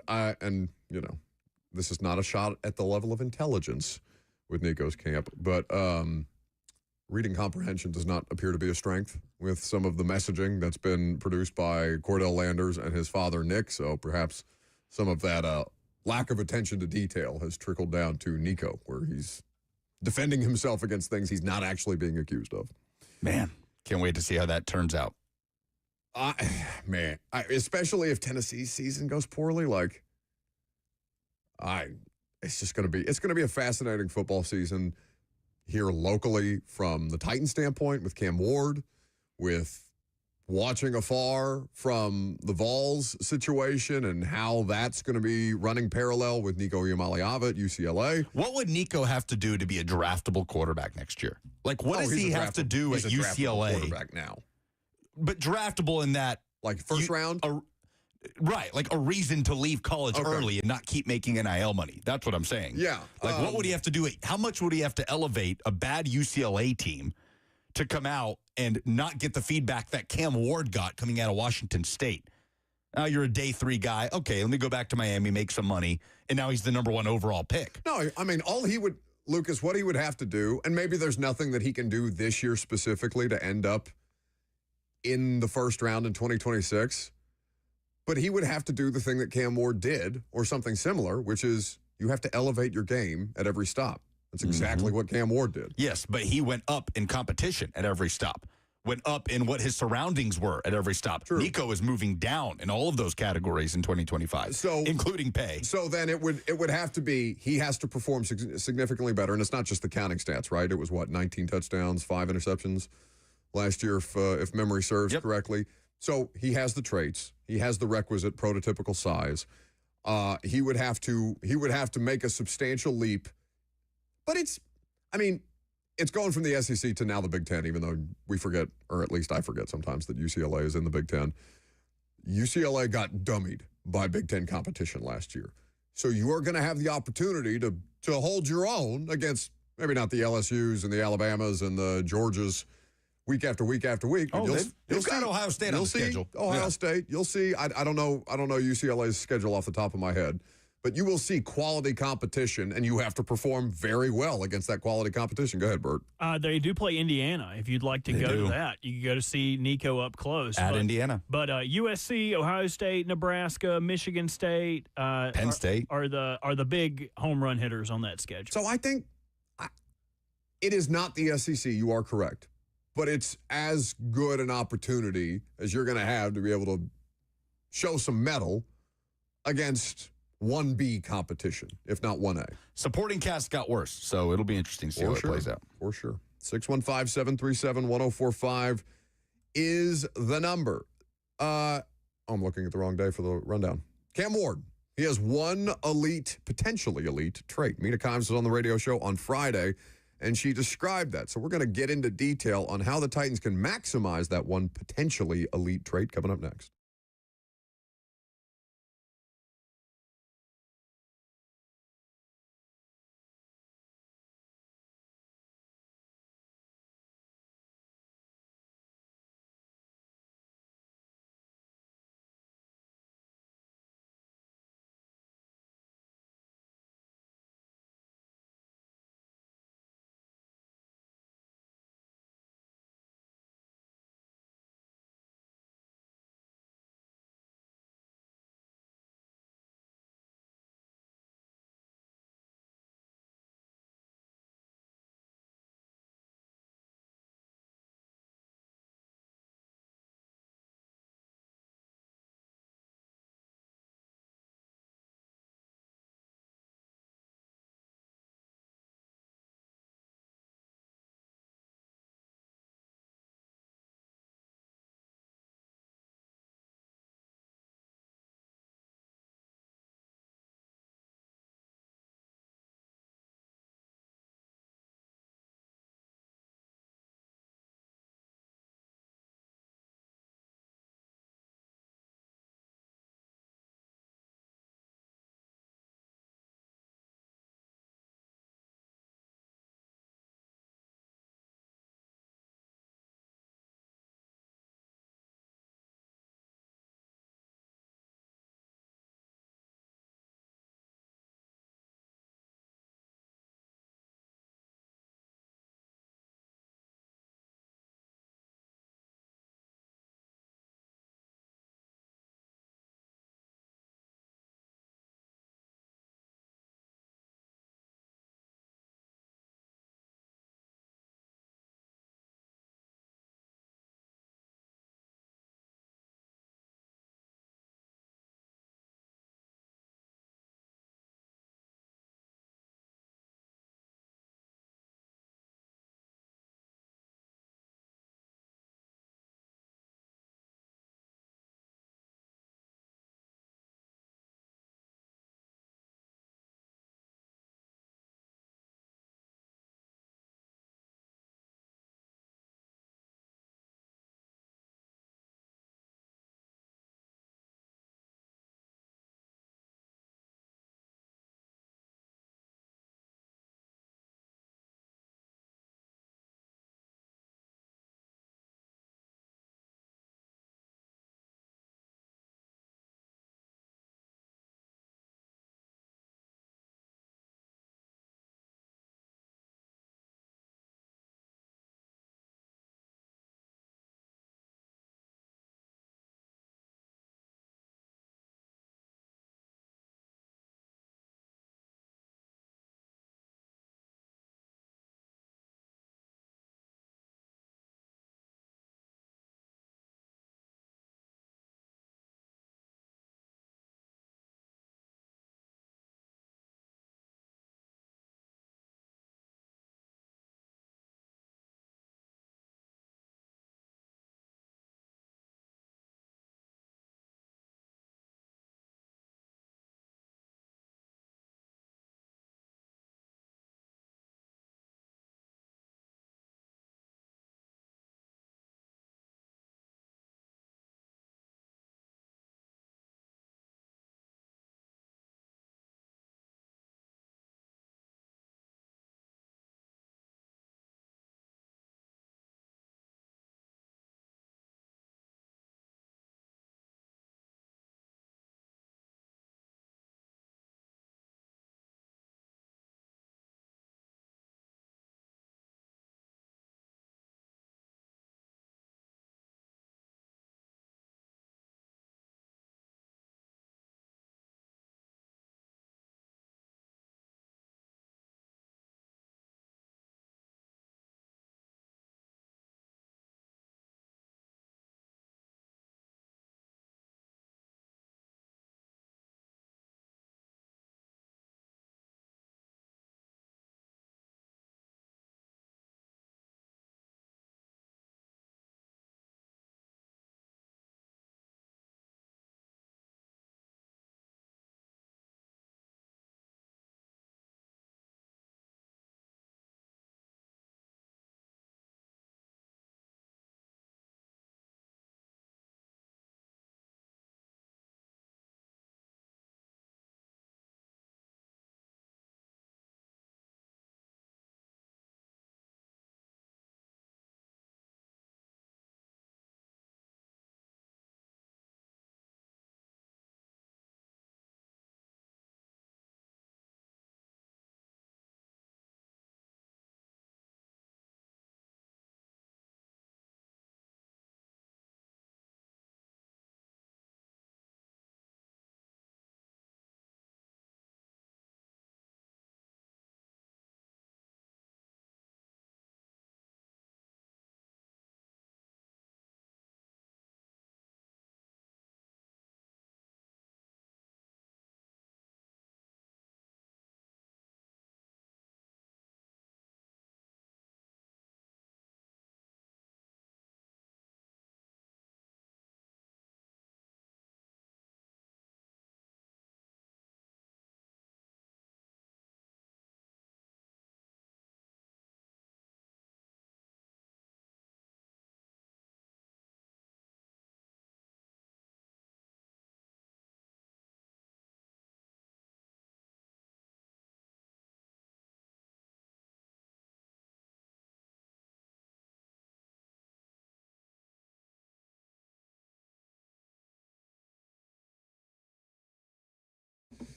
is not a shot at the level of intelligence with Nico's camp, but reading comprehension does not appear to be a strength with some of the messaging that's been produced by Cordell Landers and his father, Nick. So perhaps some of that lack of attention to detail has trickled down to Nico, where he's defending himself against things he's not actually being accused of. Man, can't wait to see how that turns out. Especially if Tennessee's season goes poorly, it's going to be a fascinating football season here locally from the Titans standpoint with Cam Ward, with watching afar from the Vols situation and how that's going to be running parallel with Nico Iamaleava at UCLA. What would Nico have to do to be a draftable quarterback next year? Like, what does he have to do at UCLA? Quarterback now, but draftable in that, like first round. Right, like a reason to leave college early and not keep making NIL money. That's what I'm saying. Yeah. Like, what would he have to do? How much would he have to elevate a bad UCLA team to come out and not get the feedback that Cam Ward got coming out of Washington State? Now you're a day 3 guy. Okay, let me go back to Miami, make some money, and now he's the number 1 overall pick. No, I mean, Lucas, what he would have to do, and maybe there's nothing that he can do this year specifically to end up in the first round in 2026. But he would have to do the thing that Cam Ward did or something similar, which is you have to elevate your game at every stop. That's exactly what Cam Ward did. Yes, but he went up in competition at every stop, went up in what his surroundings were at every stop. True. Nico is moving down in all of those categories in 2025, including pay. So then it would have to be he has to perform significantly better. And it's not just the counting stats, right? It was 19 touchdowns, 5 interceptions last year, if memory serves correctly. So he has the traits. He has the requisite prototypical size. He would have to make a substantial leap. But it's going from the SEC to now the Big Ten, even though we forget, or at least I forget sometimes, that UCLA is in the Big Ten. UCLA got dummied by Big Ten competition last year. So you are going to have the opportunity to hold your own against maybe not the LSUs and the Alabamas and the Georgias week after week after week. You'll got Ohio State on the schedule. Ohio State. You'll see. I don't know UCLA's schedule off the top of my head, but you will see quality competition, and you have to perform very well against that quality competition. Go ahead, Bert. They do play Indiana. If you'd like to go to that, you can go to see Nico up close. Indiana. But USC, Ohio State, Nebraska, Michigan State, Penn State are the big home run hitters on that schedule. So I think it is not the SEC. You are correct. But it's as good an opportunity as you're going to have to be able to show some mettle against 1B competition, if not 1A. Supporting cast got worse, so it'll be interesting to see how it plays out. For sure. 615-737-1045 is the number. I'm looking at the wrong day for the rundown. Cam Ward. He has one potentially elite trait. Mina Kimes was on the radio show on Friday, and she described that. So we're going to get into detail on how the Titans can maximize that one potentially elite trait coming up next.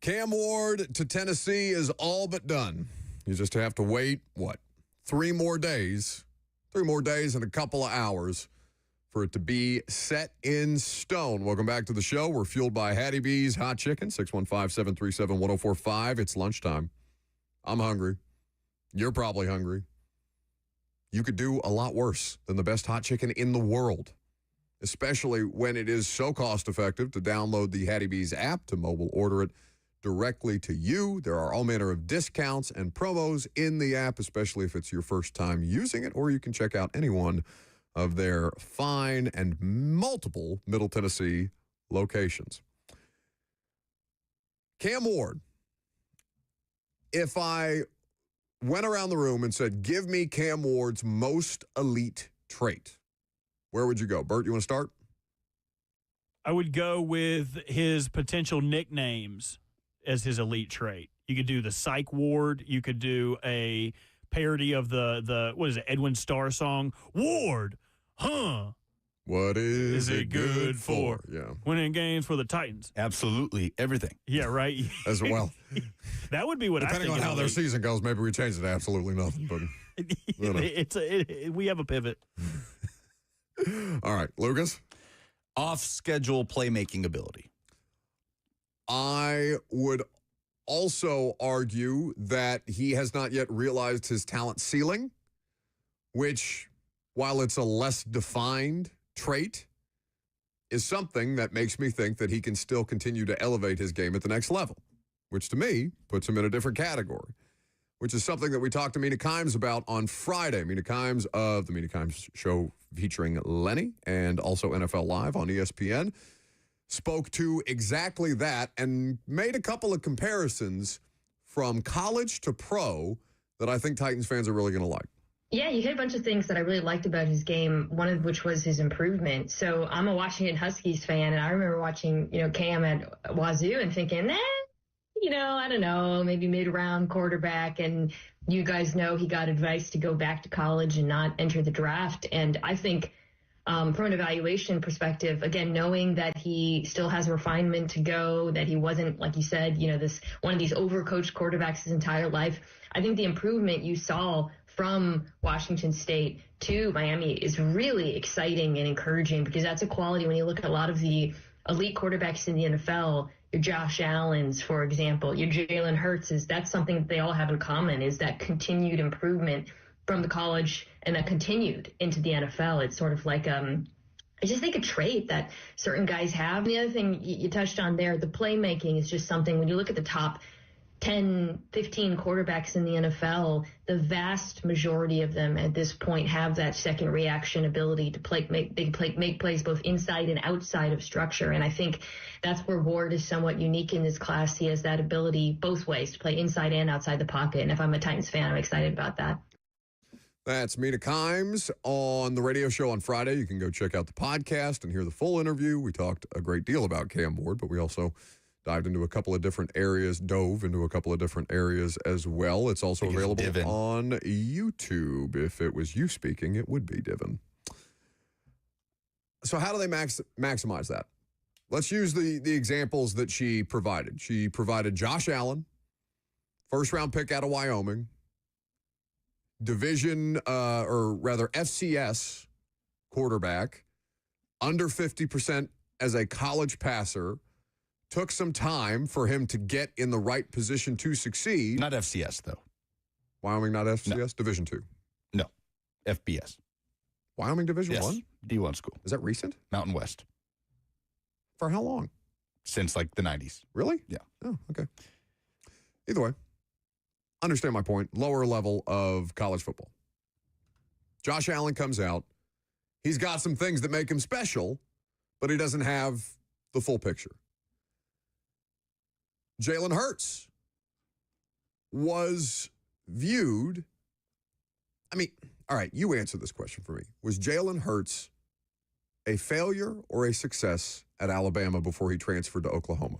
Cam Ward to Tennessee is all but done. You just have to wait, 3 more days? 3 more days and a couple of hours for it to be set in stone. Welcome back to the show. We're fueled by Hattie Bees Hot Chicken, 615-737-1045. It's lunchtime. I'm hungry. You're probably hungry. You could do a lot worse than the best hot chicken in the world, especially when it is so cost-effective to download the Hattie Bees app to mobile order it directly to you. There are all manner of discounts and promos in the app, especially if it's your first time using it, or you can check out any one of their fine and multiple Middle Tennessee locations. Cam Ward, if I went around the room and said, give me Cam Ward's most elite trait, where would you go? Bert, you want to start? I would go with his potential nicknames as his elite trait. You could do the Psych Ward. You could do a parody of the what is it, Edwin Starr song, Ward, huh? What is it good for? Yeah. Winning games for the Titans. Absolutely everything. Yeah, right. As well. That would be what Depending I think. on how their season goes, maybe we change it to absolutely nothing. But we have a pivot. All right, Lucas. Off-schedule playmaking ability. I would also argue that he has not yet realized his talent ceiling, which, while it's a less defined trait, is something that makes me think that he can still continue to elevate his game at the next level, which to me puts him in a different category, which is something that we talked to Mina Kimes about on Friday. Mina Kimes of the Mina Kimes Show featuring Lenny and also NFL Live on ESPN spoke to exactly that and made a couple of comparisons from college to pro that I think Titans fans are really going to like. Yeah, you hit a bunch of things that I really liked about his game, one of which was his improvement. So I'm a Washington Huskies fan, and I remember watching, Cam at Wazoo and thinking, I don't know, maybe mid-round quarterback. And you guys know he got advice to go back to college and not enter the draft. And I think from an evaluation perspective, again, knowing that he still has refinement to go, that he wasn't, like you said, this one of these overcoached quarterbacks his entire life, I think the improvement you saw from Washington State to Miami is really exciting and encouraging, because that's a quality when you look at a lot of the elite quarterbacks in the NFL, your Josh Allens, for example, your Jalen Hurts, that's something that they all have in common, is that continued improvement from the college and that continued into the NFL. It's sort of like, I just think a trait that certain guys have. The other thing you touched on there, the playmaking is just something, when you look at the top 10, 15 quarterbacks in the NFL, the vast majority of them at this point have that second reaction ability to make plays both inside and outside of structure. And I think that's where Ward is somewhat unique in this class. He has that ability both ways to play inside and outside the pocket. And if I'm a Titans fan, I'm excited about that. That's Mina Kimes on the radio show on Friday. You can go check out the podcast and hear the full interview. We talked a great deal about Cam Ward, but we also dove into a couple of different areas as well. It's also available on YouTube. If it was you speaking, it would be Divin. So how do they maximize that? Let's use the examples that she provided. She provided Josh Allen, first-round pick out of Wyoming, FCS quarterback, under 50% as a college passer, took some time for him to get in the right position to succeed. Not FCS, though. Wyoming, not FCS? No. Division II? No. FBS. Wyoming Division Yes. I? D1 school. Is that recent? Mountain West. For how long? Since like the 90s. Really? Yeah. Oh, okay. Either way, understand my point. Lower level of college football. Josh Allen comes out. He's got some things that make him special, but he doesn't have the full picture. Jalen Hurts was viewed. All right, you answer this question for me. Was Jalen Hurts a failure or a success at Alabama before he transferred to Oklahoma?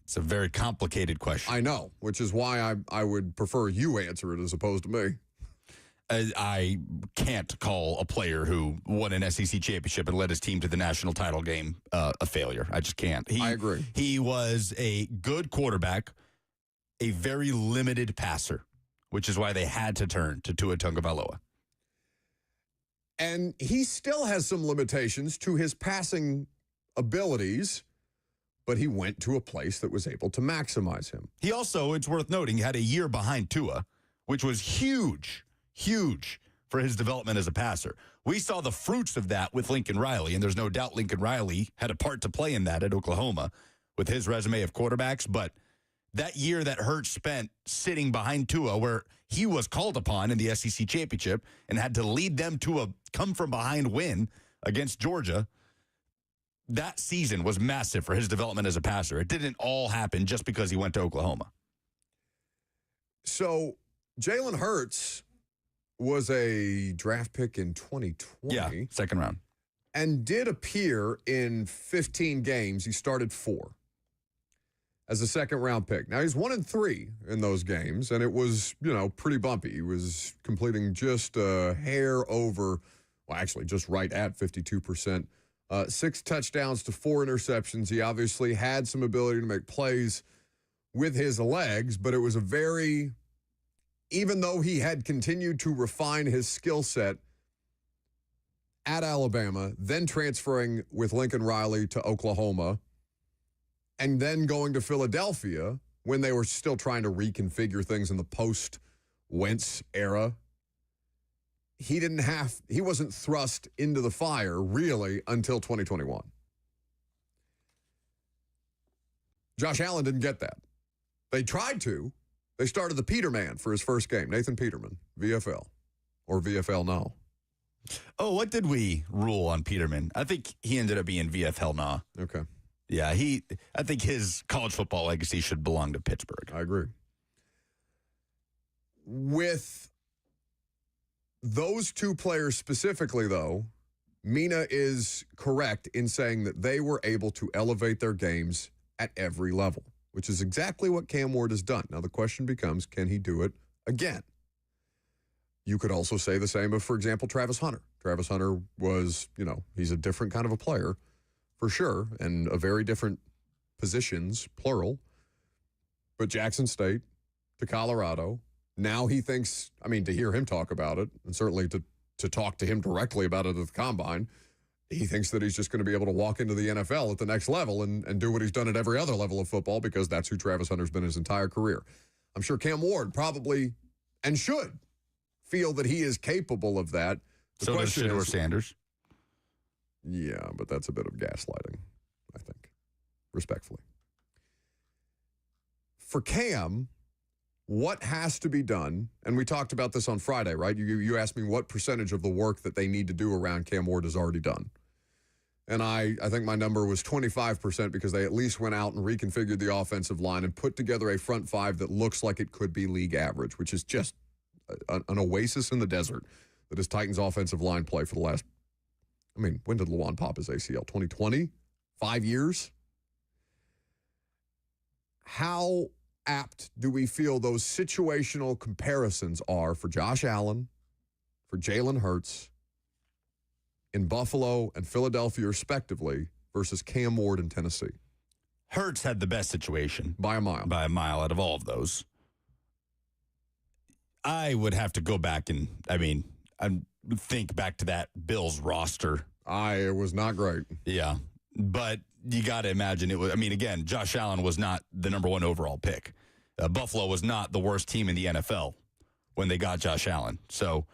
It's a very complicated question. I know, which is why I would prefer you answer it as opposed to me. I can't call a player who won an SEC championship and led his team to the national title game a failure. I just can't. I agree. He was a good quarterback, a very limited passer, which is why they had to turn to Tua Tagovailoa. And he still has some limitations to his passing abilities, but he went to a place that was able to maximize him. He also, it's worth noting, had a year behind Tua, which was huge for his development as a passer. We saw the fruits of that with Lincoln Riley, and there's no doubt Lincoln Riley had a part to play in that at Oklahoma with his resume of quarterbacks. But that year that Hurts spent sitting behind Tua, where he was called upon in the SEC championship and had to lead them to a come-from-behind win against Georgia, that season was massive for his development as a passer. It didn't all happen just because he went to Oklahoma. So Jalen Hurts was a draft pick in 2020. Yeah, second round. And did appear in 15 games. He started 4 as a second-round pick. Now, he's 1-3 in those games, and it was, pretty bumpy. He was completing just a hair over, well, actually just right at 52%. 6 touchdowns to 4 interceptions. He obviously had some ability to make plays with his legs, but it was even though he had continued to refine his skill set at Alabama, then transferring with Lincoln Riley to Oklahoma, and then going to Philadelphia when they were still trying to reconfigure things in the post-Wentz era, he wasn't thrust into the fire, really, until 2021. Josh Allen didn't get that. They tried to. They started the Peterman for his first game, Nathan Peterman, VFL, or VFL now. Oh, what did we rule on Peterman? I think he ended up being VFL now. Okay. Yeah, I think his college football legacy should belong to Pittsburgh. I agree. With those 2 players specifically, though, Mina is correct in saying that they were able to elevate their games at every level, which is exactly what Cam Ward has done. Now, the question becomes, can he do it again? You could also say the same of, for example, Travis Hunter. Travis Hunter was, he's a different kind of a player, for sure, and a very different positions, plural. But Jackson State to Colorado. Now he thinks, to hear him talk about it, and certainly to talk to him directly about it at the Combine, he thinks that he's just going to be able to walk into the NFL at the next level and do what he's done at every other level of football, because that's who Travis Hunter's been his entire career. I'm sure Cam Ward probably, and should, feel that he is capable of that. The so does Shedeur Sanders. Yeah, but that's a bit of gaslighting, I think, respectfully. For Cam, what has to be done, and we talked about this on Friday, right? You asked me what percentage of the work that they need to do around Cam Ward is already done. And I think my number was 25%, because they at least went out and reconfigured the offensive line and put together a front 5 that looks like it could be league average, which is just an oasis in the desert that is Titans' offensive line play for the last, when did Lawan pop his ACL? 2020? 5 years? How apt do we feel those situational comparisons are for Josh Allen, for Jalen Hurts, in Buffalo and Philadelphia, respectively, versus Cam Ward in Tennessee? Hurts had the best situation. By a mile. By a mile out of all of those. I would have to go back and, think back to that Bills roster. It was not great. Yeah. But you got to imagine it was, again, Josh Allen was not the number 1 overall pick. Buffalo was not the worst team in the NFL when they got Josh Allen. So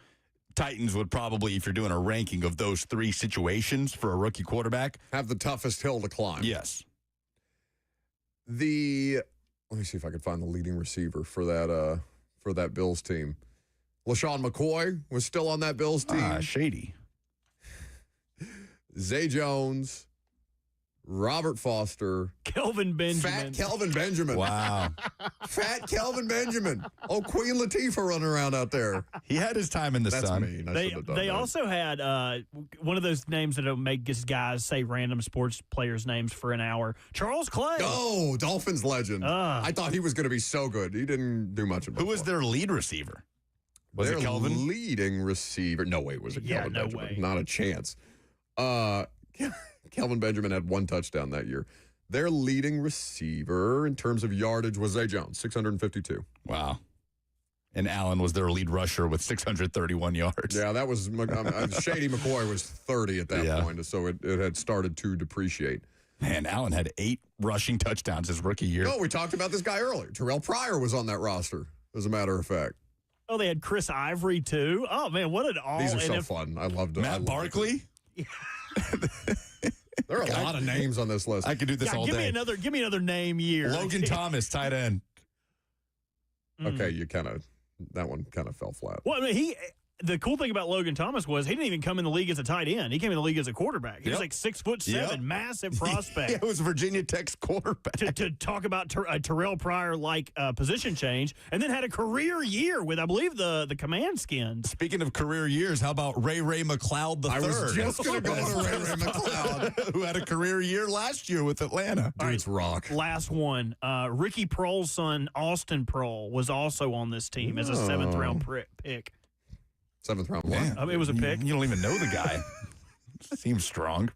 Titans would probably, if you're doing a ranking of those 3 situations for a rookie quarterback, have the toughest hill to climb. Yes. Let me see if I can find the leading receiver for that Bills team. LaShawn McCoy was still on that Bills team. Shady. Zay Jones, Robert Foster. Kelvin Benjamin. Fat Kelvin Benjamin. Wow. Fat Kelvin Benjamin. Oh, Queen Latifah running around out there. He had his time in the That's sun. Mean. They also had one of those names that'll make just guys say random sports players' names for an hour. Charles Clay. Oh, Dolphins legend. I thought he was going to be so good. He didn't do much in Buffalo. Who was their lead receiver? Was Their it Kelvin? leading receiver. No way was it Yeah, Kelvin no Benjamin. way. Not a chance. Kelvin Benjamin had 1 touchdown that year. Their leading receiver in terms of yardage was Zay Jones, 652. Wow. And Allen was their lead rusher with 631 yards. Yeah, that was Shady McCoy was 30 at that point, so it had started to depreciate. Man, Allen had 8 rushing touchdowns his rookie year. No, we talked about this guy earlier. Terrell Prior was on that roster, as a matter of fact. Oh, they had Chris Ivory, too. Oh, man, what an all These are so fun. I loved it. Matt Barkley? There are a lot of names on this list. I could do this all give day. Give me another name year. Logan Thomas, tight end. Okay, that one kind of fell flat. Well, I mean, the cool thing about Logan Thomas was he didn't even come in the league as a tight end. He came in the league as a quarterback. He was like 6'7", massive prospect. Yeah, it was Virginia Tech's quarterback. To talk about Terrell Prior position change, and then had a career year with, I believe, the Command Skins. Speaking of career years, how about Ray McLeod III? I was just going to go to Ray McLeod, who had a career year last year with Atlanta. Dude's rock. Last one, Ricky Prohl's son, Austin Prohl, was also on this team as a 7th round pick. 7th round one. Man, I mean, it was a pick. You don't even know the guy. Seems strong.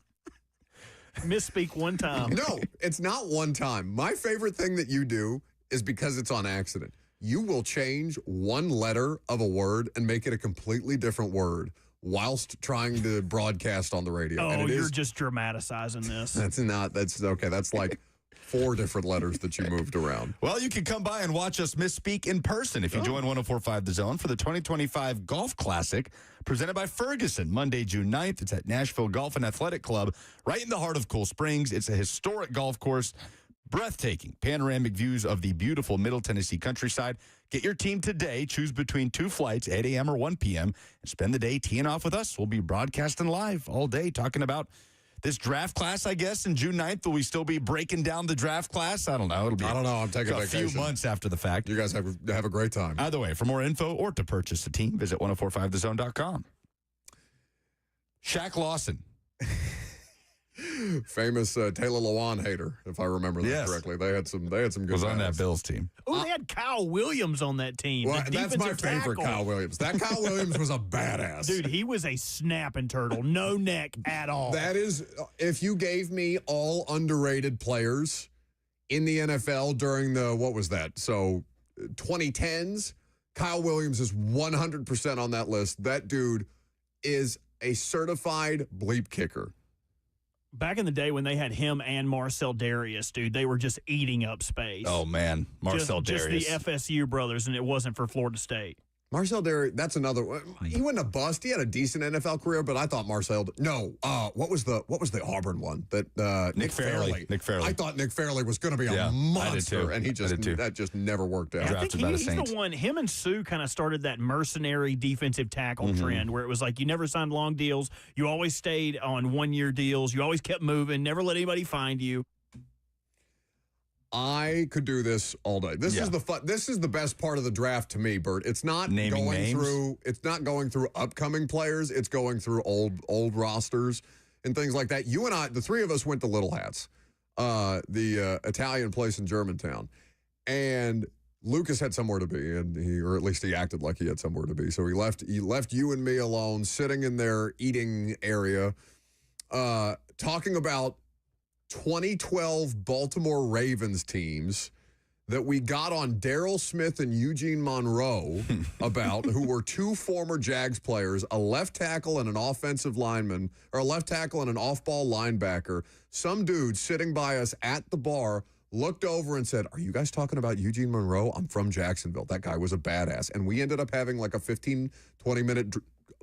Misspeak one time. No, it's not one time. My favorite thing that you do is because it's on accident. You will change one letter of a word and make it a completely different word whilst trying to broadcast on the radio. Oh, you're just dramatizing this. That's okay. That's like 4 different letters that you moved around. Well, you can come by and watch us misspeak in person if you join 104.5 The Zone for the 2025 Golf Classic presented by Ferguson, Monday, June 9th. It's at Nashville Golf and Athletic Club, right in the heart of Cool Springs. It's a historic golf course, breathtaking panoramic views of the beautiful Middle Tennessee countryside. Get your team today. Choose between 2 flights, 8 a.m. or 1 p.m., and spend the day teeing off with us. We'll be broadcasting live all day talking about this draft class, I guess, in June 9th. Will we still be breaking down the draft class? I don't know. It'll be I'm taking a vacation. few months after the fact. You guys have a great time. Either way, for more info or to purchase a team, visit 1045thezone.com. Shaq Lawson. Famous Taylor Lewan hater, if I remember that correctly. They had some good Was on guys. that Bills team. Oh, they had Kyle Williams on that team. Well, the that's my defensive favorite tackle. Kyle Williams. That Kyle Williams was a badass. Dude, he was a snapping turtle. No neck at all. That is, if you gave me all underrated players in the NFL during the, what was that? So 2010s, Kyle Williams is 100% on that list. That dude is a certified bleep kicker. Back in the day when they had him and Marcel Darius, dude, they were just eating up space. Oh, man. Marcel Darius. Just the FSU brothers, and it wasn't for Florida State. Marcel Darius, that's another one. He wasn't a bust. He had a decent NFL career, but I thought Marcel. No, what was the Auburn one that Nick Fairley? Nick Fairley. I thought Nick Fairley was going to be Yeah, a I did monster, too. and that just never worked out. I think he's the one. Him and Sue kind of started that mercenary defensive tackle trend, where it was like you never signed long deals, you always stayed on 1-year deals, you always kept moving, never let anybody find you. I could do this all day. This is the fun. This is the best part of the draft to me, Bert. It's not It's not going through upcoming players. It's going through old rosters and things like that. You and I, the three of us, went to Little Hats, the Italian place in Germantown, and Lucas had somewhere to be, and or at least he acted like he had somewhere to be. So he left you and me alone, sitting in their eating area, talking about 2012 Baltimore Ravens teams that we got on Daryl Smith and Eugene Monroe about, who were 2 former Jags players, a left tackle and an offensive lineman, or a left tackle and an off-ball linebacker. Some dude sitting by us at the bar looked over and said, "Are you guys talking about Eugene Monroe? I'm from Jacksonville. That guy was a badass." And we ended up having like a 15, 20-minute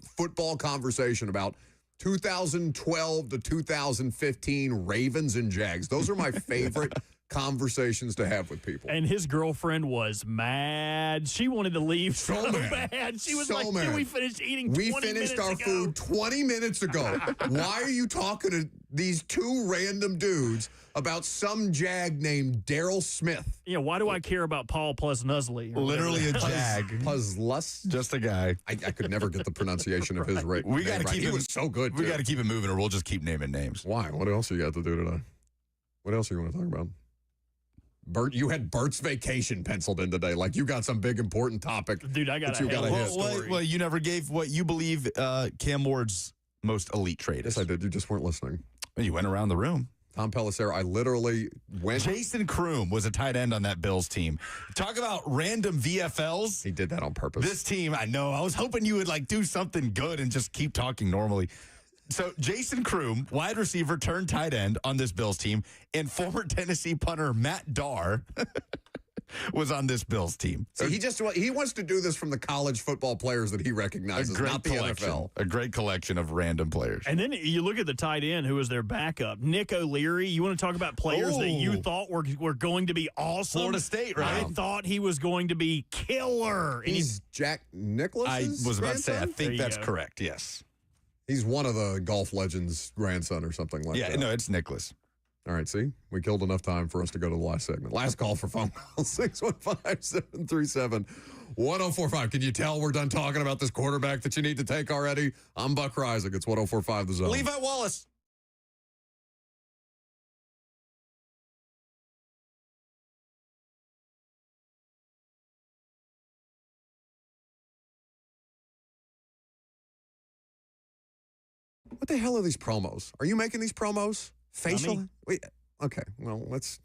football conversation about 2012 to 2015 Ravens and Jags. Those are my favorite conversations to have with people. And his girlfriend was mad. She wanted to leave so bad. She was like, "Dude, we finished eating 20 minutes ago. We finished our food 20 minutes ago. Why are you talking to these 2 random dudes about some Jag named Daryl Smith?" Yeah, why do I care about Paul Plusnusley? Literally a Jag. Puzzlus? Just a guy. I could never get the pronunciation of his name. We got to keep He him. was so good. We got to keep it moving, or we'll just keep naming names. Why? What else you got to do today? What else you want to talk about? Bert, you had Bert's vacation penciled in today. Like you got some big important topic. Dude, I got that you got to hit. Well, you never gave what you believe Cam Ward's most elite trait is. Yes, I did. You just weren't listening. You went around the room. Tom Pelissero, I literally went. Jason Kroom was a tight end on that Bills team. Talk about random VFLs. He did that on purpose. This team, I know. I was hoping you would do something good and just keep talking normally. So Jason Kroom, wide receiver turned tight end on this Bills team, and former Tennessee punter Matt Darr was on this Bills team. So he wants to do this from the college football players that he recognizes, not the NFL. A great collection of random players. And then you look at the tight end who was their backup, Nick O'Leary. You want to talk about players that you thought were going to be awesome? Florida State, right? I thought he was going to be killer. And He's Jack Nicklaus. I was about to say, I grandson? think that's correct, yes. He's one of the golf legends' grandson or something like that. Yeah, no, it's Nicholas. All right, see? We killed enough time for us to go to the last segment. Last call for phone call, 615-737-1045. Can you tell we're done talking about this quarterback that you need to take already? I'm Buck Reisig. It's 1045 The Zone. Levi Wallace. What the hell are these promos? Are you making these promos? Facial? Wait, okay, well, let's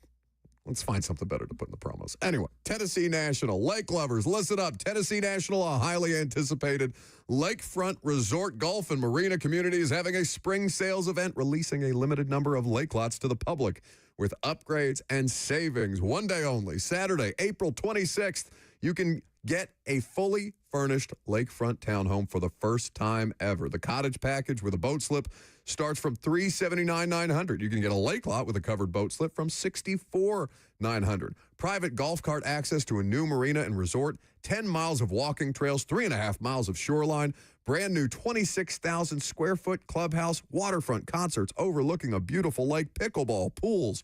find something better to put in the promos. Anyway, Tennessee National. Lake lovers, listen up. Tennessee National, a highly anticipated lakefront resort golf and marina community, is having a spring sales event releasing a limited number of lake lots to the public with upgrades and savings. One day only, Saturday, April 26th, you can get a fully furnished lakefront townhome for the first time ever. The cottage package with a boat slip starts from $379,900. You can get a lake lot with a covered boat slip from $64,900. Private golf cart access to a new marina and resort, 10 miles of walking trails, 3.5 miles of shoreline, brand new 26,000 square foot clubhouse, waterfront concerts overlooking a beautiful lake, pickleball, pools,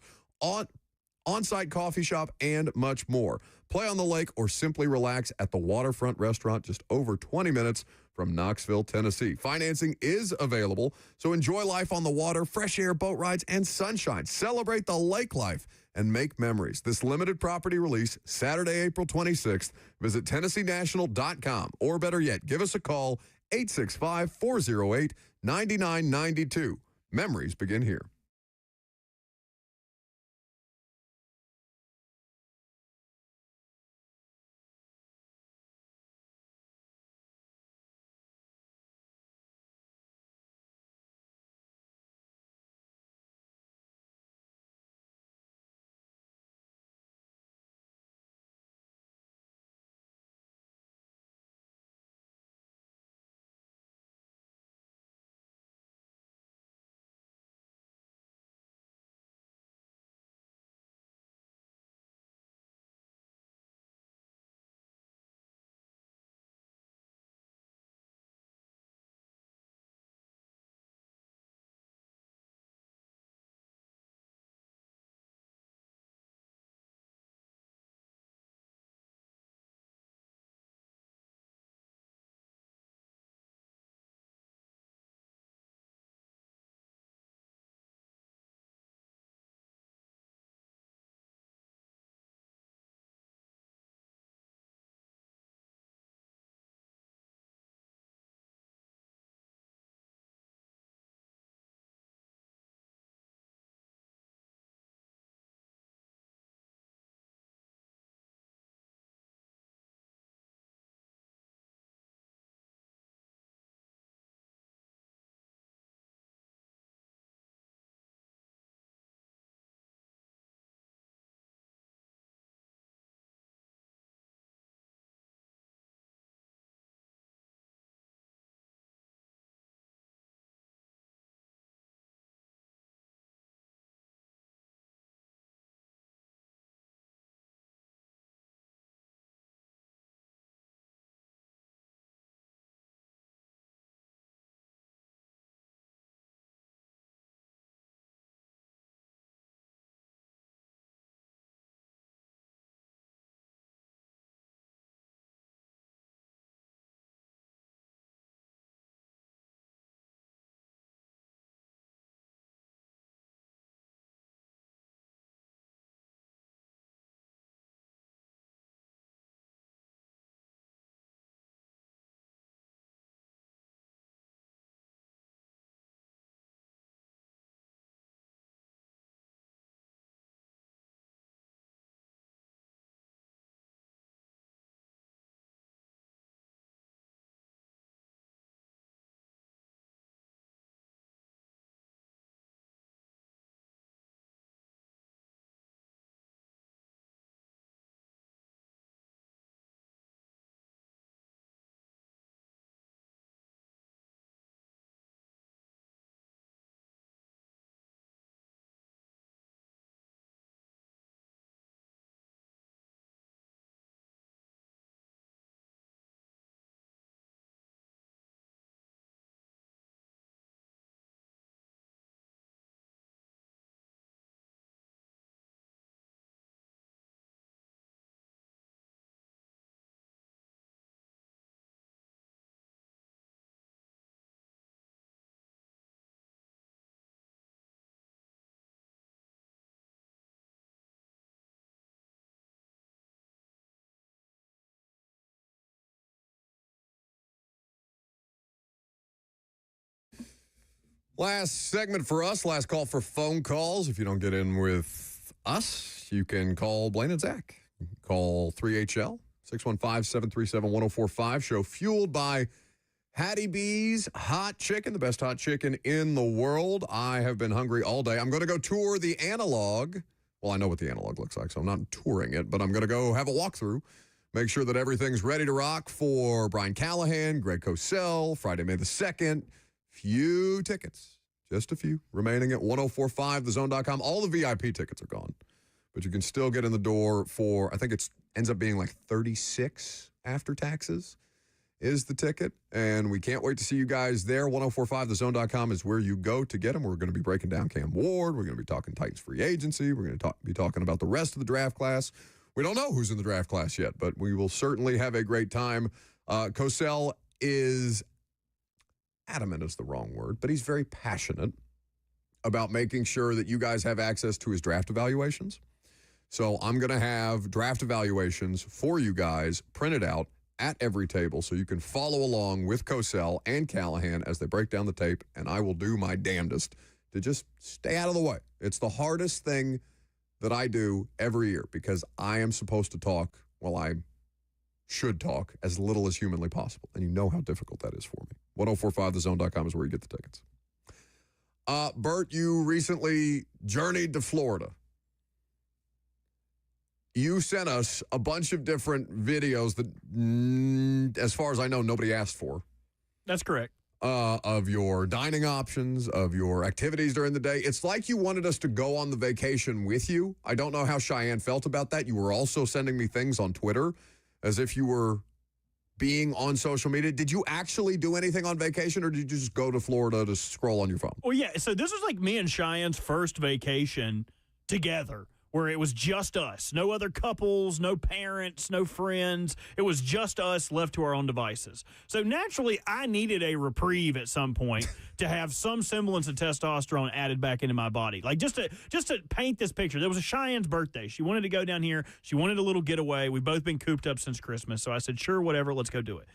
on-site coffee shop, and much more. Play on the lake or simply relax at the Waterfront Restaurant just over 20 minutes from Knoxville, Tennessee. Financing is available, so enjoy life on the water, fresh air, boat rides, and sunshine. Celebrate the lake life and make memories. This limited property release, Saturday, April 26th. Visit TennesseeNational.com, or better yet, give us a call, 865-408-9992. Memories begin here. Last segment for us, last call for phone calls. If you don't get in with us, you can call Blaine and Zach. Call 3HL, 615-737-1045. Show fueled by Hattie Bees hot chicken, the best hot chicken in the world. I have been hungry all day. I'm going to go tour the analog. Well, I know what the analog looks like, so I'm not touring it, but I'm going to go have a walkthrough. Make sure that everything's ready to rock for Brian Callahan, Greg Cosell, Friday, May the 2nd. Few tickets, just a few, remaining at 1045thezone.com. All the VIP tickets are gone, but you can still get in the door for, I think it ends up being like 36 after taxes is the ticket, and we can't wait to see you guys there. 1045thezone.com is where you go to get them. We're going to be breaking down Cam Ward. We're going to be talking Titans free agency. We're going to be talking about the rest of the draft class. We don't know who's in the draft class yet, but we will certainly have a great time. Cosell is adamant is the wrong word, but he's very passionate about making sure that you guys have access to his draft evaluations. So I'm going to have draft evaluations for you guys printed out at every table so you can follow along with Cosell and Callahan as they break down the tape, and I will do my damnedest to just stay out of the way. It's the hardest thing that I do every year because I am supposed to talk, well, I should talk as little as humanly possible, and you know how difficult that is for me. 1045thezone.com is where you get the tickets. Bert, you recently journeyed to Florida. You sent us a bunch of different videos that, as far as I know, nobody asked for. That's correct. Of your dining options, of your activities during the day. It's like you wanted us to go on the vacation with you. I don't know how Cheyenne felt about that. You were also sending me things on Twitter as if you were being on social media. Did you actually do anything on vacation, or did you just go to Florida to scroll on your phone? Well, yeah, so this was like me and Cheyenne's first vacation together, where it was just us. No other couples, no parents, no friends. It was just us left to our own devices. So naturally, I needed a reprieve at some point to have some semblance of testosterone added back into my body. Like just to paint this picture. There was a Cheyenne's birthday. She wanted to go down here. She wanted a little getaway. We've both been cooped up since Christmas. So I said, sure, whatever, let's go do it.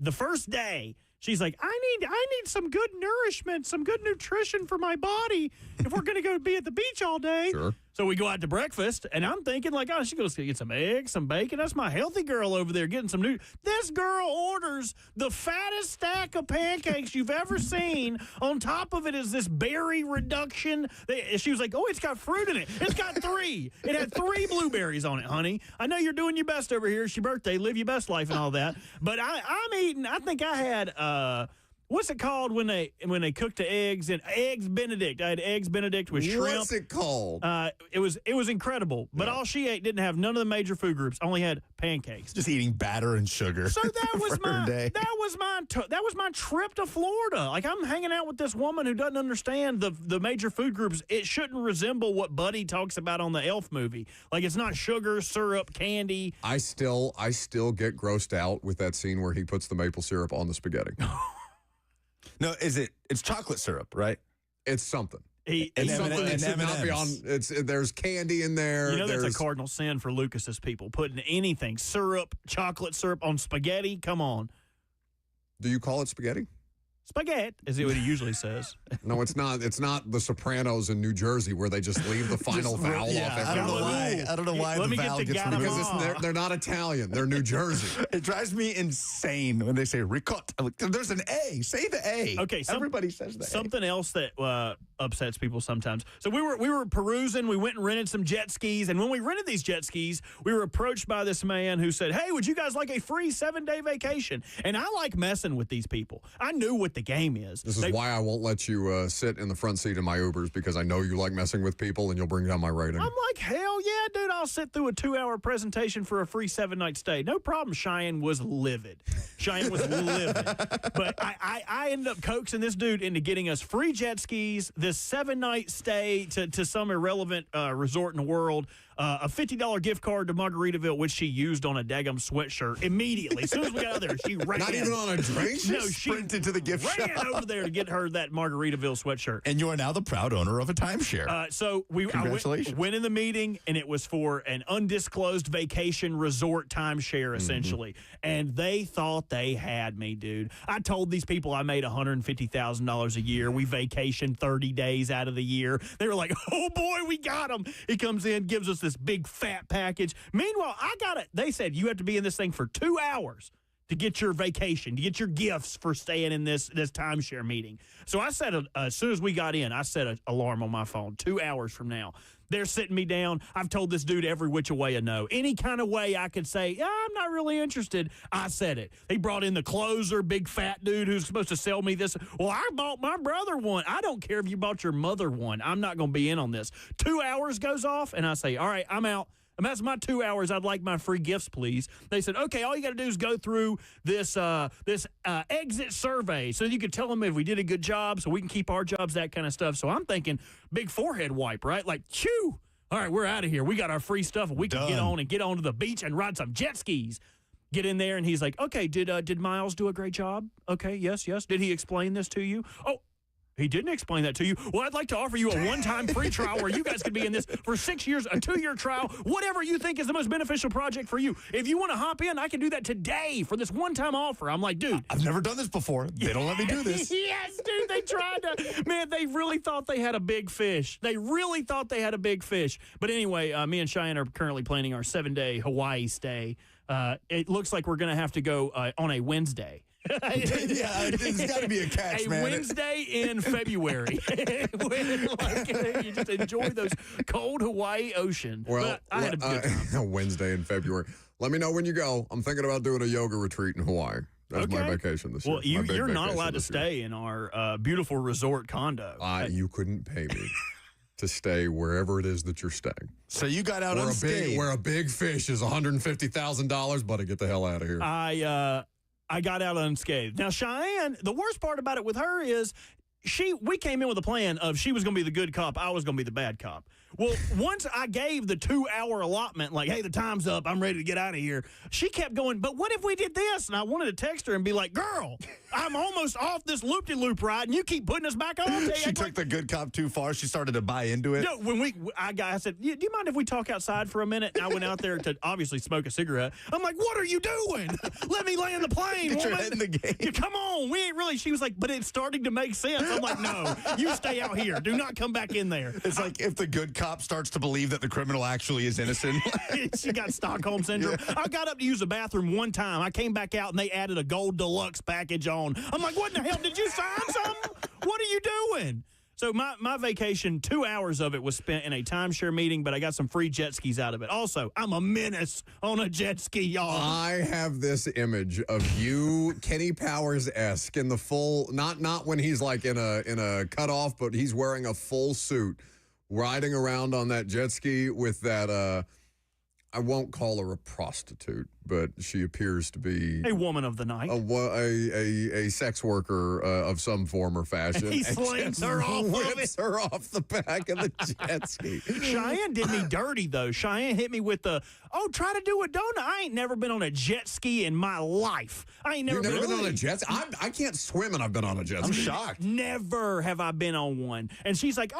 The first day, she's like, I need some good nourishment, some good nutrition for my body if we're going to go be at the beach all day. Sure. So we go out to breakfast, and I'm thinking, like, oh, she goes to get some eggs, some bacon. That's my healthy girl over there getting some new. This girl orders the fattest stack of pancakes you've ever seen. On top of it is this berry reduction. She was like, oh, it's got fruit in it. It's got 3. It had 3 blueberries on it, honey. I know you're doing your best over here. It's your birthday. Live your best life and all that. But I'm eating, I think I had, what's it called when they cook the eggs? And Eggs Benedict. I had Eggs Benedict with shrimp. What's it called? It was incredible. But all she ate didn't have none of the major food groups. Only had pancakes. Just eating batter and sugar. So that was for her day. that was my trip to Florida. Like, I'm hanging out with this woman who doesn't understand the major food groups. It shouldn't resemble what Buddy talks about on the Elf movie. Like, it's not sugar, syrup, candy. I still get grossed out with that scene where he puts the maple syrup on the spaghetti. No, it's chocolate syrup, right? It's something. There's candy in there. You know, that's a cardinal sin for Lucas's people, putting anything, syrup, chocolate syrup on spaghetti. Come on. Do you call it spaghetti? Spaghetti is what he usually says. No, it's not. It's not The Sopranos in New Jersey where they just leave the final vowel off. I don't know why the vowel gets removed. Because they're not Italian. They're New Jersey. It drives me insane when they say ricotta. There's an A. Say the A. Okay, everybody says that. Something else that upsets people sometimes. So we were perusing. We went and rented some jet skis, and when we rented these jet skis, we were approached by this man who said, "Hey, would you guys like a free 7-day vacation?" And I like messing with these people. I knew what the game is. This is why I won't let you sit in the front seat in my Ubers, because I know you like messing with people and you'll bring down my rating. I'm like, hell yeah, dude, I'll sit through a 2-hour presentation for a free 7-night stay. No problem. Cheyenne was livid. But I ended up coaxing this dude into getting us free jet skis, this 7-night stay to some irrelevant resort in the world. a $50 gift card to Margaritaville, which she used on a daggum sweatshirt immediately. As soon as we got out there, she ran. Not even on a drink? No, she sprinted to the gift ran shop. over there to get her that Margaritaville sweatshirt. And you are now the proud owner of a timeshare. So Congratulations. I went in the meeting, and it was for an undisclosed vacation resort timeshare, essentially. And they thought they had me, dude. I told these people I made $150,000 a year. We vacation 30 days out of the year. They were like, oh, boy, we got him. He comes in, gives us this big fat package. Meanwhile, I got it. They said you have to be in this thing for 2 hours to get your vacation, to get your gifts for staying in this timeshare meeting. So I set as soon as we got in, I set an alarm on my phone, 2 hours from now. They're sitting me down. I've told this dude every which way I know. Any kind of way I could say, yeah, I'm not really interested, I said it. He brought in the closer, big fat dude who's supposed to sell me this. Well, I bought my brother one. I don't care if you bought your mother one. I'm not going to be in on this. 2 hours goes off, and I say, all right, I'm out. And that's my 2 hours. I'd like my free gifts, please. They said, okay, all you got to do is go through this exit survey so you can tell them if we did a good job so we can keep our jobs, that kind of stuff. So I'm thinking big forehead wipe, right? Like, chew. All right, we're out of here. We got our free stuff, and we can get on to the beach and ride some jet skis. Get in there, and he's like, okay, did Miles do a great job? Okay, yes. Did he explain this to you? Oh, he didn't explain that to you. Well, I'd like to offer you a one-time free trial where you guys could be in this for 6 years, a 2-year trial, whatever you think is the most beneficial project for you. If you want to hop in, I can do that today for this one-time offer. I'm like, dude. I've never done this before. They don't let me do this. Yes, dude, they tried to. Man, they really thought they had a big fish. They really thought they had a big fish. But anyway, me and Cheyenne are currently planning our 7-day Hawaii stay. It looks like we're going to have to go on a Wednesday. Yeah, there's got to be a catch, man. Wednesday in February. You just enjoy those cold Hawaii ocean. Well, I had a good time. Wednesday in February. Let me know when you go. I'm thinking about doing a yoga retreat in Hawaii. That's my vacation this year. Well, you're not allowed to stay in our beautiful resort condo. You couldn't pay me to stay wherever it is that you're staying. So you got out unscathed. Where a big fish is $150,000, buddy, get the hell out of here. I got out unscathed. Now, Cheyenne, the worst part about it with her is we came in with a plan of she was going to be the good cop, I was going to be the bad cop. Well, once I gave the 2-hour allotment, like, hey, the time's up, I'm ready to get out of here, she kept going, but what if we did this? And I wanted to text her and be like, girl, I'm almost off this loop-de-loop ride, and you keep putting us back on. She took the good cop too far. She started to buy into it. No, I said, do you mind if we talk outside for a minute? And I went out there to obviously smoke a cigarette. I'm like, what are you doing? Let me land the plane, Get woman. your head in the game. Come on, we ain't really. She was like, but it's starting to make sense. I'm like, no, you stay out here. Do not come back in there. It's like if the good cop starts to believe that the criminal actually is innocent. She got Stockholm Syndrome. Yeah. I got up to use the bathroom one time. I came back out, and they added a gold deluxe package on. I'm like, what in the hell? Did you sign something? What are you doing? So my vacation, 2 hours of it was spent in a timeshare meeting, but I got some free jet skis out of it. Also, I'm a menace on a jet ski, y'all. I have this image of you, Kenny Powers-esque, in the full, not when he's like in a cutoff, but he's wearing a full suit, riding around on that jet ski with that, I won't call her a prostitute, but she appears to be a woman of the night, a sex worker of some form or fashion. He slings her off her off the back of the jet ski. Cheyenne did me dirty though. Cheyenne hit me with the try to do a donut. I ain't never been on a jet ski in my life. I ain't never been on a jet ski. I can't swim and I've been on a jet ski. I'm shocked. Never have I been on one. And she's like,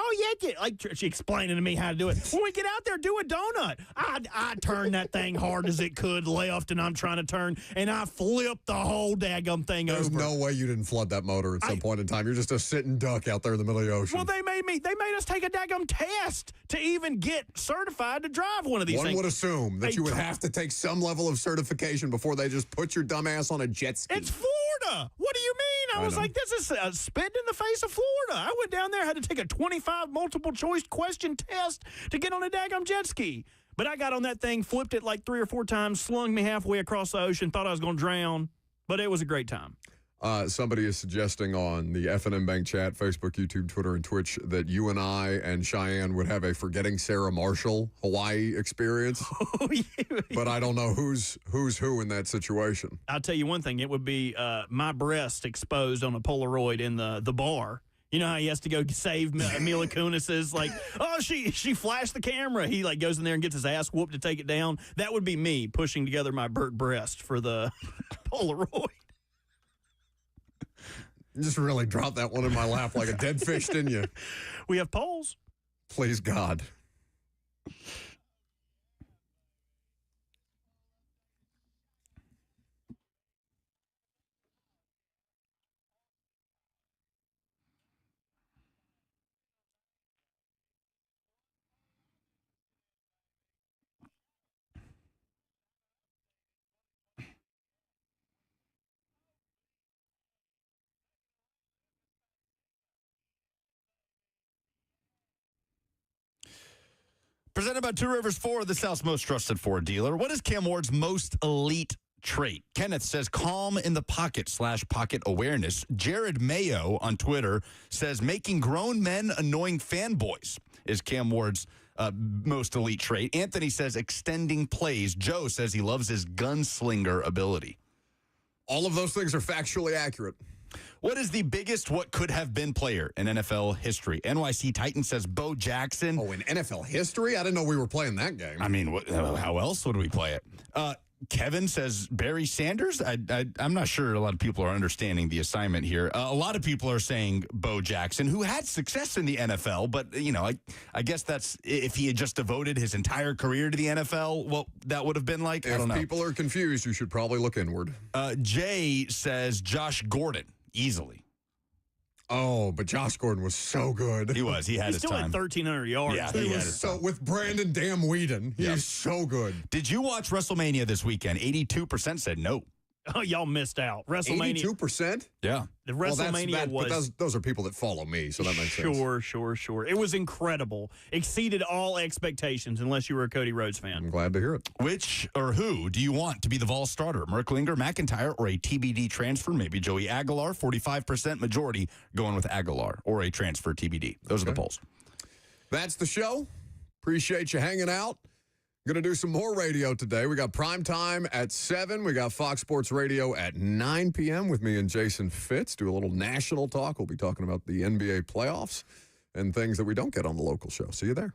like she explaining to me how to do it. When we get out there, do a donut. I turned that thing hard as it could left, and I'm trying to turn, and I flipped the whole daggum thing over. There's no way you didn't flood that motor at some point in time. You're just a sitting duck out there in the middle of the ocean. Well, they made us take a daggum test to even get certified to drive one of these things. One would assume that you would have to take some level of certification before they just put your dumb ass on a jet ski. It's Florida. What do you mean? I was like, this is a spit in the face of Florida. I went down there, had to take a 25 multiple choice question test to get on a daggum jet ski. But I got on that thing, flipped it like 3 or 4 times, slung me halfway across the ocean, thought I was going to drown, but it was a great time. Somebody is suggesting on the FNM Bank chat, Facebook, YouTube, Twitter, and Twitch that you and I and Cheyenne would have a Forgetting Sarah Marshall Hawaii experience. Oh, yeah. But I don't know who's who in that situation. I'll tell you one thing. It would be my breast exposed on a Polaroid in the bar. You know how he has to go save Mila Kunis's, like, oh, she flashed the camera. He, like, goes in there and gets his ass whooped to take it down. That would be me pushing together my burnt breast for the Polaroid. You just really dropped that one in my lap like a dead fish, didn't you? We have polls. Please, God. Presented by Two Rivers Ford, the South's most trusted Ford dealer. What is Cam Ward's most elite trait? Kenneth says calm in the pocket / pocket awareness. Jared Mayo on Twitter says making grown men annoying fanboys is Cam Ward's most elite trait. Anthony says extending plays. Joe says he loves his gunslinger ability. All of those things are factually accurate. What is the biggest what could have been player in NFL history? NYC Titan says Bo Jackson. Oh, in NFL history? I didn't know we were playing that game. I mean, how else would we play it? Kevin says Barry Sanders. I'm not sure a lot of people are understanding the assignment here. A lot of people are saying Bo Jackson, who had success in the NFL, but, you know, I guess that's if he had just devoted his entire career to the NFL, what that would have been like. I don't know. If people are confused, you should probably look inward. Jay says Josh Gordon, easily. Oh, but Josh Gordon was so good. He was. He had his still time. Had 1,300 yards. Yeah, he was so with Brandon Damn Whedon. He is so good. Did you watch WrestleMania this weekend? 82% said no. Oh, y'all missed out. WrestleMania. 82%? Yeah. The WrestleMania was. But those are people that follow me, so that makes sense. Sure. It was incredible. Exceeded all expectations, unless you were a Cody Rhodes fan. I'm glad to hear it. Which or who do you want to be the Vol starter? Merklinger, McIntyre, or a TBD transfer? Maybe Joey Aguilar. 45% majority going with Aguilar or a transfer TBD. Those are the polls. That's the show. Appreciate you hanging out. Going to do some more radio today. We got prime time at 7. We got Fox Sports Radio at 9 p.m. with me and Jason Fitz. Do a little national talk. We'll be talking about the NBA playoffs and things that we don't get on the local show. See you there.